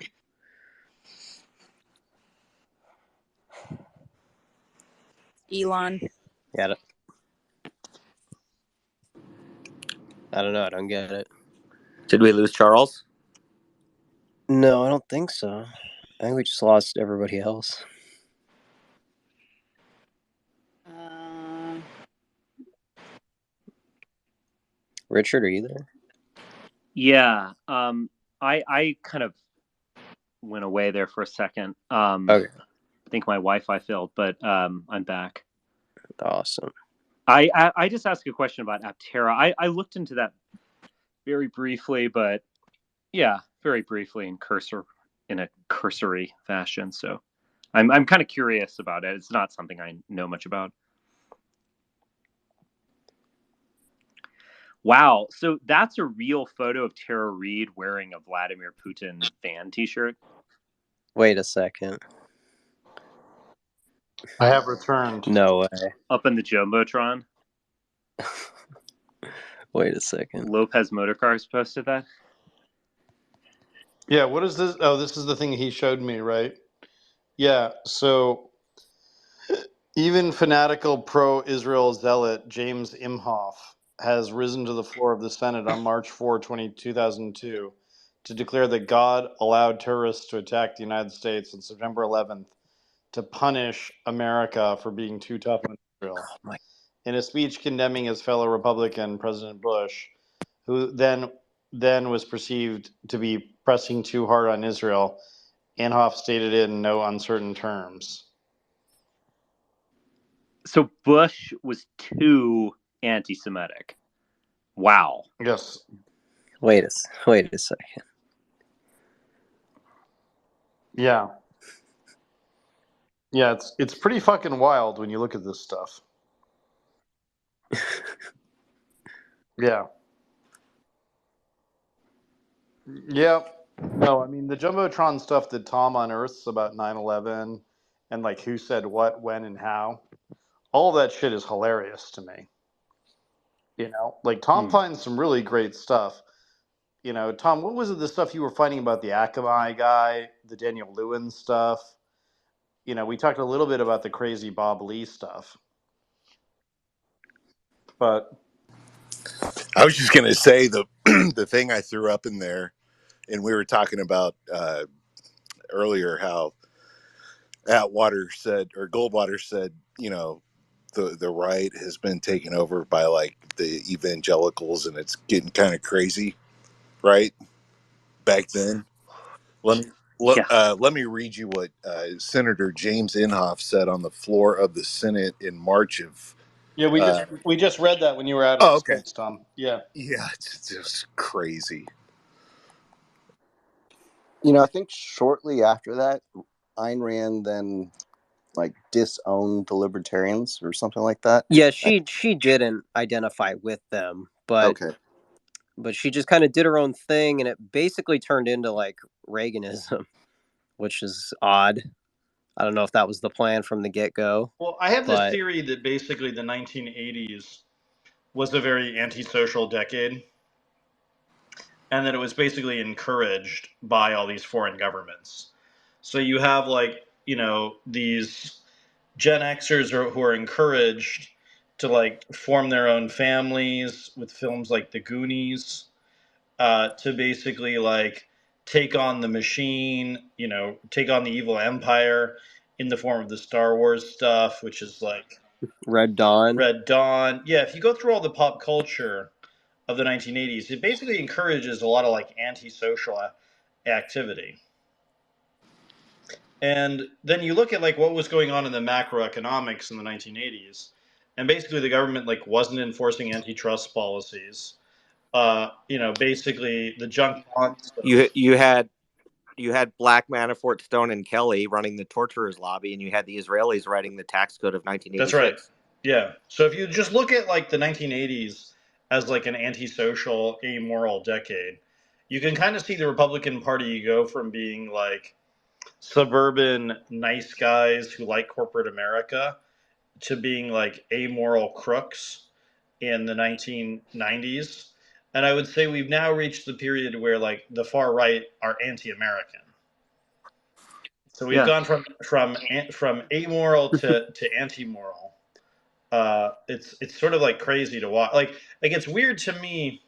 Elon. Yeah. I don't know. I don't get it. Did we lose Charles? No, I don't think so. I think we just lost everybody else. Richard, are you there? Yeah. I kind of went away there for a second. Okay. I think my Wi-Fi failed, but I'm back. Awesome. I just asked a question about Aptera. I looked into that very briefly, but yeah, very briefly in a cursory fashion. So I'm kind of curious about it. It's not something I know much about. Wow, so that's a real photo of Tara Reid wearing a Vladimir Putin fan T-shirt. Wait a second. I have returned. No way. Up in the Jumbotron. Wait a second. Lopez Motorcars posted that. Yeah, what is this? Oh, this is the thing he showed me, right? Yeah, so even fanatical pro-Israel zealot James Imhoff has risen to the floor of the Senate on March 4, 2002 to declare that God allowed terrorists to attack the United States on September 11th to punish America for being too tough on Israel. In a speech condemning his fellow Republican President Bush, who then was perceived to be pressing too hard on Israel, Imhoff stated it in no uncertain terms. So Bush was too anti-Semitic. Wow. Yes. Wait a second. Yeah. Yeah, it's pretty fucking wild when you look at this stuff. Yeah. Yeah. No, I mean the Jumbotron stuff that Tom unearths about 9/11 and like who said what, when, and how. All that shit is hilarious to me. You know, like Tom finds some really great stuff. You know, Tom, what was it the stuff you were finding about the Akamai guy, the Daniel Lewin stuff? You know, we talked a little bit about the crazy Bob Lee stuff. But I was just gonna say the the thing I threw up in there, and we were talking about earlier how Goldwater said, you know, the right has been taken over by like the evangelicals, and it's getting kind of crazy, right? Back then, let me read you what Senator James Inhofe said on the floor of the Senate in March of. yeah, we just read that when you were out of the States, Tom. Yeah. Yeah, it's just crazy. You know, I think shortly after that, Ayn Rand then like disowned the libertarians or something like that. Yeah, she didn't identify with them, but she just kind of did her own thing, and it basically turned into like Reaganism, which is odd. I don't know if that was the plan from the get-go. Well, I have this theory that basically the 1980s was a very antisocial decade, and that it was basically encouraged by all these foreign governments. So you have like, you know, these Gen Xers who are encouraged to like form their own families with films like The Goonies, to basically like take on the machine, you know, take on the evil empire in the form of the Star Wars stuff, which is like Red Dawn. Yeah, if you go through all the pop culture of the 1980s, it basically encourages a lot of like antisocial activity. And then you look at like what was going on in the macroeconomics in the 1980s, and basically the government like wasn't enforcing antitrust policies. You know, basically the junk bond stuff. You had Black, Manafort, Stone, and Kelly running the torturers lobby, and you had the Israelis writing the tax code of 1986. That's right. Yeah. So if you just look at like the 1980s as like an antisocial, amoral decade, you can kind of see the Republican Party go from being like suburban nice guys who like corporate America to being like amoral crooks in the 1990s. And I would say we've now reached the period where like the far right are anti-American. So we've gone from amoral to anti-moral. It's sort of like crazy to watch. Like it's weird to me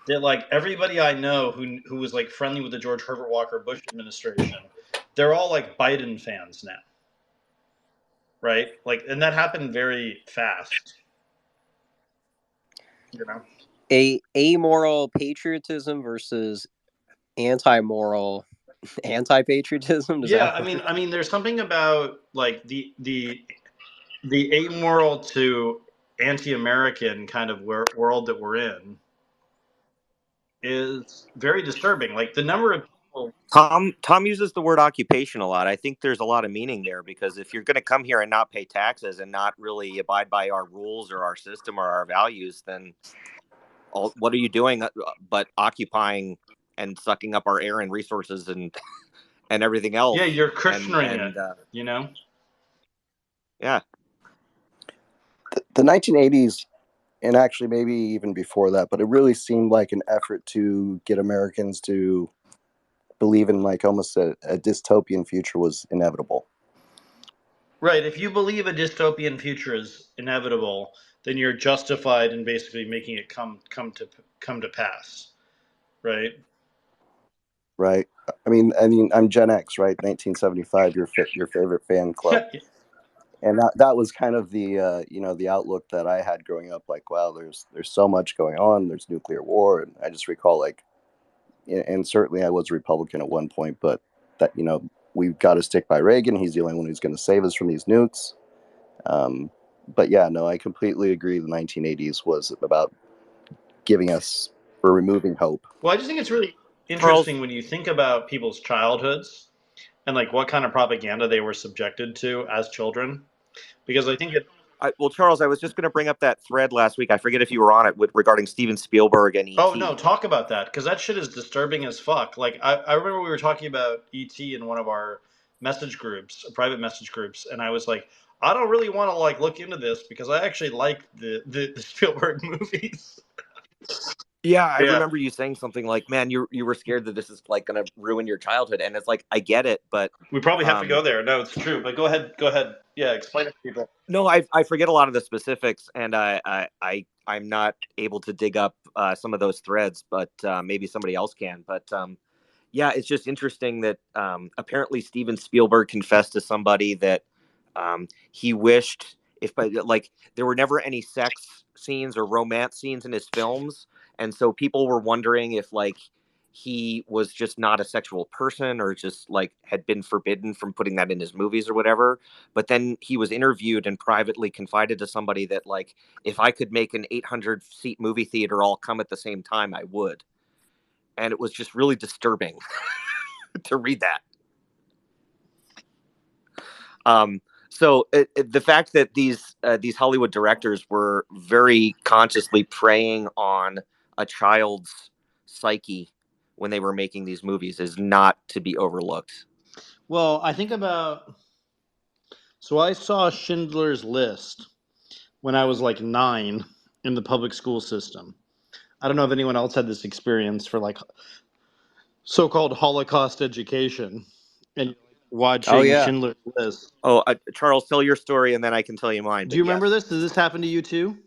that like everybody I know who was like friendly with the George Herbert Walker Bush administration, they're all like Biden fans now, right? Like, and that happened very fast, you know. Amoral patriotism versus anti-moral anti-patriotism. Yeah, I mean, there's something about like the amoral to anti-American kind of world that we're in is very disturbing. Like the number of people. Tom uses the word occupation a lot. I think there's a lot of meaning there, because if you're going to come here and not pay taxes and not really abide by our rules or our system or our values, then what are you doing but occupying and sucking up our air and resources and everything else? Yeah, you're cushioning it, you know? Yeah. The 1980s, and actually maybe even before that, but it really seemed like an effort to get Americans to believe in like almost a dystopian future was inevitable. Right. If you believe a dystopian future is inevitable, then you're justified in basically making it come to pass. Right. Right. I mean, I'm Gen X, right? 1975, your favorite fan club. And that was kind of the the outlook that I had growing up. Like, wow, there's so much going on. There's nuclear war, and I just recall like, and certainly I was a Republican at one point, but that we've got to stick by Reagan. He's the only one who's going to save us from these nukes. But yeah, no, I completely agree. The 1980s was about giving us or removing hope. Well, I just think it's really interesting when you think about people's childhoods and like what kind of propaganda they were subjected to as children, because I think well, Charles, I was just going to bring up that thread last week. I forget if you were on it regarding Steven Spielberg and E.T. Oh no, talk about that, because that shit is disturbing as fuck. Like I remember we were talking about E.T. in one of our message groups, private message groups, and I was like, I don't really want to like look into this because I actually like the Spielberg movies. Yeah, I remember you saying something like, "Man, you were scared that this is like going to ruin your childhood," and it's like, I get it, but we probably have to go there. No, it's true, but go ahead. Yeah, explain it to people. No, I forget a lot of the specifics, and I'm not able to dig up some of those threads, but maybe somebody else can. But yeah, it's just interesting that apparently Steven Spielberg confessed to somebody that he wished like there were never any sex scenes or romance scenes in his films, and so people were wondering if like he was just not a sexual person or just like had been forbidden from putting that in his movies or whatever. But then he was interviewed and privately confided to somebody that like, if I could make an 800-seat movie theater all come at the same time, I would. And it was just really disturbing to read that. So the fact that these Hollywood directors were very consciously preying on a child's psyche when they were making these movies is not to be overlooked. Well, I think about. So I saw Schindler's List when I was like 9 in the public school system. I don't know if anyone else had this experience for like so-called Holocaust education and watching Schindler's List. Oh, Charles, tell your story and then I can tell you mine. Do you remember this? Does this happen to you too?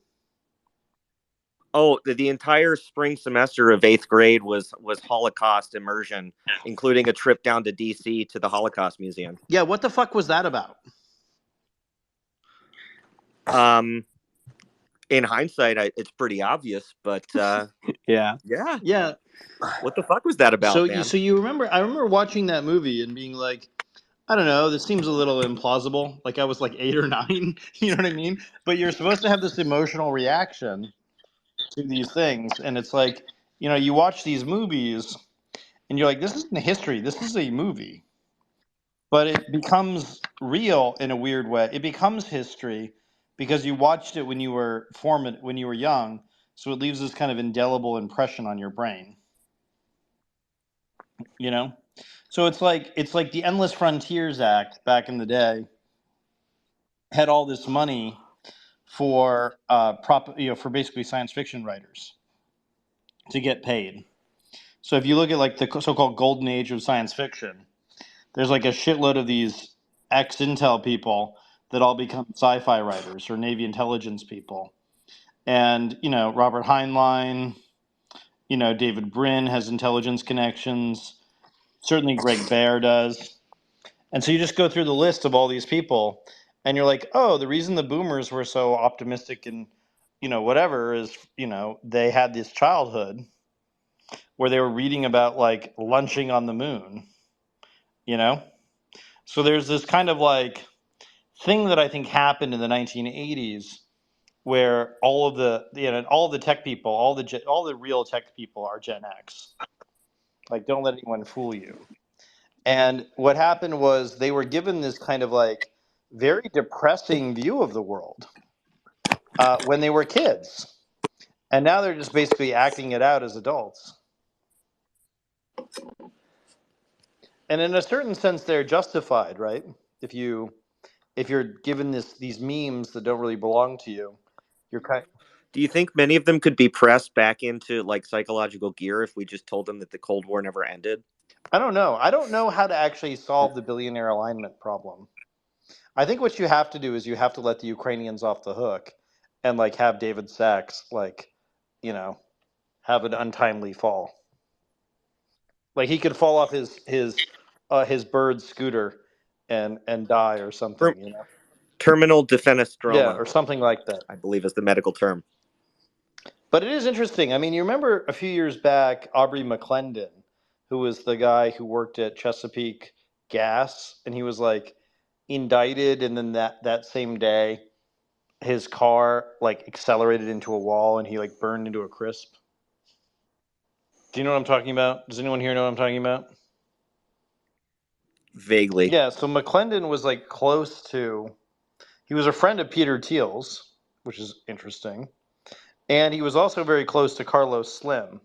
Oh, the entire spring semester of 8th grade was Holocaust immersion, including a trip down to DC to the Holocaust Museum. Yeah, what the fuck was that about? In hindsight, it's pretty obvious, but yeah. What the fuck was that about? So, man? so you remember? I remember watching that movie and being like, I don't know, this seems a little implausible. Like I was like 8 or 9, you know what I mean? But you're supposed to have this emotional reaction to these things, and it's like, you watch these movies, and you're like, this isn't history. This is a movie. But it becomes real in a weird way. It becomes history because you watched it when you were young, so it leaves this kind of indelible impression on your brain. So it's like the Endless Frontiers Act back in the day had all this money for for basically science fiction writers, to get paid. So if you look at like the so-called golden age of science fiction, there's like a shitload of these ex-intel people that all become sci-fi writers or Navy intelligence people. And, Robert Heinlein, David Brin has intelligence connections. Certainly Greg Bear does. And so you just go through the list of all these people and you're like, oh, the reason the boomers were so optimistic and, whatever is, they had this childhood where they were reading about like lunching on the moon, So there's this kind of like thing that I think happened in the 1980s where all of the tech people, all the real tech people are Gen X. Like, don't let anyone fool you. And what happened was they were given this kind of like very depressing view of the world when they were kids. And now they're just basically acting it out as adults. And in a certain sense, they're justified, right? If you're given these memes that don't really belong to you, you're kind. Do you think many of them could be pressed back into like psychological gear if we just told them that the Cold War never ended? I don't know. I don't know how to actually solve the billionaire alignment problem. I think what you have to do is you have to let the Ukrainians off the hook and like have David Sachs have an untimely fall. Like he could fall off his bird scooter and die or something, Terminal defenestroma. Yeah, or something like that. I believe is the medical term. But it is interesting. I mean, you remember a few years back, Aubrey McClendon, who was the guy who worked at Chesapeake Gas, and he was like indicted, and then that same day, his car like accelerated into a wall, and he like burned into a crisp. Do you know what I'm talking about? Does anyone here know what I'm talking about? Vaguely. Yeah. So McClendon was like he was a friend of Peter Thiel's, which is interesting, and he was also very close to Carlos Slim.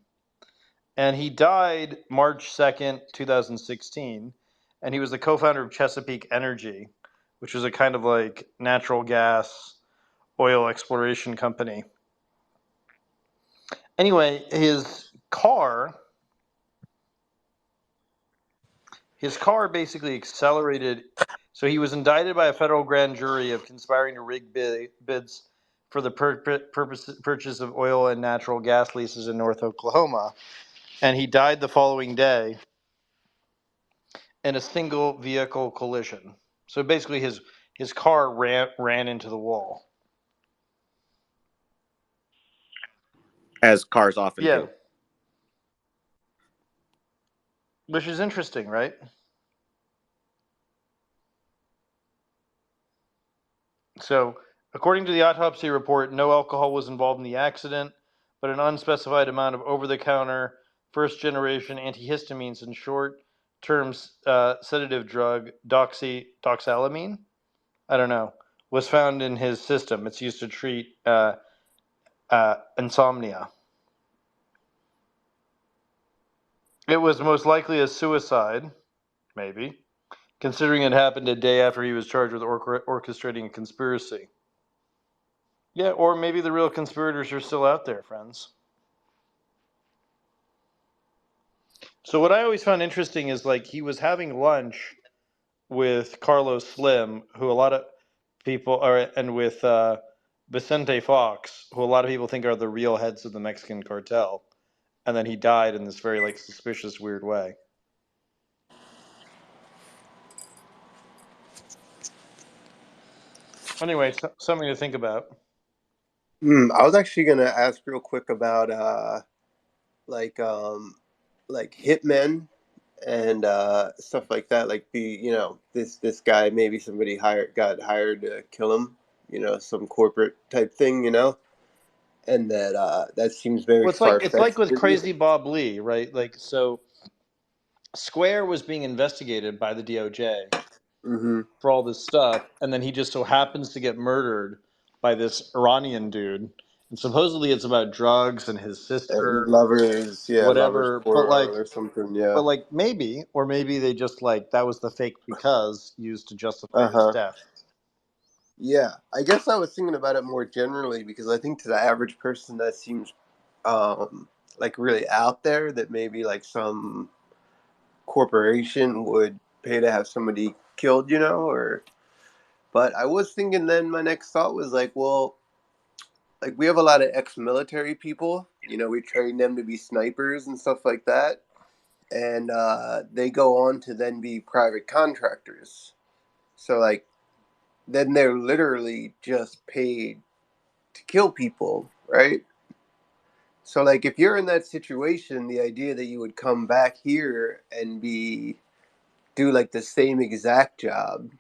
And he died March 2nd, 2016. And he was the co-founder of Chesapeake Energy, which was a kind of like natural gas oil exploration company. Anyway, his car basically accelerated. So he was indicted by a federal grand jury of conspiring to rig bids for the purchase of oil and natural gas leases in North Oklahoma. And he died the following day in a single vehicle collision. So basically his car ran into the wall. As cars often Yeah. do. Which is interesting, right? So, according to the autopsy report, no alcohol was involved in the accident, but an unspecified amount of over-the-counter, first-generation antihistamines and short-term sedative drug, doxylamine, I don't know, was found in his system. It's used to treat insomnia. It was most likely a suicide, maybe, considering it happened a day after he was charged with orchestrating a conspiracy. Yeah, or maybe the real conspirators are still out there, friends. So what I always found interesting is like he was having lunch with Carlos Slim, who a lot of people are, and with Vicente Fox, who a lot of people think are the real heads of the Mexican cartel, and then he died in this very like suspicious, weird way. Anyway, something to think about. I was actually gonna ask real quick about like hitmen and stuff like that. Like this guy, maybe somebody got hired to kill him. Some corporate type thing. And that seems very Well, it's like with Crazy Bob Lee, right? Like so, Square was being investigated by the DOJ. For all this stuff, and then he just so happens to get murdered by this Iranian dude, and supposedly it's about drugs and his sister, lovers, whatever. But like, or something, yeah. But like maybe they just like that was the fake because used to justify his death. Yeah, I guess I was thinking about it more generally because I think to the average person that seems like really out there that maybe like some corporation would pay to have somebody killed, or. But I was thinking then my next thought was like, well, like we have a lot of ex-military people. We train them to be snipers and stuff like that, and they go on to then be private contractors. So like, then they're literally just paid to kill people, right? So like, if you're in that situation, the idea that you would come back here and do like the same exact job,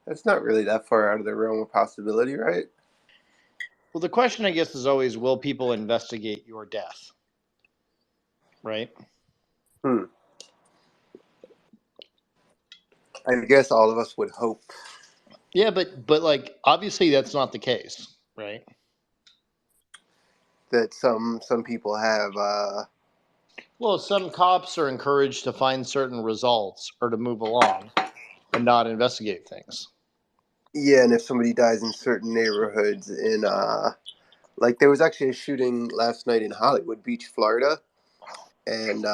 that's not really that far out of the realm of possibility, right? Well, the question, I guess, is always, will people investigate your death? Right? I guess all of us would hope. Yeah, but like, obviously that's not the case, right? That some people have. Well, some cops are encouraged to find certain results or to move along and not investigate things. Yeah, and if somebody dies in certain neighborhoods like there was actually a shooting last night in Hollywood Beach, Florida, and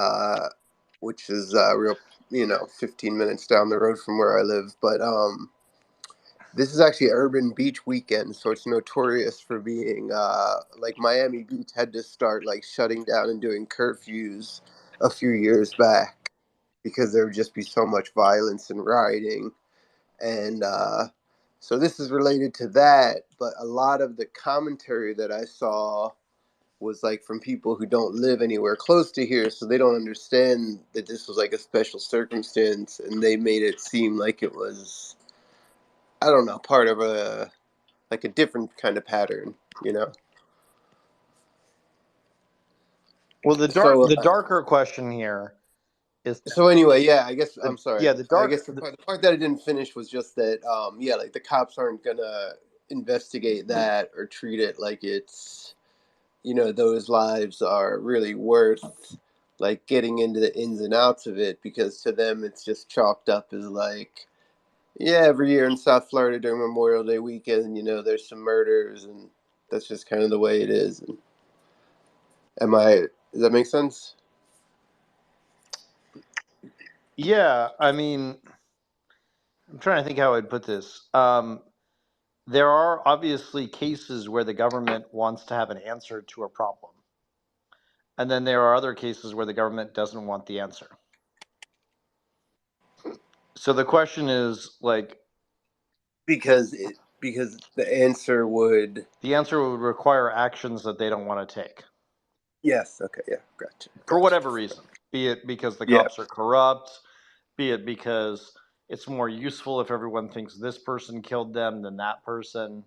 which is real, 15 minutes down the road from where I live. But this is actually Urban Beach weekend, so it's notorious for being like Miami Beach had to start like shutting down and doing curfews a few years back because there would just be so much violence and rioting. And so this is related to that, but a lot of the commentary that I saw was like from people who don't live anywhere close to here, so they don't understand that this was like a special circumstance, and they made it seem like it was, I don't know, part of a different kind of pattern, Well, the So darker question here is, so anyway, yeah, I guess I'm sorry. yeah, the I dark guess the part that I didn't finish was just that, yeah, like the cops aren't gonna investigate that or treat it like it's, those lives are really worth like getting into the ins and outs of it, because to them it's just chalked up as like, yeah, every year in South Florida during Memorial Day weekend, there's some murders, and that's just kind of the way it is. And does that make sense? yeah, I mean, I'm trying to think how I'd put this. There are obviously cases where the government wants to have an answer to a problem. And then there are other cases where the government doesn't want the answer. So the question is like, Because the answer would. the answer would require actions that they don't want to take Yes. Okay. Yeah. Gotcha. for whatever reason, be it because the Yeah. cops are corrupt, be it because it's more useful if everyone thinks this person killed them than that person.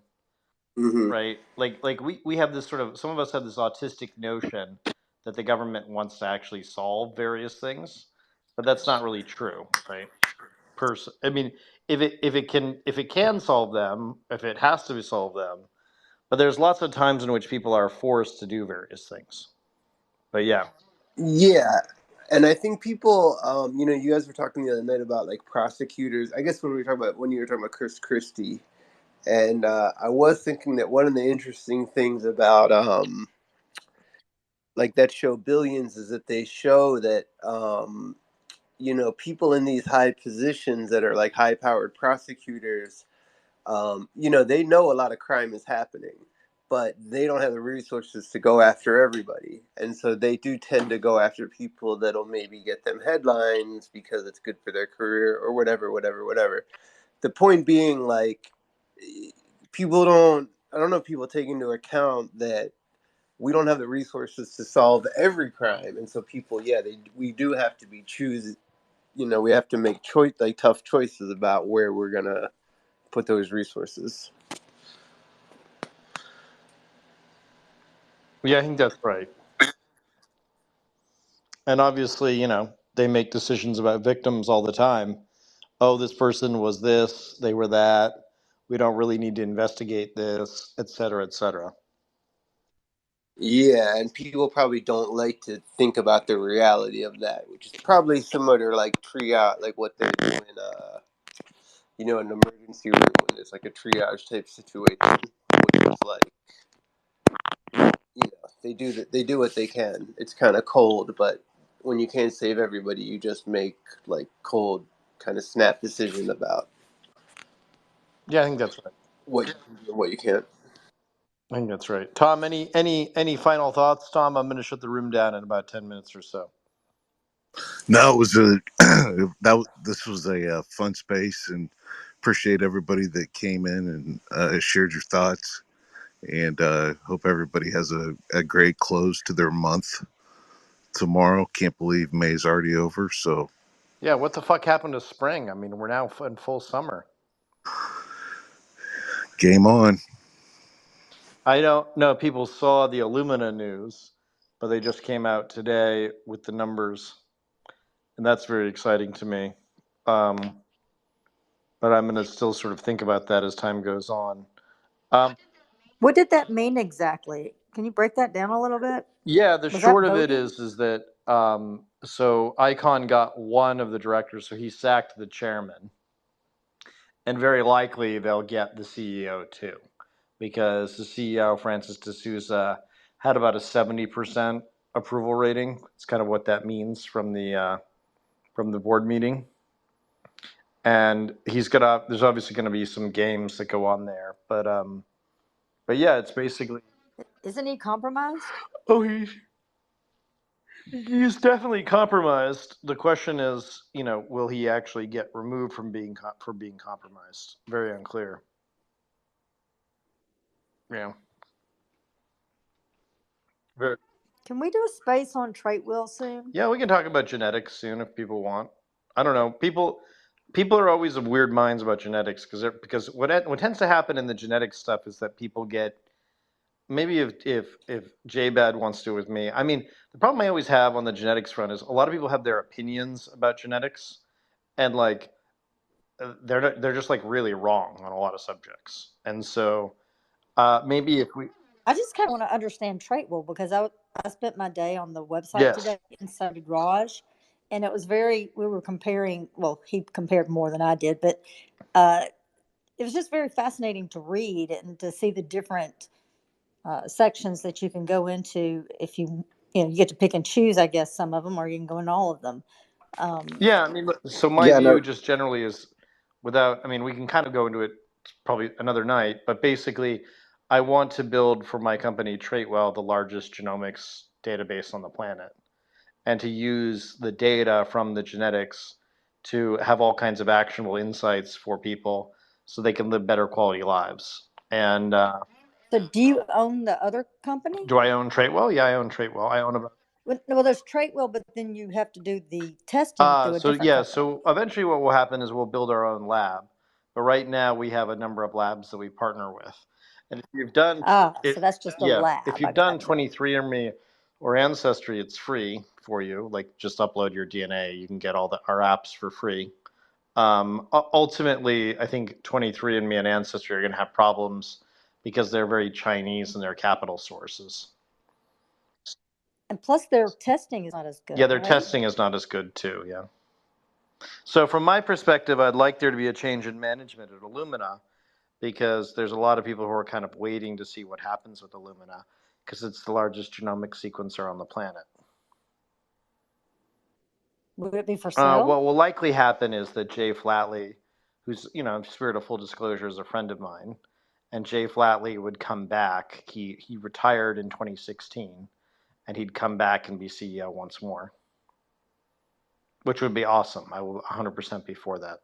Mm-hmm. Right? Like we have this sort of, some of us have this autistic notion that the government wants to actually solve various things, but that's not really true, right? I mean, if it can solve them, if it has to solve them, but there's lots of times in which people are forced to do various things. But yeah. Yeah. And I think people, you guys were talking the other night about like prosecutors. I guess when you were talking about Chris Christie, and I was thinking that one of the interesting things about like that show Billions is that they show that people in these high positions that are like high powered prosecutors, they know a lot of crime is happening, but they don't have the resources to go after everybody. And so they do tend to go after people that'll maybe get them headlines because it's good for their career or whatever, whatever, whatever. The point being, like, I don't know if people take into account that we don't have the resources to solve every crime. And so people, yeah, we do have to be we have to make tough choices about where we're going to put those resources. Yeah, I think that's right. And obviously, they make decisions about victims all the time. Oh, this person was this, they were that. We don't really need to investigate this, et cetera, et cetera. Yeah, and people probably don't like to think about the reality of that, which is probably similar to like triage, like what they do in an emergency room when there's like a triage type situation, which is like, they do what they can. It's kind of cold, but when you can't save everybody, you just make like cold kind of snap decision about Yeah, I think that's right. what you can do and what you can't. I think that's right. Tom, any final thoughts? Tom, I'm going to shut the room down in about 10 minutes or so. No, it was this was a fun space, and appreciate everybody that came in and shared your thoughts, and hope everybody has a great close to their month tomorrow. Can't believe May's already over. So Yeah, what the fuck happened to spring? I mean, we're now in full summer. game on. I don't know if people saw the Illumina news, but they just came out today with the numbers, and that's very exciting to me. But I'm going to still sort of think about that as time goes on. What did that mean exactly? Can you break that down a little bit? Yeah, the Was that short of it voting? is that so Icon got one of the directors, so he sacked the chairman, and very likely they'll get the CEO too, because the CEO Francis D'Souza had about a 70% approval rating. It's kind of what that means from the board meeting, and there's obviously gonna be some games that go on there, but yeah, it's basically. Isn't he compromised? Oh, he's definitely compromised. The question is, will he actually get removed from being compromised? Very unclear. Yeah. Very. Can we do a space on trait wheel soon? Yeah, we can talk about genetics soon if people want. I don't know. People are always of weird minds about genetics because what tends to happen in the genetics stuff is that people get. Maybe if JBad wants to with me. I mean, the problem I always have on the genetics front is a lot of people have their opinions about genetics, and like they're just like really wrong on a lot of subjects. And so maybe if we. I just kind of want to understand trait wheel because I spent my day on the website Yes. today, and so did Raj, and it was we were comparing. Well, he compared more than I did, but it was just very fascinating to read and to see the different sections that you can go into if you get to pick and choose, I guess, some of them, or you can go in all of them. Yeah, I mean, so my Yeah, view no, just generally is we can kind of go into it probably another night, but basically I want to build for my company Traitwell the largest genomics database on the planet, and to use the data from the genetics to have all kinds of actionable insights for people so they can live better quality lives. And So, do you own the other company? do I own Traitwell? Yeah, I own Traitwell. I own about. Well, there's Traitwell, but then you have to do the testing through a different company. So eventually what will happen is we'll build our own lab. But right now we have a number of labs that we partner with. And if you've done so that's just a lab. if you've done 23andMe or Ancestry, it's free for you. Like just upload your DNA. You can get all our apps for free. Ultimately, I think 23andMe and Ancestry are going to have problems because they're very Chinese in their capital sources. And plus, their testing is not as good. Yeah, their right? testing is not as good too. Yeah. So from my perspective, I'd like there to be a change in management at Illumina, because there's a lot of people who are kind of waiting to see what happens with Illumina, because it's the largest genomic sequencer on the planet. Would it be for sale? What will likely happen is that Jay Flatley, who's, in spirit of full disclosure, is a friend of mine, and Jay Flatley would come back. He retired in 2016, and he'd come back and be CEO once more, which would be awesome. I will 100% be for that.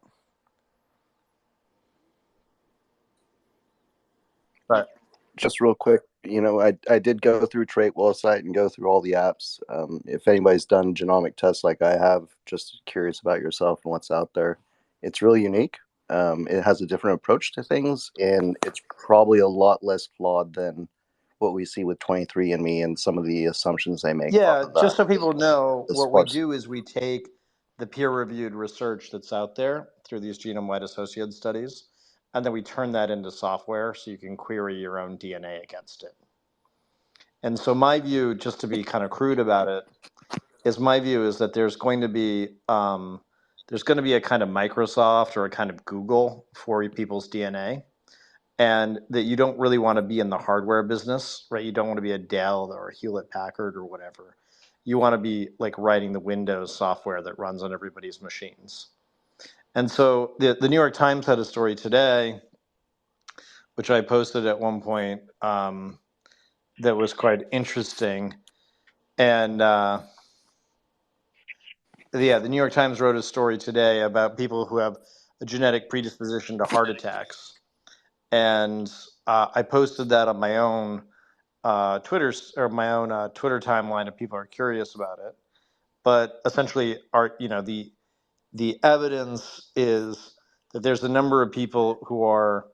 But just real quick, I did go through Traitwell site and go through all the apps. If anybody's done genomic tests like I have, just curious about yourself and what's out there. It's really unique. It has a different approach to things, and it's probably a lot less flawed than what we see with 23andMe and some of the assumptions they make. Yeah, just so people know, as what far we as- do is we take the peer-reviewed research that's out there through these genome-wide associated studies, and then we turn that into software so you can query your own DNA against it. And so my view, just to be kind of crude about it, is that there's going to be a kind of Microsoft or a kind of Google for people's DNA. and that you don't really want to be in the hardware business, right? You don't want to be a Dell or a Hewlett Packard or whatever. You want to be like writing the Windows software that runs on everybody's machines. And so the New York Times had a story today, which I posted at one point, that was quite interesting. And the New York Times wrote a story today about people who have a genetic predisposition to heart attacks. And I posted that on my own Twitter timeline if people are curious about it. But essentially, the evidence is that there's a number of people who are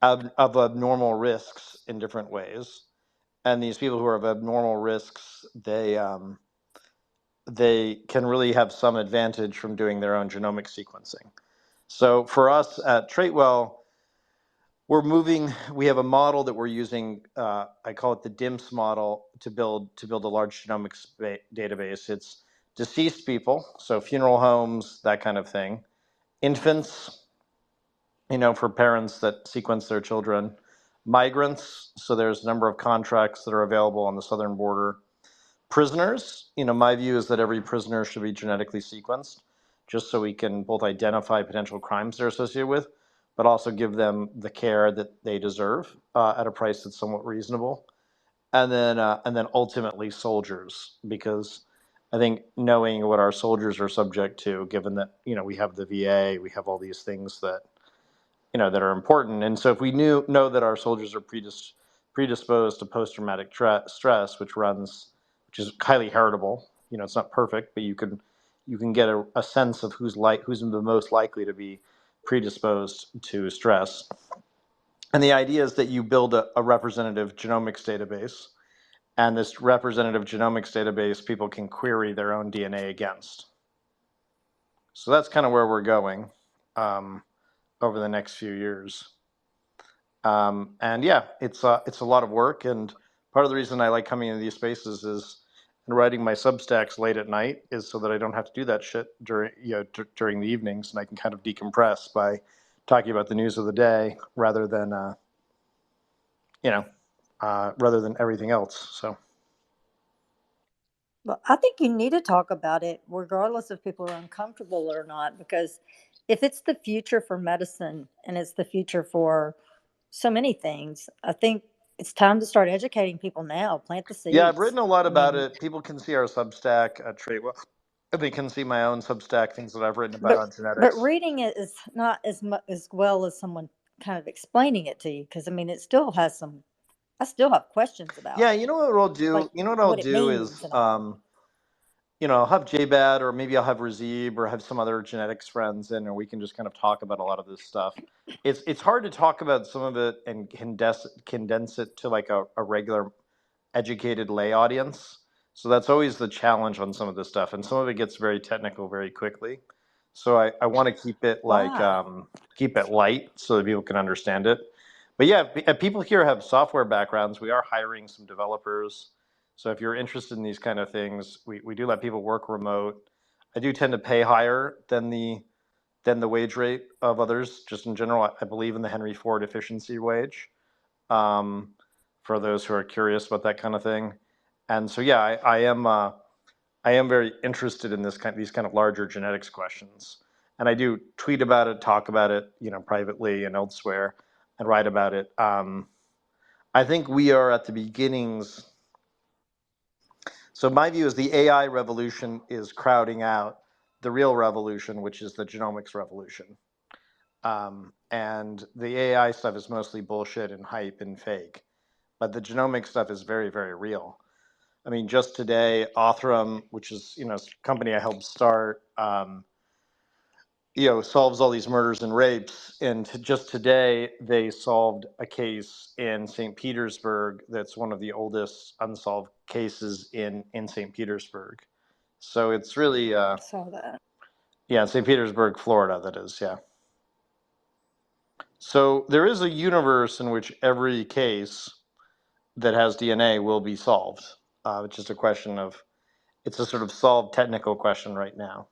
of abnormal risks in different ways, and these people who are of abnormal risks, they can really have some advantage from doing their own genomic sequencing. So for us at Traitwell, we have a model that we're using, I call it the DIMS model, to build a large genomics database. It's deceased people, so funeral homes, that kind of thing, infants, for parents that sequence their children, migrants, so there's a number of contracts that are available on the southern border, prisoners. My view is that every prisoner should be genetically sequenced, just so we can both identify potential crimes they're associated with, but also give them the care that they deserve at a price that's somewhat reasonable. And then ultimately soldiers, because I think knowing what our soldiers are subject to, given that we have the VA, we have all these things that that are important, and so if we know that our soldiers are predisposed to post-traumatic stress, which is highly heritable. It's not perfect, but you can get a sense of who's the most likely to be predisposed to stress. And the idea is that you build a representative genomics database, and this representative genomics database people can query their own DNA against. So that's kind of where we're going over the next few years. And yeah, it's a lot of work, and part of the reason I like coming into these spaces and writing my Substacks late at night is so that I don't have to do that shit during the evenings, and I can kind of decompress by talking about the news of the day rather than everything else. So Well, I think you need to talk about it regardless if people are uncomfortable or not, because if it's the future for medicine and it's the future for so many things, I think it's time to start educating people now. Plant the yeah, I've seeds. written a lot I about mean, it. People can see our Substack at Traitwell. They can see my own Substack, things that I've written about on but genetics. reading it is not as well as someone kind of explaining it to you, because I mean, it still has some. I still have questions about Yeah, it, you know what I'll do? like what it means Is and all. I'll have JBAD, or maybe I'll have Razib, or have some other genetics friends in, and we can just kind of talk about a lot of this stuff. It's hard to talk about some of it and condense it to like a regular educated lay audience. So that's always the challenge on some of this stuff, and some of it gets very technical very quickly. So I want to keep it Why? keep it light so that people can understand it. But yeah, if people here have software backgrounds, we are hiring some developers. So if you're interested in these kind of things, we do let people work remote. I do tend to pay higher than the wage rate of others. Just in general, I believe in the Henry Ford efficiency wage. For those who are curious about that kind of thing, and so yeah, I am very interested in these kind of larger genetics questions, and I do tweet about it, talk about it, privately and elsewhere, and write about it. I think we are at the beginnings. So my view is the AI revolution is crowding out the real revolution, which is the genomics revolution. And the AI stuff is mostly bullshit and hype and fake, but the genomic stuff is very, very real. I mean, just today, Othram, which is a company I helped start, solves all these murders and rapes. And just today, they solved a case in St. Petersburg that's one of the oldest unsolved cases in St. Petersburg. So it's really, Saw that. yeah, St. Petersburg, Florida, that is, yeah. So there is a universe in which every case that has DNA will be solved. It's just a question of, it's a sort of solved technical question right now.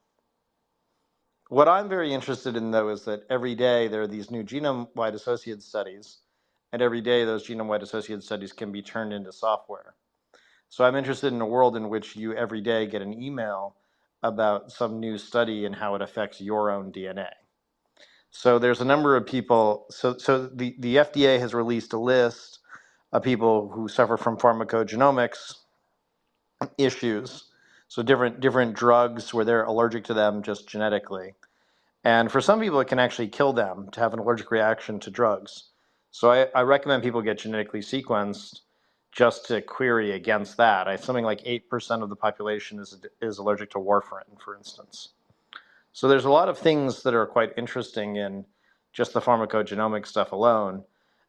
What I'm very interested in, though, is that every day there are these new genome-wide associated studies and every day those genome-wide associated studies can be turned into software. So I'm interested in a world in which you every day get an email about some new study and how it affects your own DNA. So there's a number of people, so the FDA has released a list of people who suffer from pharmacogenomics issues. So different drugs where they're allergic to them just genetically. And for some people, it can actually kill them to have an allergic reaction to drugs. So I recommend people get genetically sequenced just to query against that. Something like 8% of the population is allergic to warfarin, for instance. So there's a lot of things that are quite interesting in just the pharmacogenomic stuff alone.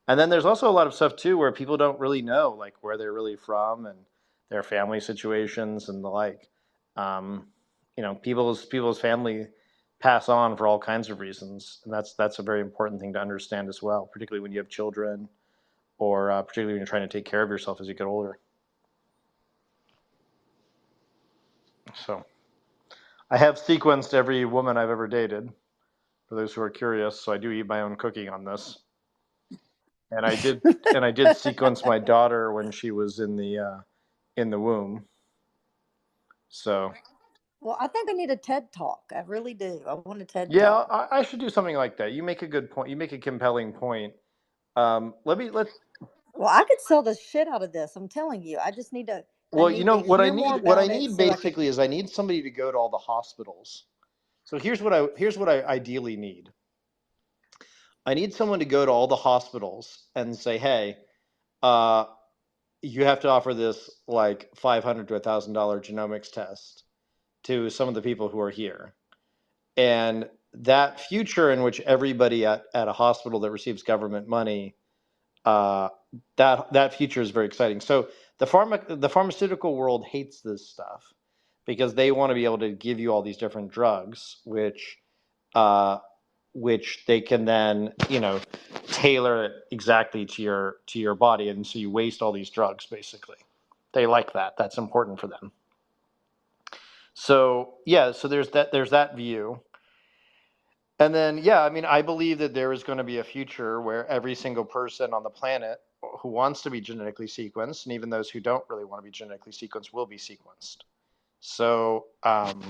And then there's also a lot of stuff too where people don't really know like where they're really from and their family situations and the like. People's family pass on for all kinds of reasons, and that's a very important thing to understand as well, particularly when you have children, or particularly when you're trying to take care of yourself as you get older. So I have sequenced every woman I've ever dated, for those who are curious. So I do eat my own cooking on this, and I did sequence my daughter when she was in the womb. So Well, I think I need a TED talk. I really do. I want a TED yeah, talk. I should do something like that. You make a good point. You make a compelling point. Well, I could sell the shit out of this. I'm telling you. I just need to. Well, I need to what I hear more need, what I about it need so I can. basically is I need somebody to go to all the hospitals. So here's what I ideally need. I need someone to go to all the hospitals and say, hey, you have to offer this like $500 to $1,000 genomics test to some of the people who are here. And that future in which everybody at a hospital that receives government money, that future is very exciting. So the pharmaceutical world hates this stuff because they want to be able to give you all these different drugs, which they can then tailor it exactly to your body, and so you waste all these drugs. Basically, they like that. That's important for them. So yeah, so there's that view. And then, yeah, I mean, I believe that there is going to be a future where every single person on the planet who wants to be genetically sequenced, and even those who don't really want to be genetically sequenced, will be sequenced. So, and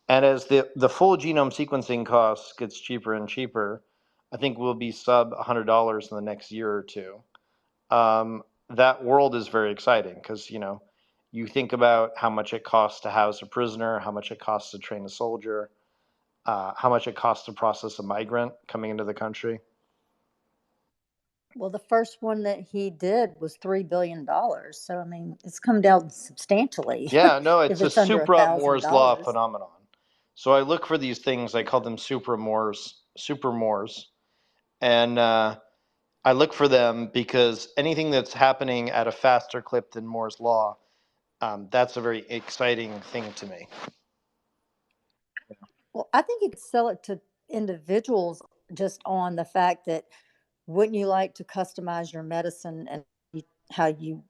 as the full genome sequencing cost gets cheaper and cheaper, I think we'll be sub $100 in the next year or two. That world is very exciting because, you think about how much it costs to house a prisoner, how much it costs to train a soldier, how much it costs to process a migrant coming into the country. Well, the first one that he did was $3 billion. So, I mean, it's come down substantially. Yeah, no, it's a under supra Moore's law $1,000. phenomenon. So I look for these things, I call them super Moores. And I look for them because anything that's happening at a faster clip than Moore's law, that's a very exciting thing to me. Well, I think you could sell it to individuals just on the fact that wouldn't you like to customize your medicine and how you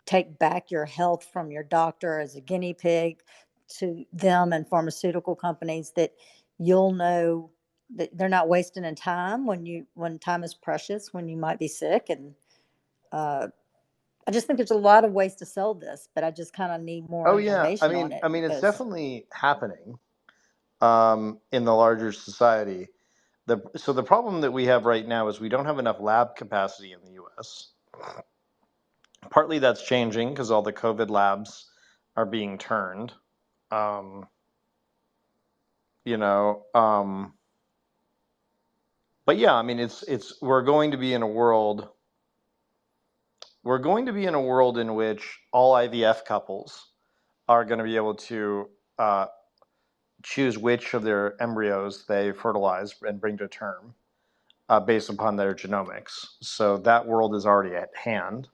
take back your health from your doctor as a guinea pig to them and pharmaceutical companies, that you'll know that they're not wasting in time when time is precious, when you might be sick. And I just think there's a lot of ways to sell this, but I just kind of need more information on it. I mean, it's definitely happening in the larger society. So the problem that we have right now is we don't have enough lab capacity in the U.S. Partly that's changing because all the COVID labs are being turned. But yeah, I mean, we're going to be in a world in which all IVF couples are going to be able to choose which of their embryos they fertilize and bring to term based upon their genomics. So that world is already at hand.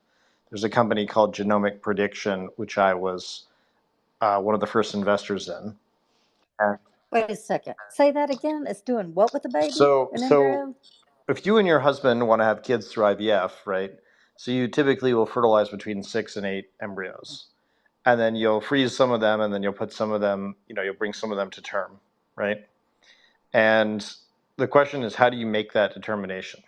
There's a company called Genomic Prediction, which I was one of the first investors in. Wait a second. Say that again. It's doing what with the baby? So embryo? If you and your husband want to have kids through IVF, right? So you typically will fertilize between 6 and 8 embryos. And then you'll freeze some of them, and then you'll put some of them, you'll bring some of them to term, right? And the question is, how do you make that determination?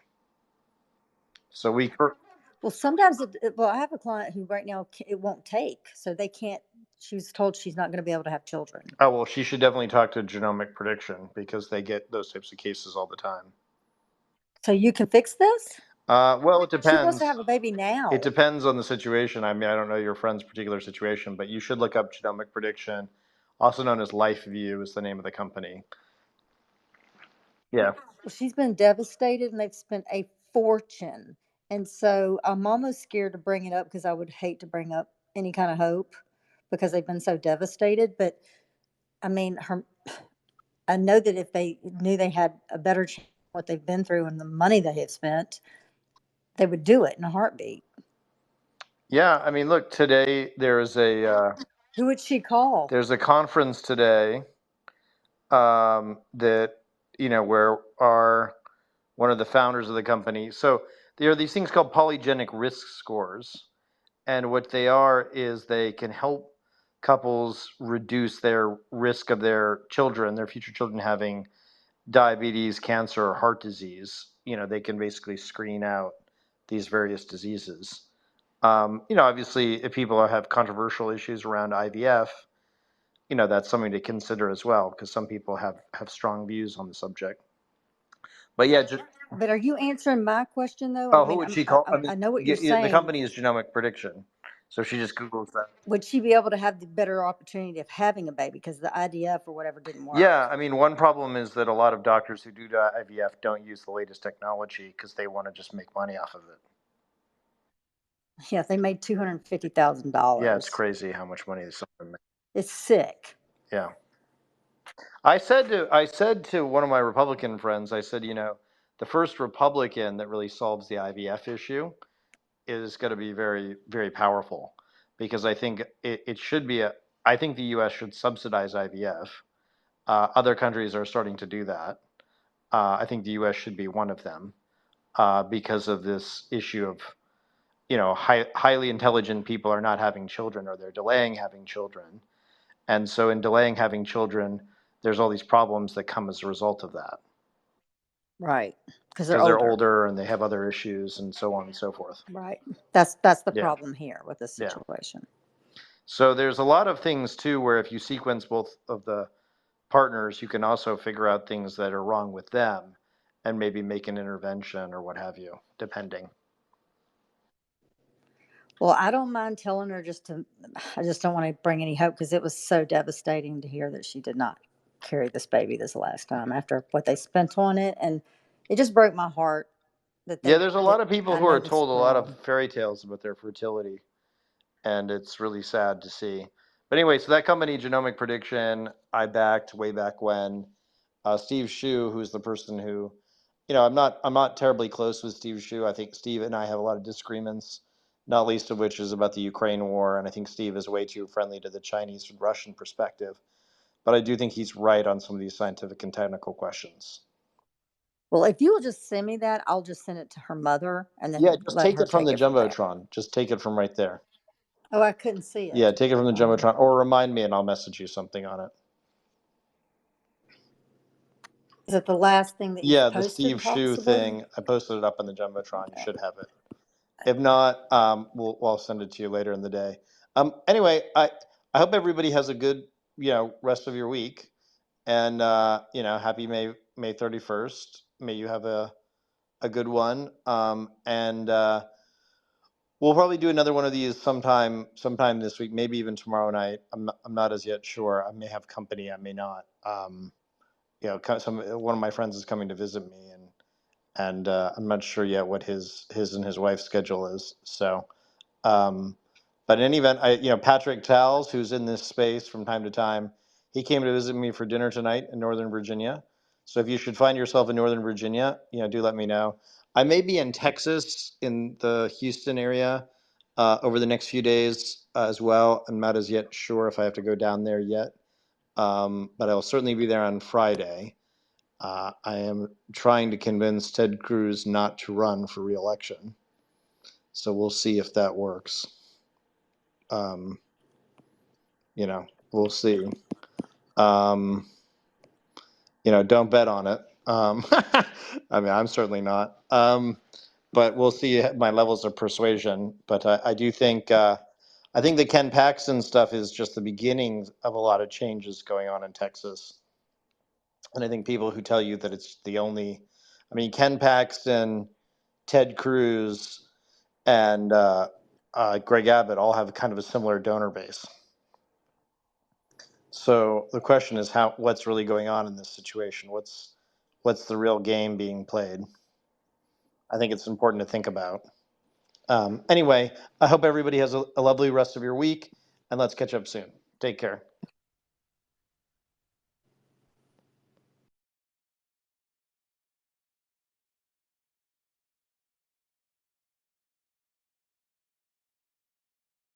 So Well, sometimes well, I have a client who right now it won't take, so they can't. She was told she's not going to be able to have children. Oh, well, she should definitely talk to Genomic Prediction because they get those types of cases all the time. So you can fix this? Well, it She wants depends. to have a baby now. It depends on the situation. I mean, I don't know your friend's particular situation, but you should look up Genomic Prediction, also known as LifeView is the name of the company. Yeah. Well, she's been devastated and they've spent a fortune. And so I'm almost scared to bring it up because I would hate to bring up any kind of hope because they've been so devastated. But I mean, I know that if they knew they had a better chance of what they've been through and the money they have spent, they would do it in a heartbeat. Yeah. I mean, look, today there is who would she call? There's a conference today that, where one of the founders of the company. So there are these things called polygenic risk scores. And what they are is they can help couples reduce their risk of their future children having diabetes, cancer, or heart disease. They can basically screen out these various diseases. Obviously, if people have controversial issues around IVF, that's something to consider as well, because some people have strong views on the subject. But yeah. But are you answering my question though? Oh, who would she call? I know what you're saying. The company is Genomic Prediction, so she just Googles that. Would she be able to have the better opportunity of having a baby because the IVF or whatever didn't work? Yeah, I mean, one problem is that a lot of doctors who do IVF don't use the latest technology because they want to just make money off of it. Yeah, they made $250,000. Yeah, it's crazy how much money someone makes. It's sick. Yeah. I said to one of my Republican friends, I said, the first Republican that really solves the IVF issue is going to be very, very powerful, because I think it should be I think the U.S. should subsidize IVF. Other countries are starting to do that. I think the U.S. should be one of them because of this issue of, highly intelligent people are not having children, or they're delaying having children. And so in delaying having children, there's all these problems that come as a result of that. Right. Because they're older and they have other issues and so on and so forth. Right. That's the problem here with this situation. So there's a lot of things too, where if you sequence both of the partners, you can also figure out things that are wrong with them and maybe make an intervention or what have you, depending. Well, I don't mind telling her I just don't want to bring any hope, because it was so devastating to hear that she did not carry this baby this last time after what they spent on it. And it just broke my heart. There's a lot of people who are told a lot of fairy tales about their fertility, and it's really sad to see. But anyway, so that company, Genomic Prediction, I backed way back when. Steve Hsu, who's the person who, I'm not terribly close with Steve Hsu. I think Steve and I have a lot of disagreements, not least of which is about the Ukraine war. And I think Steve is way too friendly to the Chinese and Russian perspective. But I do think he's right on some of these scientific and technical questions. Well, if you will just send me that, I'll just send it to her mother, and then just take it from the Jumbotron. Just take it from right there. Oh, I couldn't see it. Yeah, take it from the Jumbotron, or remind me and I'll message you something on it. Is it the last thing that you posted? Yeah, the Steve Hsu thing. I posted it up on the Jumbotron. Okay. You should have it. If not, I'll send it to you later in the day. Anyway, I hope everybody has a good, rest of your week, and happy May 31st. May you have a good one. And we'll probably do another one of these sometime this week, maybe even tomorrow night. I'm not as yet sure. I may have company. I may not. One of my friends is coming to visit me, and I'm not sure yet what his and his wife's schedule is. So, but in any event, Patrick Towles, who's in this space from time to time, he came to visit me for dinner tonight in Northern Virginia. So if you should find yourself in Northern Virginia, do let me know. I may be in Texas, in the Houston area, over the next few days as well. I'm not as yet sure if I have to go down there yet, but I will certainly be there on Friday. I am trying to convince Ted Cruz not to run for re-election, so we'll see if that works. We'll see. Don't bet on it. I mean, I'm certainly not. but we'll see my levels of persuasion. But I do think I think the Ken Paxton stuff is just the beginning of a lot of changes going on in Texas. And I think people who tell you that it's the only, I mean, Ken Paxton, Ted Cruz, and Greg Abbott all have kind of a similar donor base. So the question is what's really going on in this situation? What's the real game being played? I think it's important to think about. Anyway, I hope everybody has a lovely rest of your week, and let's catch up soon. Take care.